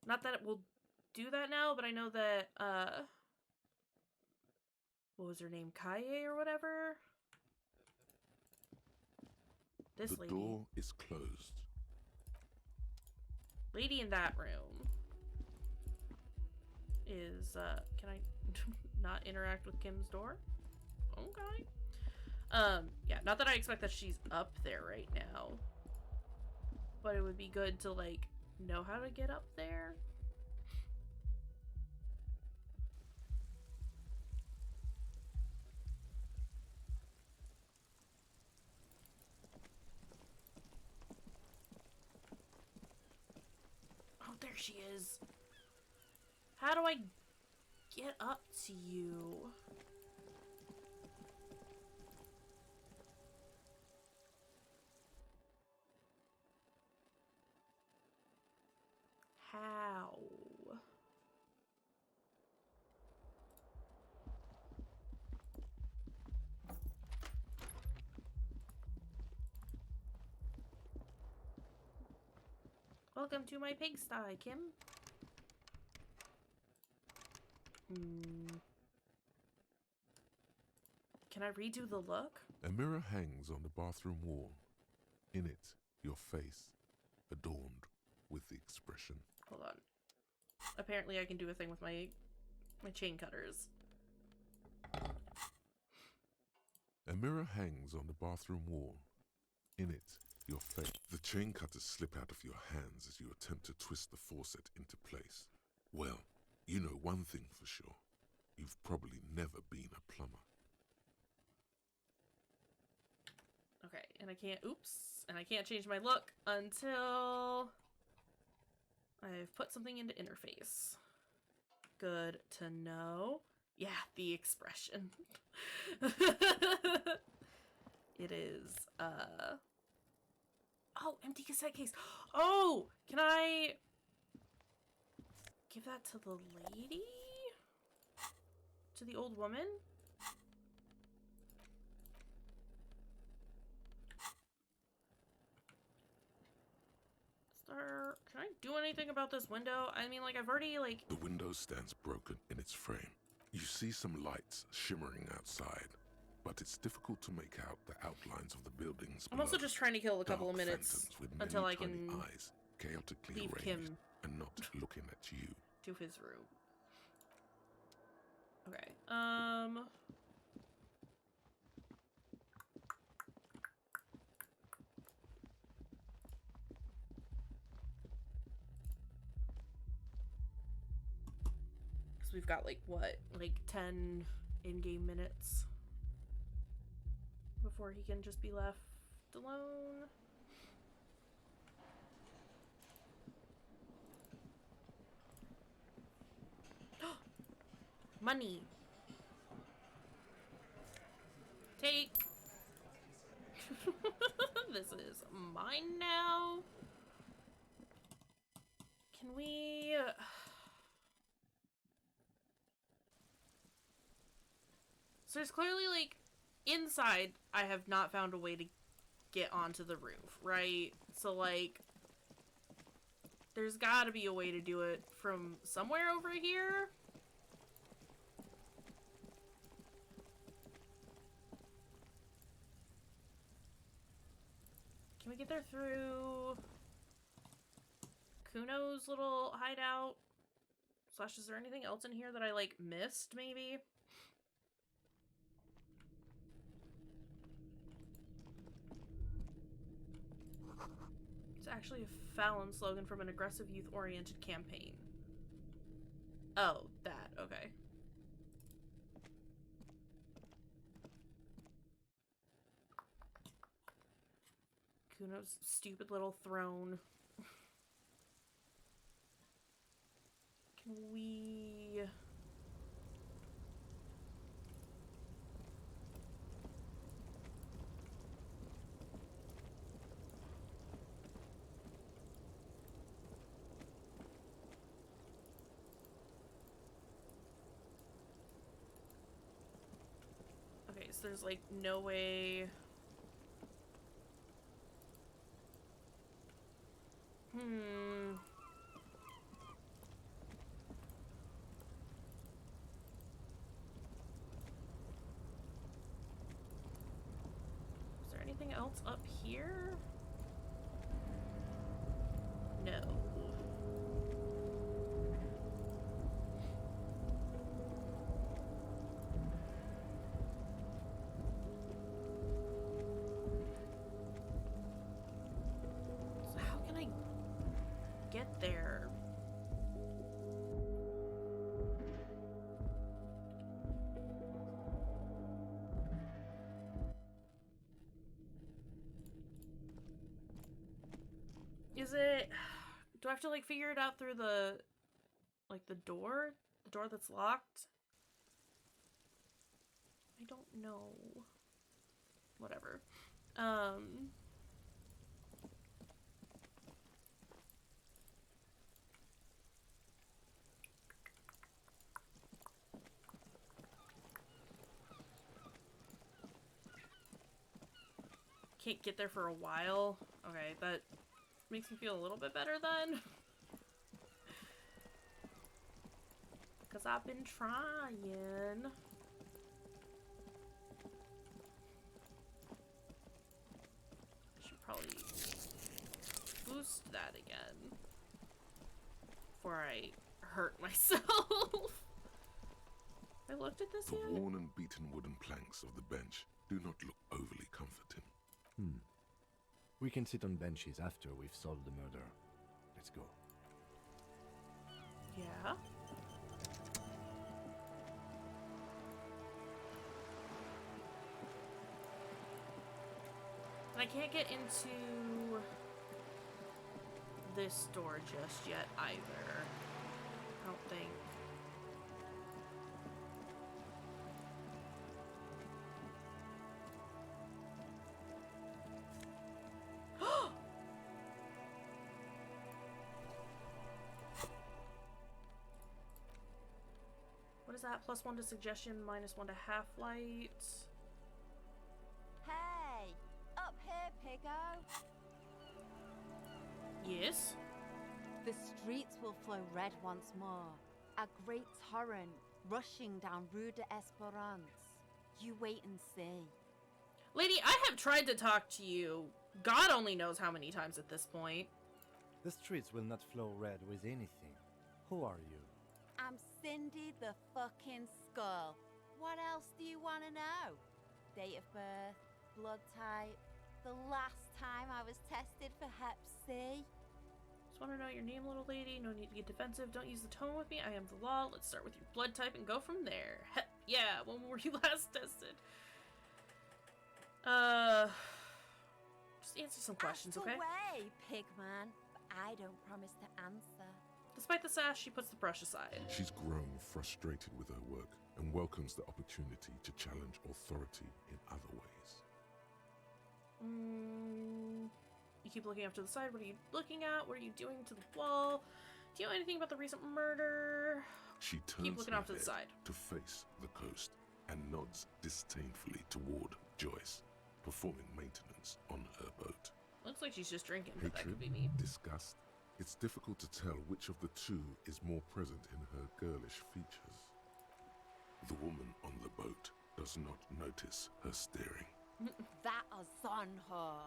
Not that it will do that now, but I know that, what was her name? Kaye or whatever? This The lady. door is closed. Lady in that room is, can I not interact with Kim's door? Okay. Yeah, not that I expect that she's up there right now. But it would be good to, like, know how to get up there. Oh, there she is. How do I get up to you? How? Welcome to my pigsty, Kim. Can I redo the look? A mirror hangs on the bathroom wall. In it, your face, adorned with the expression. Hold on. Apparently I can do a thing with my chain cutters. A mirror hangs on the bathroom wall. In it, your face. The chain cutters slip out of your hands as you attempt to twist the faucet into place. Well, you know one thing for sure. You've probably never been a plumber. Okay, and I can't change my look until I've put something into interface. Good to know. Yeah, the expression. It is, oh, empty cassette case. Oh, can I give that to the lady? To the old woman? Can I do anything about this window? I mean, like, I've already, like... The window stands broken in its frame. You see some lights shimmering outside, but it's difficult to make out the outlines of the buildings I'm below. also just trying to kill a couple of Dark minutes phantoms with until many I can tiny eyes, chaotically leave arranged Kim and not looking at you. to his room. Okay. Because we've got, like, what? Like, 10 in-game minutes before he can just be left alone. Money. Take. This is mine now. Can we... So there's clearly, like, inside, I have not found a way to get onto the roof, right? So, like, there's gotta be a way to do it from somewhere over here. Can we get there through Kuno's little hideout? Slash, is there anything else in here that I, like, missed, maybe? It's actually a Fallon slogan from an aggressive youth-oriented campaign. Oh, that. Okay. Kuno's stupid little throne. Can we... Okay, so there's, like, no way... Is there anything else up here? No. So how can I get there? Is it... Do I have to, like, figure it out through the... Like, the door? The door that's locked? I don't know. Whatever. Can't get there for a while. Okay, that makes me feel a little bit better then. Because I've been trying. I should probably boost that again before I hurt myself. I looked at this yet? The worn and beaten wooden planks of the bench do not look overly comforting. We can sit on benches after we've solved the murder. Let's go. Yeah. I can't get into this door just yet either. I don't think. What is that? +1 to suggestion, -1 to half-light. Hey! Up here, Piggo! Yes? The streets will flow red once more. A great torrent rushing down Rue d'Esperance. You wait and see. Lady, I have tried to talk to you. God only knows how many times at this point. The streets will not flow red with anything. Who are you? I'm Cindy the fucking Skull. What else do you want to know? Date of birth, blood type, the last time I was tested for Hep C. Just want to know your name, little lady. No need to get defensive. Don't use the tone with me. I am the law. Let's start with your blood type and go from there. Hep, yeah, when were you last tested? Just answer some questions, okay? Away, pigman. But I don't promise to answer. Despite the sass, she puts the brush aside. She's grown frustrated with her work and welcomes the opportunity to challenge authority in other ways. You keep looking off to the side. What are you looking at? What are you doing to the wall? Do you know anything about the recent murder? She turns Keep looking her off to the head side. to face the coast and nods disdainfully toward Joyce, performing maintenance on her boat. Looks like she's just drinking, but that Hatred, could be me. disgust. It's difficult to tell which of the two is more present in her girlish features. The woman on the boat does not notice her staring. That is on her.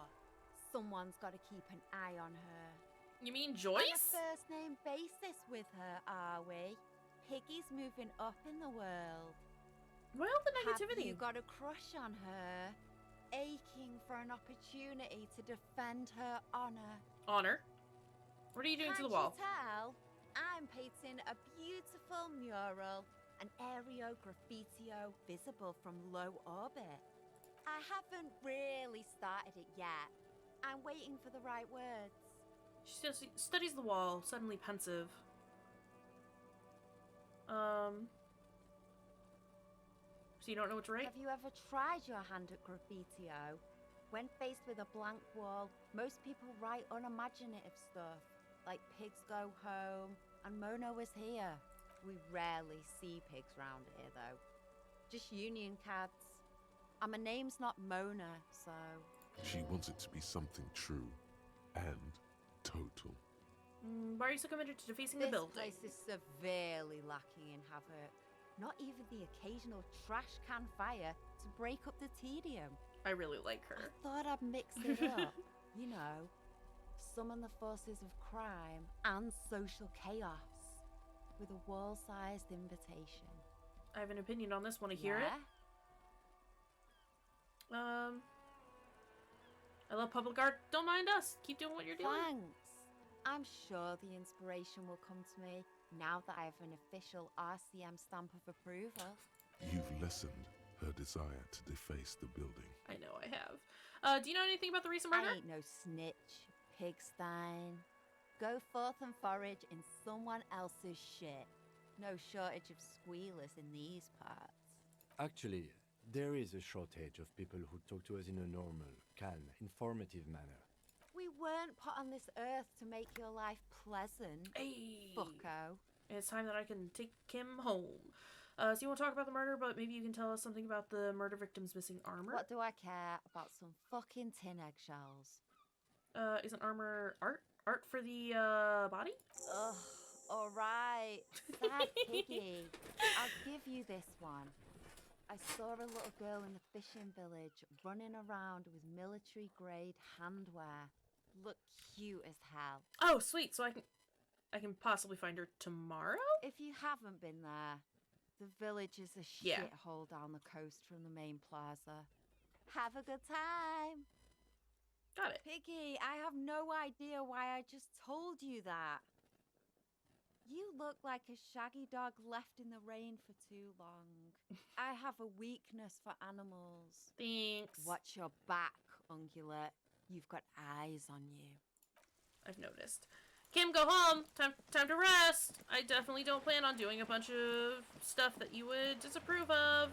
Someone's got to keep an eye on her. You mean On a Joyce? first name basis with her, are we? Piggy's moving up in the world. Well, the negativity. Have you got a crush on her? Aching for an opportunity to defend her honor. Honor? What are you doing to the wall? Can't you tell? I'm painting a beautiful mural, an aereo graffitio visible from low orbit. I haven't really started it yet. I'm waiting for the right words. She studies the wall, suddenly pensive. So you don't know what to write? Have you ever tried your hand at graffitio? When faced with a blank wall, most people write unimaginative stuff, like pigs go home and Mona was here. We rarely see pigs round here, though. Just union cabs. And my name's not Mona, so... She wants it to be something true and total. Why are you so committed to defacing the building? This place is severely lacking in havoc. Not even the occasional trash can fire to break up the tedium. I really like her. I thought I'd mix it up. You know, summon the forces of crime and social chaos with a wall-sized invitation. I have an opinion on this. Want to hear it? I love public art. Don't mind us. Keep doing what you're doing. Thanks. I'm sure the inspiration will come to me now that I have an official RCM stamp of approval. You've lessened her desire to deface the building. I know I have. Do you know anything about the recent murder? I ain't no snitch, pigstein. Go forth and forage in someone else's shit. No shortage of squealers in these parts. Actually, there is a shortage of people who talk to us in a normal, calm, informative manner. We weren't put on this earth to make your life pleasant, bucko. It's time that I can take Kim home. So you want to talk about the murder, but maybe you can tell us something about the murder victim's missing armor? What do I care about some fucking tin eggshells? Isn't armor art? Art for the, body? Ugh, alright. Sad piggy. I'll give you this one. I saw a little girl in the fishing village running around with military-grade handwear. Look cute as hell. Oh, sweet. So I can possibly find her tomorrow? If you haven't been there, the village is a shithole down the coast from the main plaza. Have a good time. Got it. Piggy, I have no idea why I just told you that. You look like a shaggy dog left in the rain for too long. I have a weakness for animals. Thanks. Watch your back, ungulate. You've got eyes on you. I've noticed. Kim, go home. Time to rest. I definitely don't plan on doing a bunch of stuff that you would disapprove of.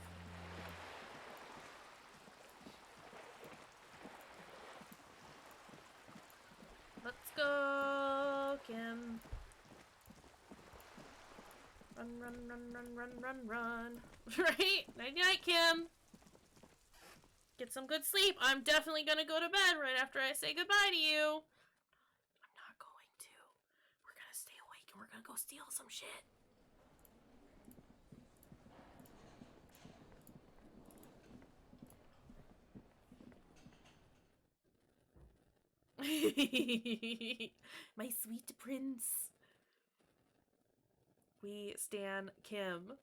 Let's go, Kim. Run. Right? Night-night, Kim. Get some good sleep. I'm definitely gonna go to bed right after I say goodbye to you. I'm not going to. We're gonna stay awake and we're gonna go steal some shit. My sweet prince. We stan Kim.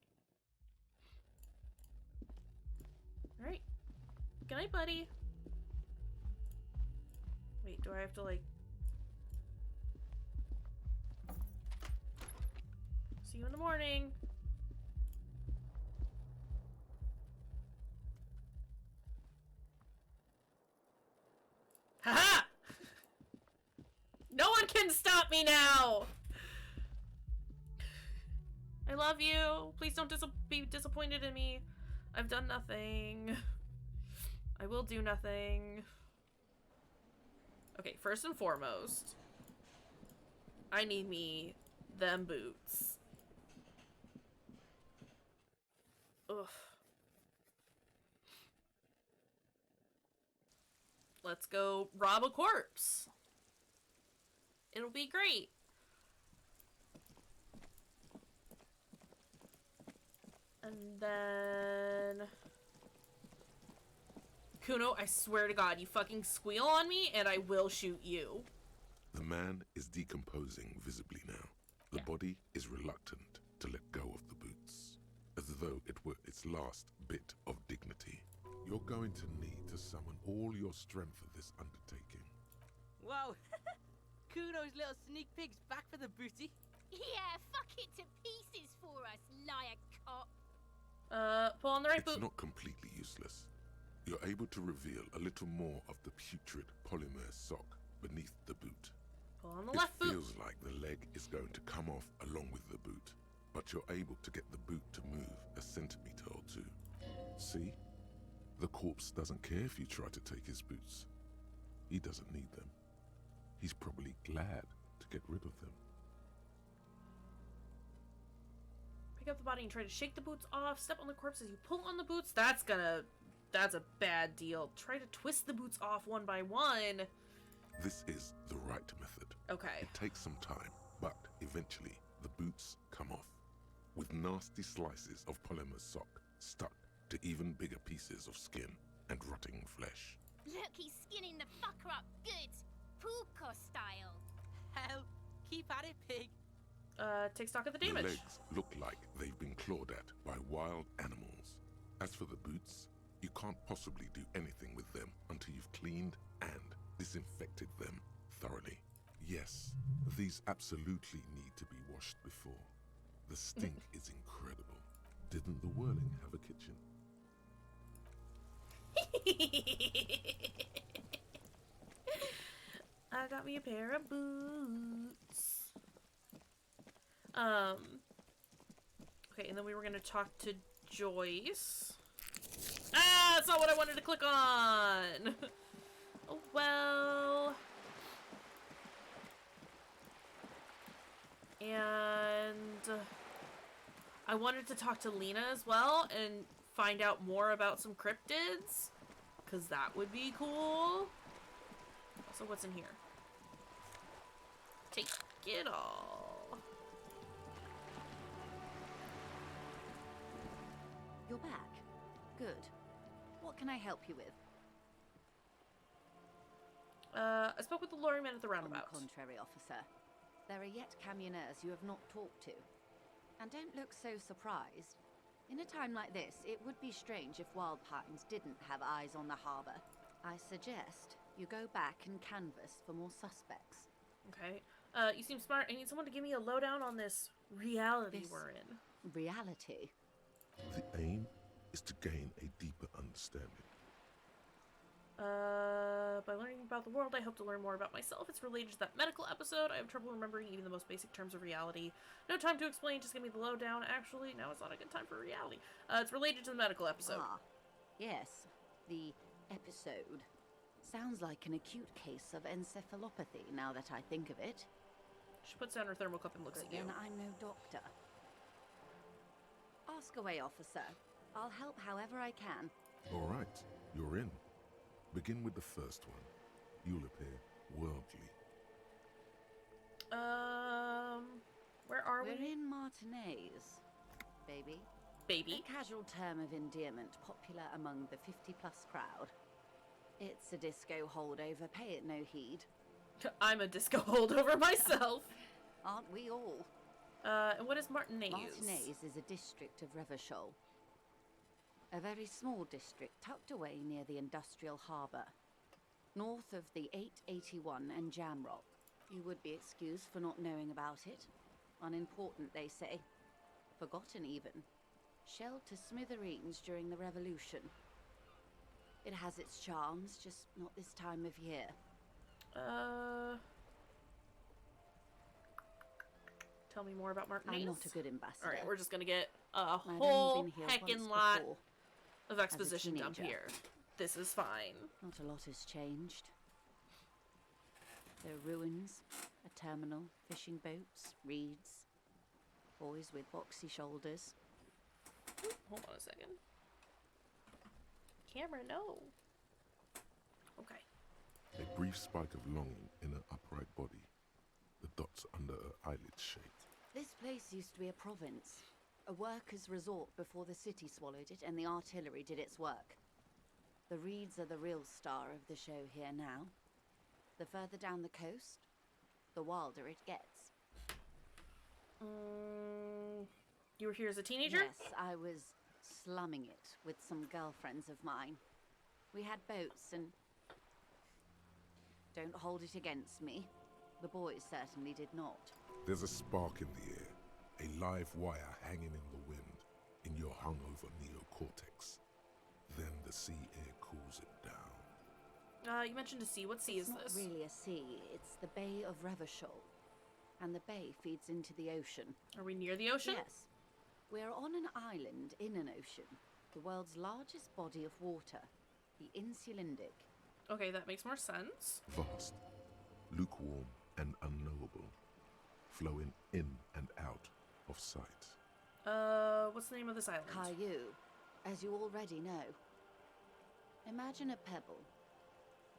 Alright. Good night, buddy. Wait, do I have to, like... See you in the morning. Haha! No one can stop me now! I love you. Please don't be disappointed in me. I've done nothing. I will do nothing. Okay, first and foremost, I need me them boots. Ugh. Let's go rob a corpse. It'll be great. And then... Kuno, I swear to God, you fucking squeal on me and I will shoot you. The man is decomposing visibly now. The body is reluctant to let go of the boots, as though it were its last bit of dignity. You're going to need to summon all your strength for this undertaking. Wow. Kuno's little sneak pig's back for the booty. Yeah, fuck it to pieces for us, liar cop. Pull on the right boot. It's not completely useless. You're able to reveal a little more of the putrid polymer sock beneath the boot. Pull on the left boot. It feels like the leg is going to come off along with the boot, but you're able to get the boot to move a centimeter or two. See? The corpse doesn't care if you try to take his boots. He doesn't need them. He's probably glad to get rid of them. Pick up the body and try to shake the boots off. Step on the corpse as you pull on the boots. That's a bad deal. Try to twist the boots off one by one. This is the right method. Okay. It takes some time, but eventually the boots come off, with nasty slices of polymer sock stuck to even bigger pieces of skin and rotting flesh. Look, he's skinning the fucker up good. Puko style. Hell, keep at it, pig. Take stock of the damage. The legs look like they've been clawed at by wild animals. As for the boots, you can't possibly do anything with them until you've cleaned and disinfected them thoroughly. Yes, these absolutely need to be washed before. The stink is incredible. Didn't the whirling have a kitchen? I got me a pair of boots. Okay, and then we were gonna talk to Joyce. Ah, that's not what I wanted to click on! Oh, well... And... I wanted to talk to Lena as well and find out more about some cryptids. Because that would be cool. Also, what's in here? Take it all. You're back. Good. What can I help you with? I spoke with the lorryman at the roundabout. On the contrary, officer. There are yet camionneurs you have not talked to. And don't look so surprised. In a time like this, it would be strange if Wild Pines didn't have eyes on the harbour. I suggest you go back and canvass for more suspects. Okay. You seem smart. I need someone to give me a lowdown on this reality we're in. Reality? The aim is to gain a deeper understanding. By learning about the world, I hope to learn more about myself. It's related to that medical episode. I have trouble remembering even the most basic terms of reality. No time to explain, just give me the lowdown. Actually, now is not a good time for reality. It's related to the medical episode. Ah, yes. The episode. Sounds like an acute case of encephalopathy, now that I think of it. She puts down her thermocouple and looks at you. Then I'm no doctor. Ask away, officer. I'll help however I can. All right, you're in. Begin with the first one. You'll appear worldly. Where are we? We're in Martinez, baby. Baby? A casual term of endearment popular among the 50-plus crowd. It's a disco holdover, pay it no heed. I'm a disco holdover myself. Aren't we all? And what is Martinez? Martinez is a district of Revachol. A very small district tucked away near the industrial harbour, north of the 881 and Jamrock. You would be excused for not knowing about it. Unimportant, they say. Forgotten, even. Shelled to smithereens during the Revolution. It has its charms, just not this time of year. Tell me more about Martinez. I'm not a good ambassador. Alright, we're just gonna get a I've whole only been here heckin' once lot before, of as a exposition dump teenager. here. This is fine. Not a lot has changed. There are ruins, a terminal, fishing boats, reeds, boys with boxy shoulders. Ooh, hold on a second. Camera, no. Okay. A brief spike of longing in her upright body, the dots under her eyelids shaped. This place used to be a province, a workers' resort before the city swallowed it and the artillery did its work. The reeds are the real star of the show here now. The further down the coast, the wilder it gets. You were here as a teenager? Yes, I was slumming it with some girlfriends of mine. We had boats and... Don't hold it against me. The boys certainly did not. There's a spark in the air, a live wire hanging in the wind, in your hungover neocortex. Then the sea air cools it down. You mentioned a sea. What sea is this? It's not really a sea. It's the Bay of Revachol. And the bay feeds into the ocean. Are we near the ocean? Yes. We're on an island in an ocean. The world's largest body of water. The Insulindic. Okay, that makes more sense. Vast, lukewarm and unknowable, flowing in and out of sight. What's the name of this island? Kayshurrr, as you already know. Imagine a pebble.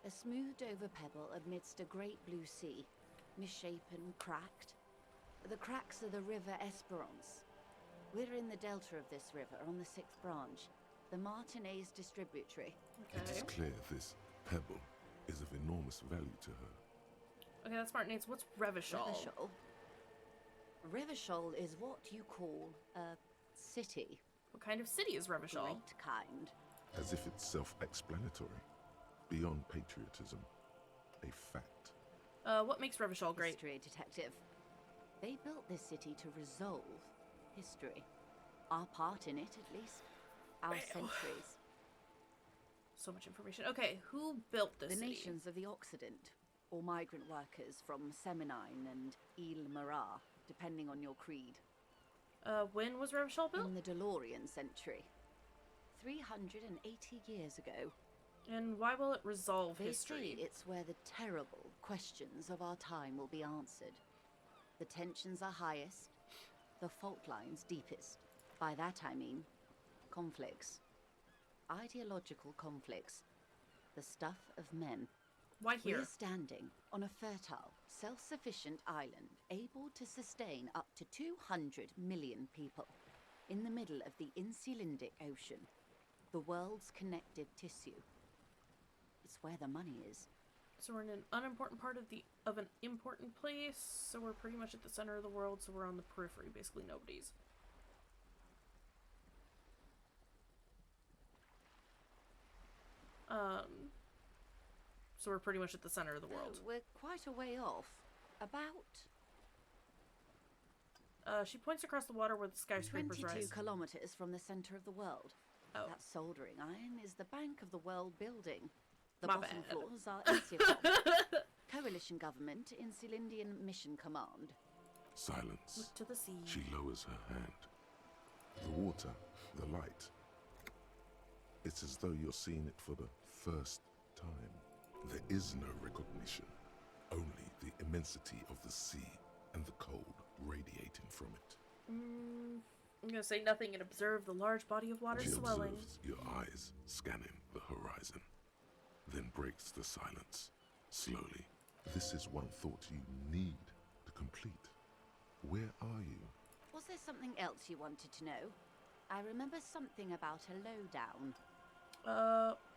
A smoothed over pebble amidst a great blue sea, misshapen, cracked. The cracks are the river Esperance. We're in the delta of this river, on the 6th branch, the Martinez distributary. It is clear this pebble is of enormous value to her. Okay, that's Martinez. What's Revachol? Revachol? Revachol is what you call a city. What kind of city is Revachol? Great kind. As if it's self-explanatory, beyond patriotism, a fact. What makes Revachol great? History detective. They built this city to resolve history. Our part in it, at least. Our centuries. So much information. Okay, who built this The city? nations of the Occident, or migrant workers from Seminine and Ile-Marat, depending on your creed. When was Revachol built? In the DeLorean century. 380 years ago. And why will it resolve They history? say it's where the terrible questions of our time will be answered. The tensions are highest, the fault lines deepest. By that I mean conflicts. Ideological conflicts. The stuff of men. Why here? We're standing on a fertile, self-sufficient island able to sustain up to 200 million people in the middle of the Insulindic Ocean, the world's connective tissue. It's where the money is. So we're in an unimportant part of an important place, so we're pretty much at the center of the world, so we're on the periphery, basically nobody's. So we're pretty much at the center of the world. We're quite a way off. About She points across the water where the skyscrapers 22 rise. kilometers from the center of the world. Oh. That soldering iron is the bank of the world building. The My bottom bad. floors are Elysium. Coalition government, Insulindian Mission Command. Silence. Look to the sea. She lowers her hand. The water, the light. It's as though you're seeing it for the first time. There is no recognition, only the immensity of the sea and the cold radiating from it. I'm gonna say nothing and observe the large body of water She swelling. observes your eyes scanning the horizon, then breaks the silence, slowly. This is one thought you need to complete. Where are you? Was there something else you wanted to know? I remember something about a lowdown.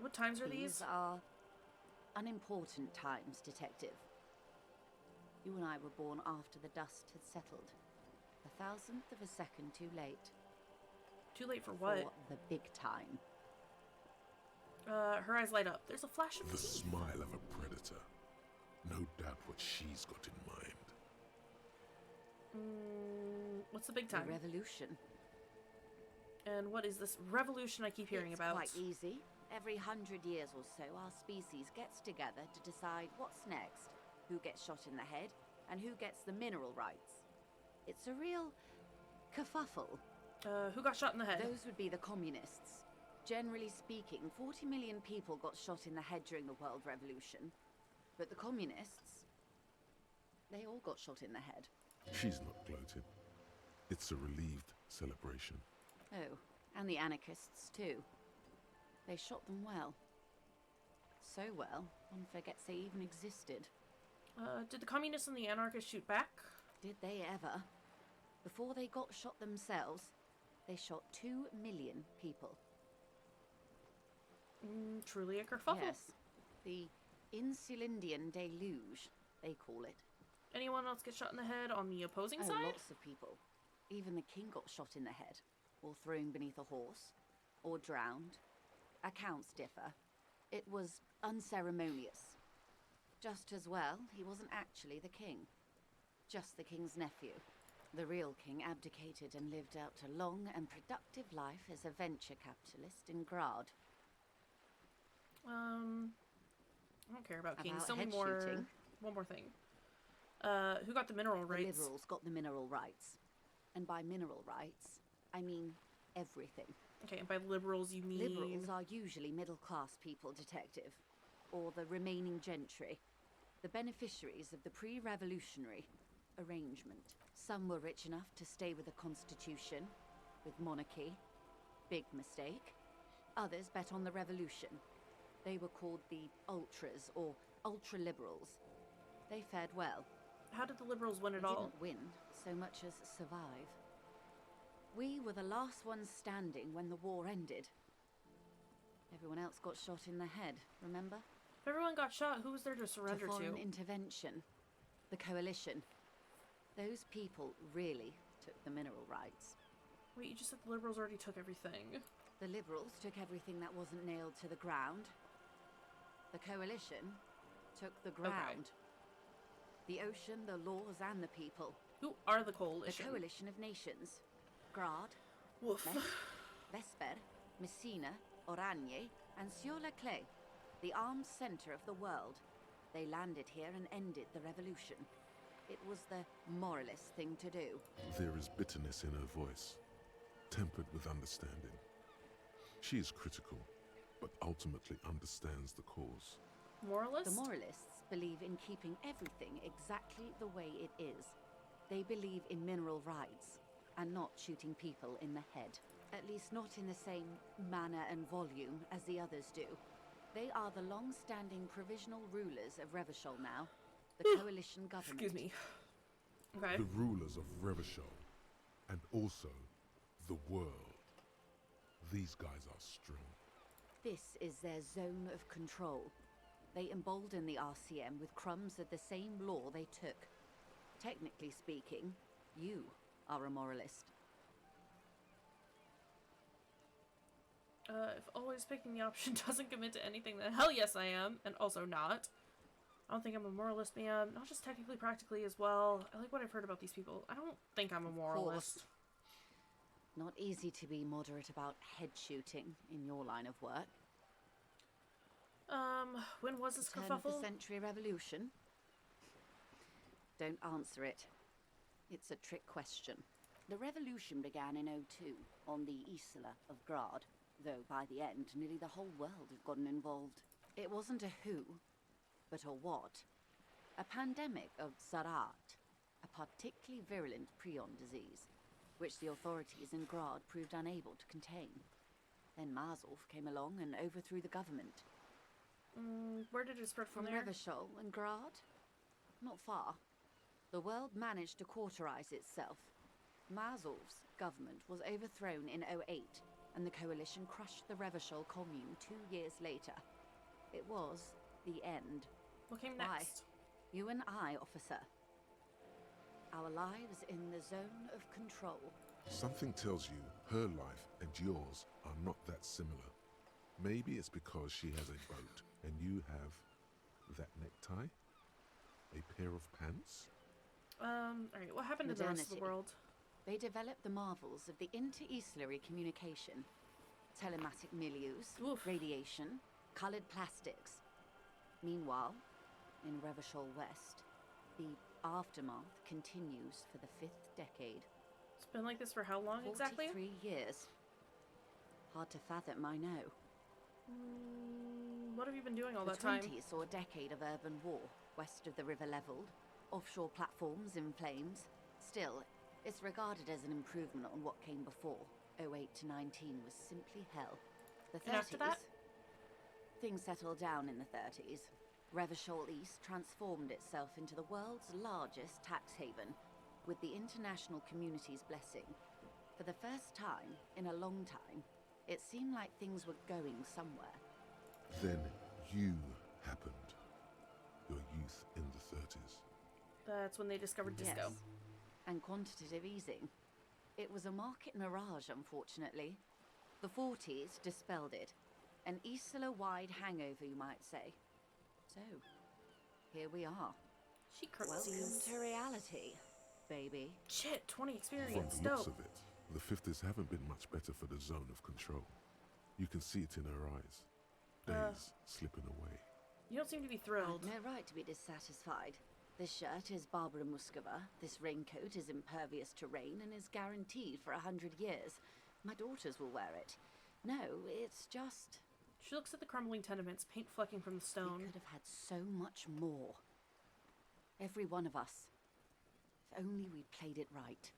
What times are these? These are unimportant times, detective. You and I were born after the dust had settled. 1,000th of a second too late. Too late for what? For the big time. Her eyes light up. There's a flash of the smile of a predator. No doubt what she's got in mind. What's the big time? The revolution. And what is this revolution I keep hearing about? It's quite easy. Every 100 years or so, our species gets together to decide what's next, who gets shot in the head, and who gets the mineral rights. It's a real kerfuffle. Who got shot in the head? Those would be the communists. Generally speaking, 40 million people got shot in the head during the World Revolution. But the communists, they all got shot in the head. She's not gloating. It's a relieved celebration. Oh, and the anarchists too. They shot them well. So well, one forgets they even existed. Did the communists and the anarchists shoot back? Did they ever? Before they got shot themselves, they shot 2 million people. Truly a kerfuffle. Yes. The Insulindian deluge, they call it. Anyone else get shot in the head on the opposing side? Lots of people. Even the king got shot in the head, or thrown beneath a horse, or drowned. Accounts differ. It was unceremonious. Just as well, he wasn't actually the king. Just the king's nephew. The real king abdicated and lived out a long and productive life as a venture capitalist in Grad. I don't care about kings. About Tell me head more. shooting. One more thing. Who got the mineral rights? The liberals got the mineral rights. And by mineral rights, I mean everything. Okay, and by liberals you mean... Liberals are usually middle-class people, Detective. Or the remaining gentry. The beneficiaries of the pre-revolutionary arrangement. Some were rich enough to stay with the constitution, with monarchy. Big mistake. Others bet on the revolution. They were called the ultras, or ultra-liberals. They fared well. How did the liberals win it They all? didn't win so much as survive. We were the last ones standing when the war ended. Everyone else got shot in the head, remember? If everyone got shot, who was there to surrender To foreign to? intervention. The coalition. Those people really took the mineral rights. Wait, you just said the liberals already took everything. The liberals took everything that wasn't nailed to the ground. The coalition took the ground. The ocean, the laws, and the people. Who are the coalition? The coalition of nations. Grad, Woof. Metz, Vesper, Messina, Oranje, and Sur-la-Clay. The armed center of the world. They landed here and ended the revolution. It was the moralist thing to do. There is bitterness in her voice, tempered with understanding. She is critical, but ultimately understands the cause. Moralist? The moralists believe in keeping everything exactly the way it is. They believe in mineral rights, and not shooting people in the head. At least not in the same manner and volume as the others do. They are the long-standing provisional rulers of Revachol now. The coalition government. Excuse me. Okay. The rulers of Revachol, and also the world. These guys are strong. This is their zone of control. They embolden the RCM with crumbs of the same law they took. Technically speaking, you are a moralist. If always picking the option doesn't commit to anything, then hell yes I am, and also not. I don't think I'm a moralist, ma'am. Not just technically, practically as well. I like what I've heard about these people. I don't think I'm a moralist. Not easy to be moderate about head shooting in your line of work. When was this Turn of kerfuffle? the century revolution? Don't answer it. It's a trick question. The revolution began in '02 on the Isla of Grad, though by the end, nearly the whole world had gotten involved. It wasn't a who, but a what. A pandemic of Zarat, a particularly virulent prion disease, which the authorities in Grad proved unable to contain. Then Marzolf came along and overthrew the government. Where did it spread from there? Revachol and Grad? Not far. The world managed to cauterize itself. Marzolf's government was overthrown in '08, and the coalition crushed the Revachol commune 2 years later. It was the end. What came Why? next? You and I, officer. our lives in the zone of control. Something tells you her life and yours are not that similar. Maybe it's because she has a boat and you have that necktie? A pair of pants? Alright, what happened to the rest of the world? They developed the marvels of the inter-eastlery communication. Telematic milieus, radiation, coloured plastics. Meanwhile, in Revachol West, the aftermath continues for the 5th decade. It's been like this for how long exactly? 43 years. Hard to fathom, I know. What have you been doing all that time? The 20s saw a decade of urban war, west of the river leveled, offshore platforms in flames. Still, it's regarded as an improvement on what came before. 08 to 19 was simply hell. The 30s, and after that? Things settled down in the 30s. Revachol East transformed itself into the world's largest tax haven, with the international community's blessing. For the first time in a long time, it seemed like things were going somewhere. Then you happened. Your youth in the 30s. That's when they discovered disco. Yes. And quantitative easing. It was a market mirage, unfortunately. The 40s dispelled it. An Isla-wide hangover, you might say. So, here we are. She Welcome to reality, baby. Shit, 20 experience. From the looks of it, the 50s haven't been much better for the zone of control. You can see it in her eyes. Days slipping away. You don't seem to be thrilled. I've no right to be dissatisfied. This shirt is Barbara Muscova. This raincoat is impervious to rain and is guaranteed for 100 years. My daughters will wear it. No, it's just... She looks at the crumbling tenements, paint flecking from the stone. We could have had so much more. Every one of us. If only we'd played it right.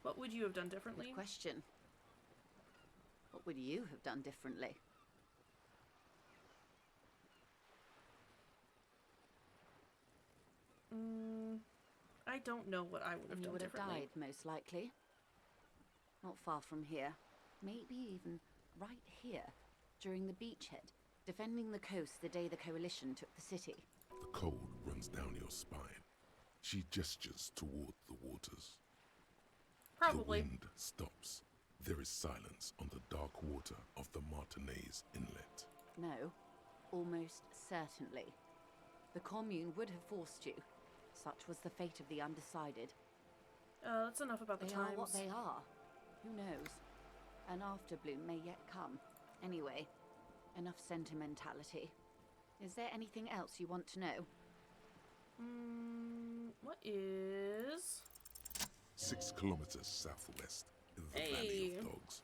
What would you have done differently? Good question. What would you have done differently? I don't know what I would have done You would have differently. died, most likely. Not far from here. Maybe even right here, during the beachhead, defending the coast the day the Coalition took the city. The cold runs down your spine. She gestures toward the waters. Probably. The wind stops. There is silence on the dark water of the Martinez Inlet. No, almost certainly. The Commune would have forced you. Such was the fate of the undecided. That's enough about the They times. are what they are. Who knows? An afterbloom may yet come. Anyway, enough sentimentality. Is there anything else you want to know? What is... 6 kilometers southwest in the Valley of Dogs.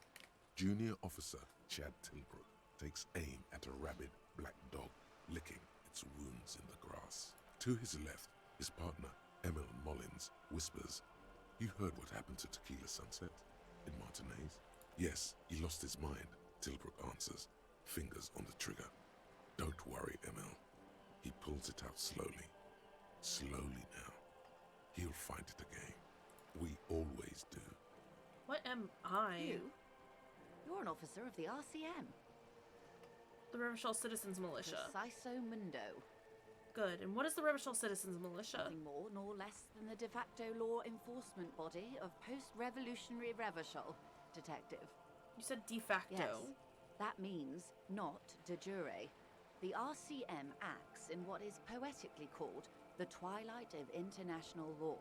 Junior Officer Chad Tilbrook takes aim at a rabid black dog, licking its wounds in the grass. To his left, his partner, Emil Mullins, whispers, "You heard what happened to Tequila Sunset in Martinez?" "Yes, he lost his mind," Tilbrook answers, fingers on the trigger. "Don't worry, Emil." He pulls it out slowly. Slowly now. He'll find it again. We always do. What am I? You? You're an officer of the RCM. The Revachol Citizens Militia. Preciso Mundo. Good. And what is the Revachol Citizens Militia? Nothing more nor less than the de facto law enforcement body of post-revolutionary Revachol, detective. You said de facto. Yes. That means not de jure. The RCM acts in what is poetically called the twilight of international law,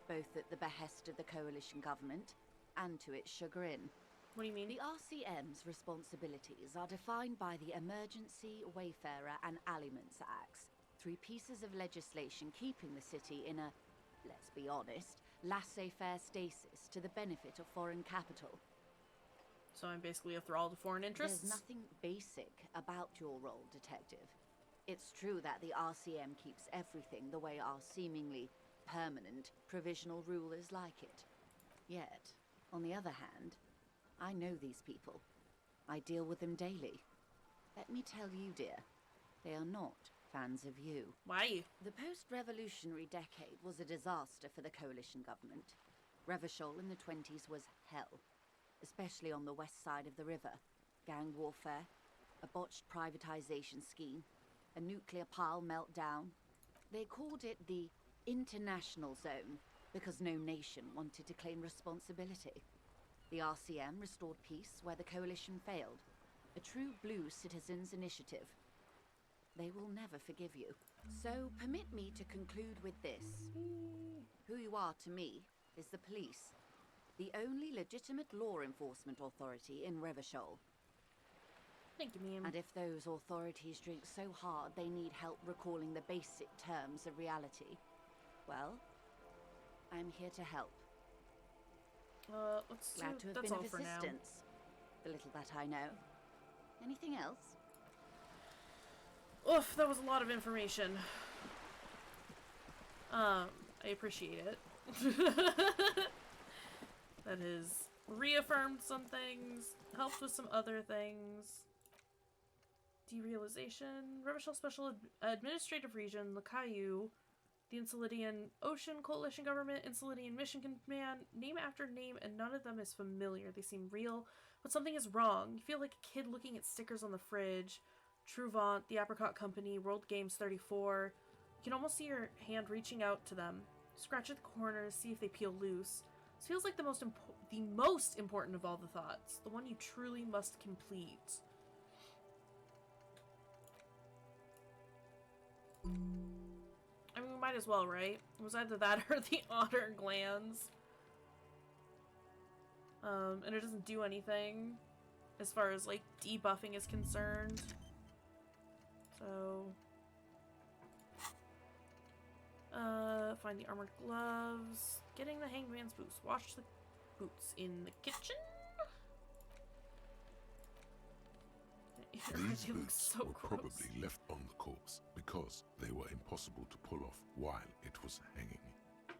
both at the behest of the coalition government and to its chagrin. What do you mean? The RCM's responsibilities are defined by the Emergency, Wayfarer and Aliments Acts, 3 pieces of legislation keeping the city in a, let's be honest, laissez-faire stasis to the benefit of foreign capital. So I'm basically a thrall to foreign interests? There's nothing basic about your role, detective. It's true that the RCM keeps everything the way our seemingly permanent provisional rulers like it. Yet, on the other hand, I know these people. I deal with them daily. Let me tell you, dear, they are not fans of you. Why? The post-revolutionary decade was a disaster for the coalition government. Revachol in the 20s was hell, especially on the west side of the river. Gang warfare, a botched privatization scheme, a nuclear pile meltdown. They called it the International Zone, because no nation wanted to claim responsibility. The RCM restored peace where the Coalition failed. A true blue citizens' initiative. They will never forgive you. So permit me to conclude with this. Who you are to me is the police, the only legitimate law enforcement authority in Revachol. Thank you, ma'am. And if those authorities drink so hard they need help recalling the basic terms of reality, well, I'm here to help. Let's Glad to have that's been all of for now. assistance. The little that I know. Anything else? Oof, that was a lot of information. I appreciate it. That has reaffirmed some things, helped with some other things. Derealization. Revachol Special Administrative Region, Lakayu. The Insulatean Ocean Coalition Government, Insulatean Mission Command, name after name, and none of them is familiar. They seem real, but something is wrong. You feel like a kid looking at stickers on the fridge. Truvant, the Apricot Company, World Games 34. You can almost see your hand reaching out to them. Scratch at the corners, see if they peel loose. This feels like the most important of all the thoughts. The one you truly must complete. I mean, we might as well, right? It was either that or the otter glands. And it doesn't do anything as far as, like, debuffing is concerned. So... find the armored gloves. Getting the hangman's boots. Wash the boots in the kitchen. These boots were probably left on the corpse because they were impossible to pull off while it was hanging.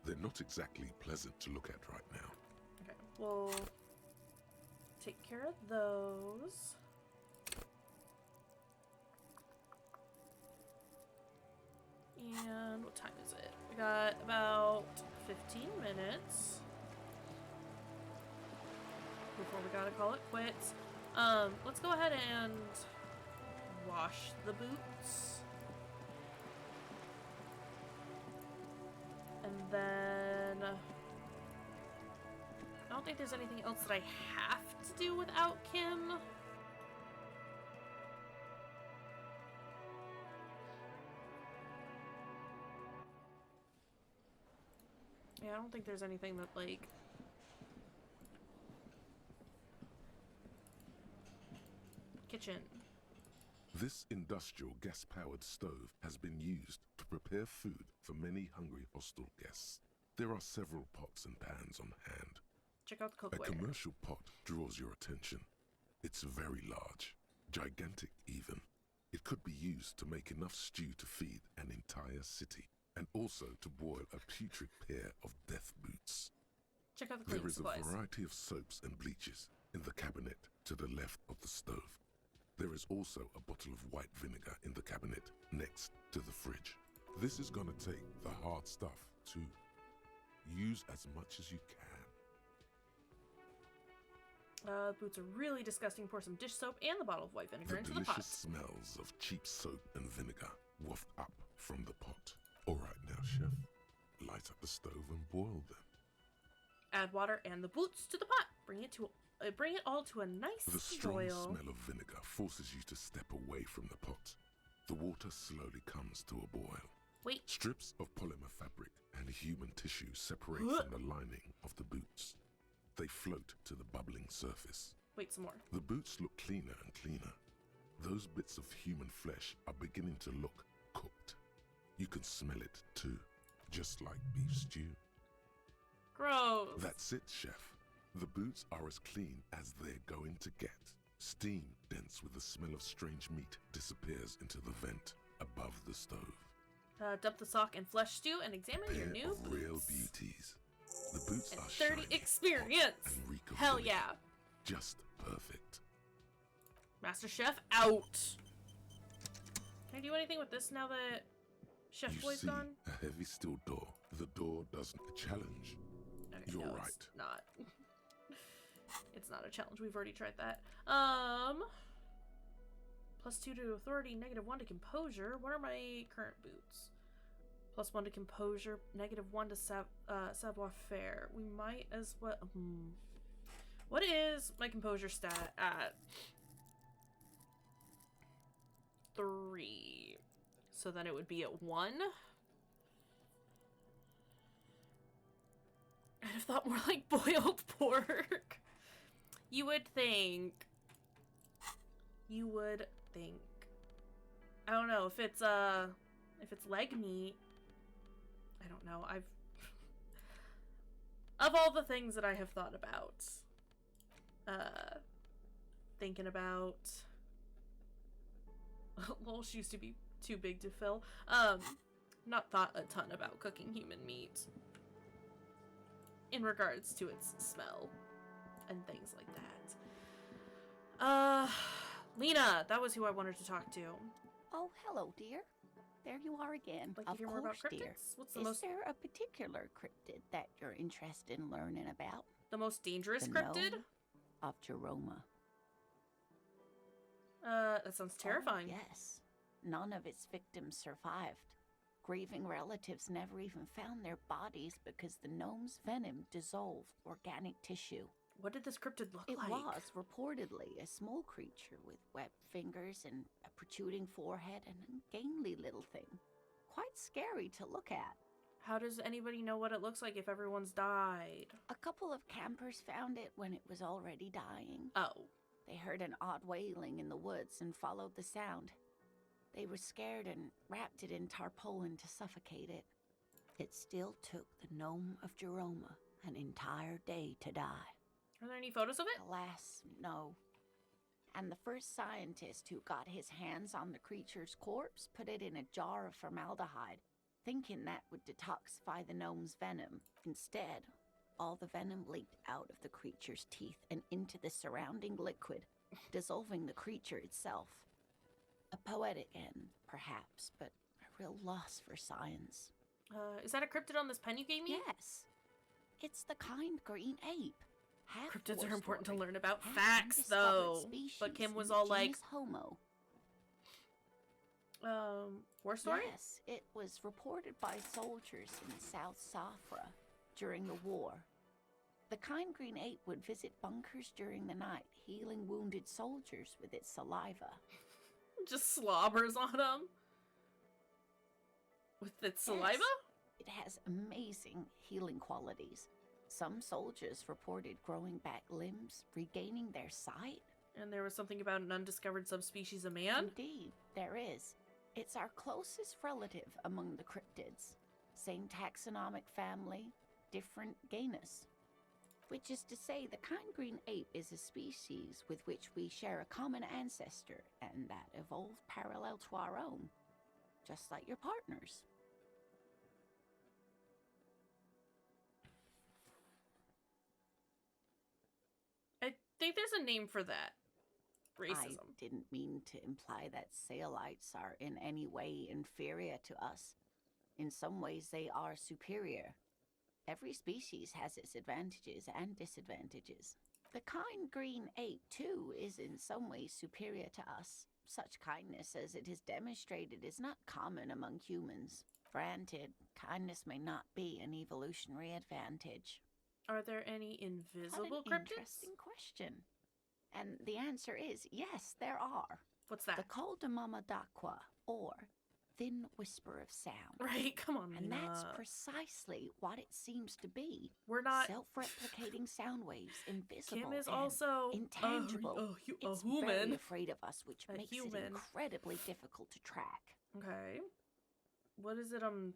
They're not exactly pleasant to look at right now. Okay, we'll take care of those. And what time is it? We got about 15 minutes before we gotta call it quits. Let's go ahead and wash the boots. And then I don't think there's anything else that I have to do without Kim. Yeah, I don't think there's anything that, like... Kitchen. This industrial gas-powered stove has been used to prepare food for many hungry hostel guests. There are several pots and pans on hand. Check out the A cookware. commercial pot draws your attention. It's very large, gigantic even. It could be used to make enough stew to feed an entire city, and also to boil a putrid pair of death boots. Check out the There cleaning is supplies. a variety of soaps and bleaches in the cabinet to the left of the stove. There is also a bottle of white vinegar in the cabinet next to the fridge. This is gonna take the hard stuff too. Use as much as you can. Boots are really disgusting. Pour some dish soap and the bottle of white vinegar into the pot. Delicious smells of cheap soap and vinegar waft up from the pot. All right now, chef. Light up the stove and boil them. Add water and the boots to the pot. Bring it all to a nice The strong boil. smell of vinegar forces you to step away from the pot. The water slowly comes to a boil. Wait. Strips of polymer fabric and human tissue separate from the lining of the boots. They float to the bubbling surface. Wait, some more. The boots look cleaner and cleaner. Those bits of human flesh are beginning to look cooked. You can smell it too, just like beef stew. Gross. That's it, chef. The boots are as clean as they're going to get. Steam, dense with the smell of strange meat, disappears into the vent above the stove. Dump the sock and flesh stew and examine your Pair new of boots. real beauties. The boots And are 30 shiny, experience. hot, and reek of Hell vinegar. yeah. Just perfect. Master Chef out. Can I do anything with this now that Chef You Boy's see gone? a heavy steel door. The door doesn't challenge. Okay, You're no, right. It's not. It's not a challenge. We've already tried that. +2 to authority, -1 to composure. What are my current boots? +1 to composure, -1 to savoir-faire. We might as well... What is my composure stat at? 3. So then it would be at 1. I'd have thought more like boiled pork. You would think. You would think. I don't know if it's leg meat. I don't know. Of all the things that I have thought about, thinking about Lolsh used to be too big to fill. Not thought a ton about cooking human meat in regards to its smell and things like that. Lena, that was who I wanted to talk to. Oh, hello, dear. There you are again. Like to hear more about cryptids? What's the most... Is there a particular cryptid that you're interested in learning about? The most dangerous the cryptid? Gnome of Jeroma. That sounds terrifying. Oh, yes. None of its victims survived. Grieving relatives never even found their bodies because the gnome's venom dissolved organic tissue. What did this cryptid look like? It was reportedly a small creature with webbed fingers and a protruding forehead and a gangly little thing. Quite scary to look at. How does anybody know what it looks like if everyone's died? A couple of campers found it when it was already dying. Oh. They heard an odd wailing in the woods and followed the sound. They were scared and wrapped it in tarpaulin to suffocate it. It still took the gnome of Jeroma an entire day to die. Are there any photos of it? Alas, no. And the first scientist who got his hands on the creature's corpse put it in a jar of formaldehyde, thinking that would detoxify the gnome's venom. Instead, all the venom leaked out of the creature's teeth and into the surrounding liquid, dissolving the creature itself. A poetic end, perhaps, but a real loss for science. Is that a cryptid on this pen you gave me? Yes. It's the kind green ape. Cryptids are important to learn about. Facts, though. But Kim was all like... Homo. War story? Yes, it was reported by soldiers in South Safra during the war. The kind green ape would visit bunkers during the night, healing wounded soldiers with its saliva. Just slobbers on them? With its saliva? It has amazing healing qualities. Some soldiers reported growing back limbs, regaining their sight. And there was something about an undiscovered subspecies of man? Indeed, there is. It's our closest relative among the cryptids. Same taxonomic family, different genus. Which is to say, the kind green ape is a species with which we share a common ancestor, and that evolved parallel to our own. Just like your partners. I think there's a name for that. Racism. I didn't mean to imply that Saolites are in any way inferior to us. In some ways, they are superior. Every species has its advantages and disadvantages. The kind green ape, too, is in some ways superior to us. Such kindness as it is demonstrated is not common among humans. Granted, kindness may not be an evolutionary advantage. Are there any invisible What an cryptids? Interesting question. And the answer is yes, there are. What's that? The Col de Mama d'Aqua, or thin whisper of sound. Right, come on, And Mina. that's precisely what it seems to be. We're not... Self-replicating sound waves, invisible Kim is and intangible. It's human. very afraid of us, which A makes human. it incredibly difficult to track. Okay. What does it, sound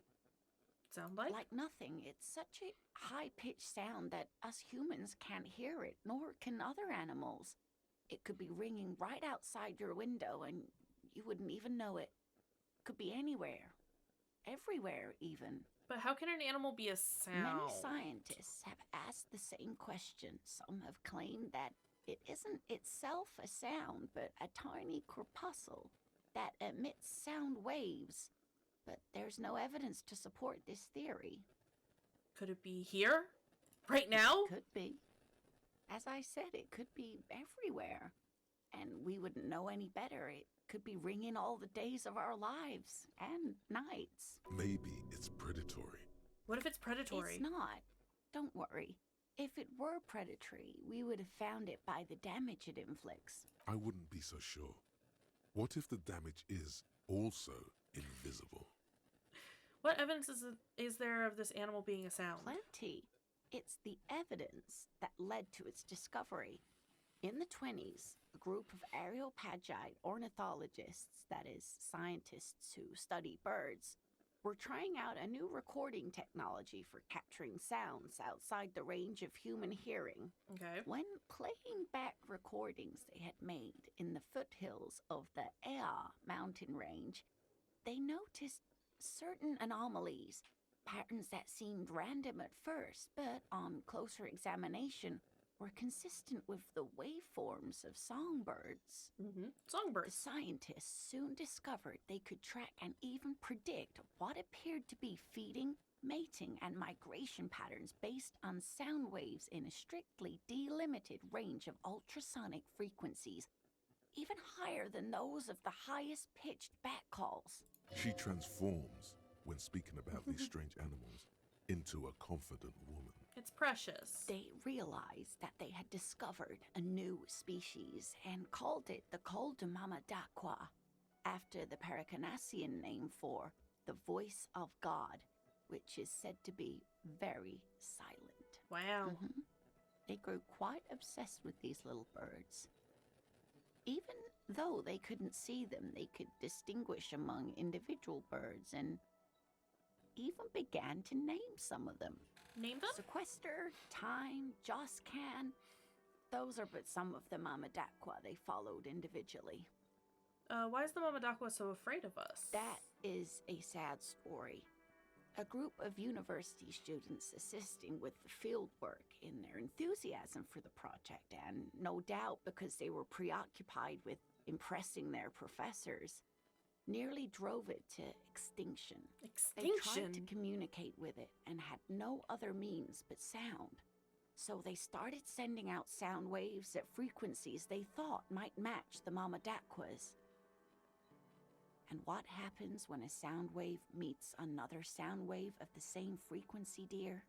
like? Like nothing. It's such a high-pitched sound that us humans can't hear it, nor can other animals. It could be ringing right outside your window and you wouldn't even know it. Could be anywhere. Everywhere, even. But how can an animal be a sound? Many scientists have asked the same question. Some have claimed that it isn't itself a sound, but a tiny corpuscle that emits sound waves. But there's no evidence to support this theory. Could it be here? Right now? It could be. As I said, it could be everywhere. and we wouldn't know any better. It could be ringing all the days of our lives and nights. Maybe it's predatory. What if it's predatory? It's not. Don't worry. If it were predatory, we would have found it by the damage it inflicts. I wouldn't be so sure. What if the damage is also invisible? What evidence is there of this animal being a sound? Plenty. It's the evidence that led to its discovery. In the 20s, a group of Areopagite ornithologists, that is, scientists who study birds, were trying out a new recording technology for capturing sounds outside the range of human hearing. Okay. When playing back recordings they had made in the foothills of the Ea mountain range, they noticed certain anomalies, patterns that seemed random at first, but on closer examination were consistent with the waveforms of songbirds. Songbirds. The scientists soon discovered they could track and even predict what appeared to be feeding, mating, and migration patterns based on sound waves in a strictly delimited range of ultrasonic frequencies, even higher than those of the highest pitched bat calls. She transforms, when speaking about these strange animals, into a confident woman. It's precious. They realized that they had discovered a new species and called it the Coldamamadaqua, after the Paracanassian name for the voice of God, which is said to be very silent. Wow. They grew quite obsessed with these little birds. Even though they couldn't see them, they could distinguish among individual birds and even began to name some of them. Name them? Sequester, Time, Joscan. Those are but some of the Mamadaqua they followed individually. Why is the Mamadaqua so afraid of us? That is a sad story. A group of university students assisting with the field work in their enthusiasm for the project, and no doubt because they were preoccupied with impressing their professors, nearly drove it to extinction. They tried to communicate with it and had no other means but sound. So they started sending out sound waves at frequencies they thought might match the Mamadaqwas. And what happens when a sound wave meets another sound wave of the same frequency, dear?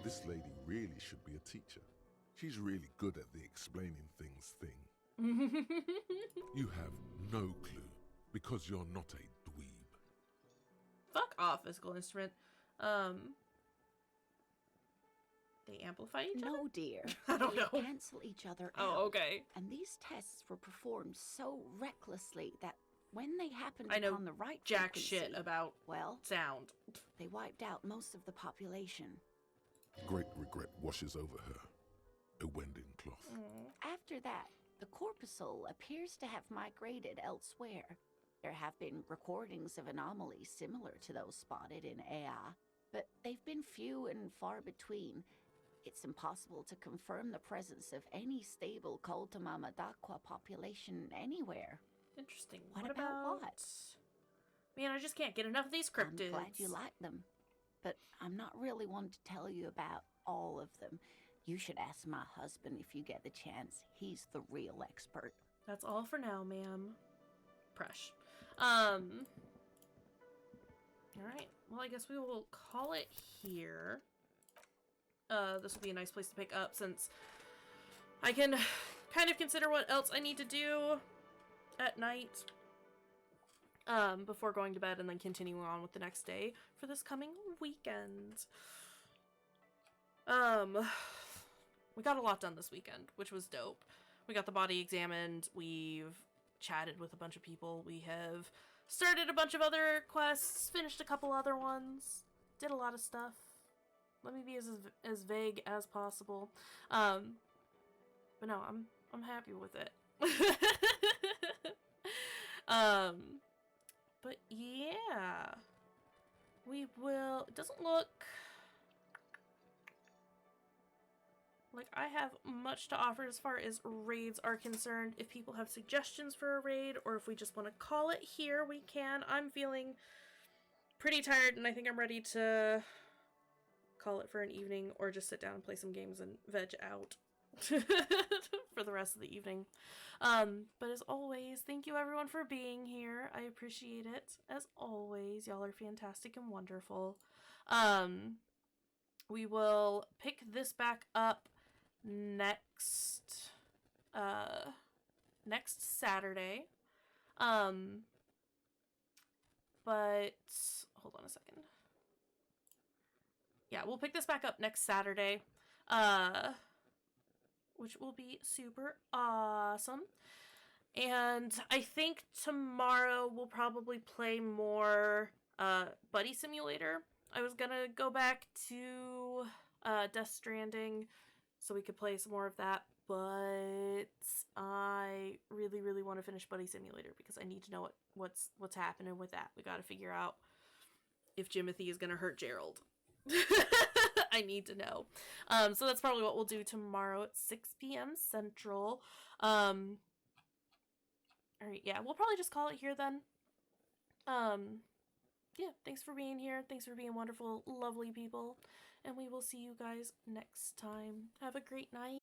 This lady really should be a teacher. She's really good at the explaining things thing. You have no clue. Because you're not a dweeb. Fuck off, physical instrument. They amplify each other? No, dear. I don't know. They cancel each other out. Oh, okay. And these tests were performed so recklessly that when they happened I know upon the right jack frequency, shit about sound. They wiped out most of the population. Great regret washes over her. A wending cloth. After that, the corpuscle appears to have migrated elsewhere. There have been recordings of anomalies similar to those spotted in Ea, but they've been few and far between. It's impossible to confirm the presence of any stable Coldamamadaqua population anywhere. Interesting. What about what? Man, I just can't get enough of these cryptids. I'm glad you like them, but I'm not really one to tell you about all of them. You should ask my husband if you get the chance. He's the real expert. That's all for now, ma'am. Presh. Alright. Well, I guess we will call it here. This will be a nice place to pick up since I can kind of consider what else I need to do at night before going to bed and then continuing on with the next day for this coming weekend. We got a lot done this weekend, which was dope. We got the body examined, we've chatted with a bunch of people, we have started a bunch of other quests, finished a couple other ones, did a lot of stuff. Let me be as vague as possible. But no, I'm happy with it. But yeah, we will. It doesn't look like I have much to offer as far as raids are concerned. If people have suggestions for a raid, or if we just want to call it here, we can. I'm feeling pretty tired, and I think I'm ready to call it for an evening, or just sit down and play some games and veg out. for the rest of the evening. But as always, thank you everyone for being here. I appreciate it. As always, y'all are fantastic and wonderful. We will pick this back up next Saturday. But hold on a second. Yeah, we'll pick this back up next Saturday. Which will be super awesome. And I think tomorrow we'll probably play more Buddy Simulator. I was gonna go back to Death Stranding so we could play some more of that, but I really, really want to finish Buddy Simulator because I need to know what's happening with that. We gotta figure out if Jimothy is gonna hurt Gerald. I need to know. So that's probably what we'll do tomorrow at 6 p.m. Central. Alright, yeah, we'll probably just call it here then. Yeah, thanks for being here. Thanks for being wonderful, lovely people. And we will see you guys next time. Have a great night.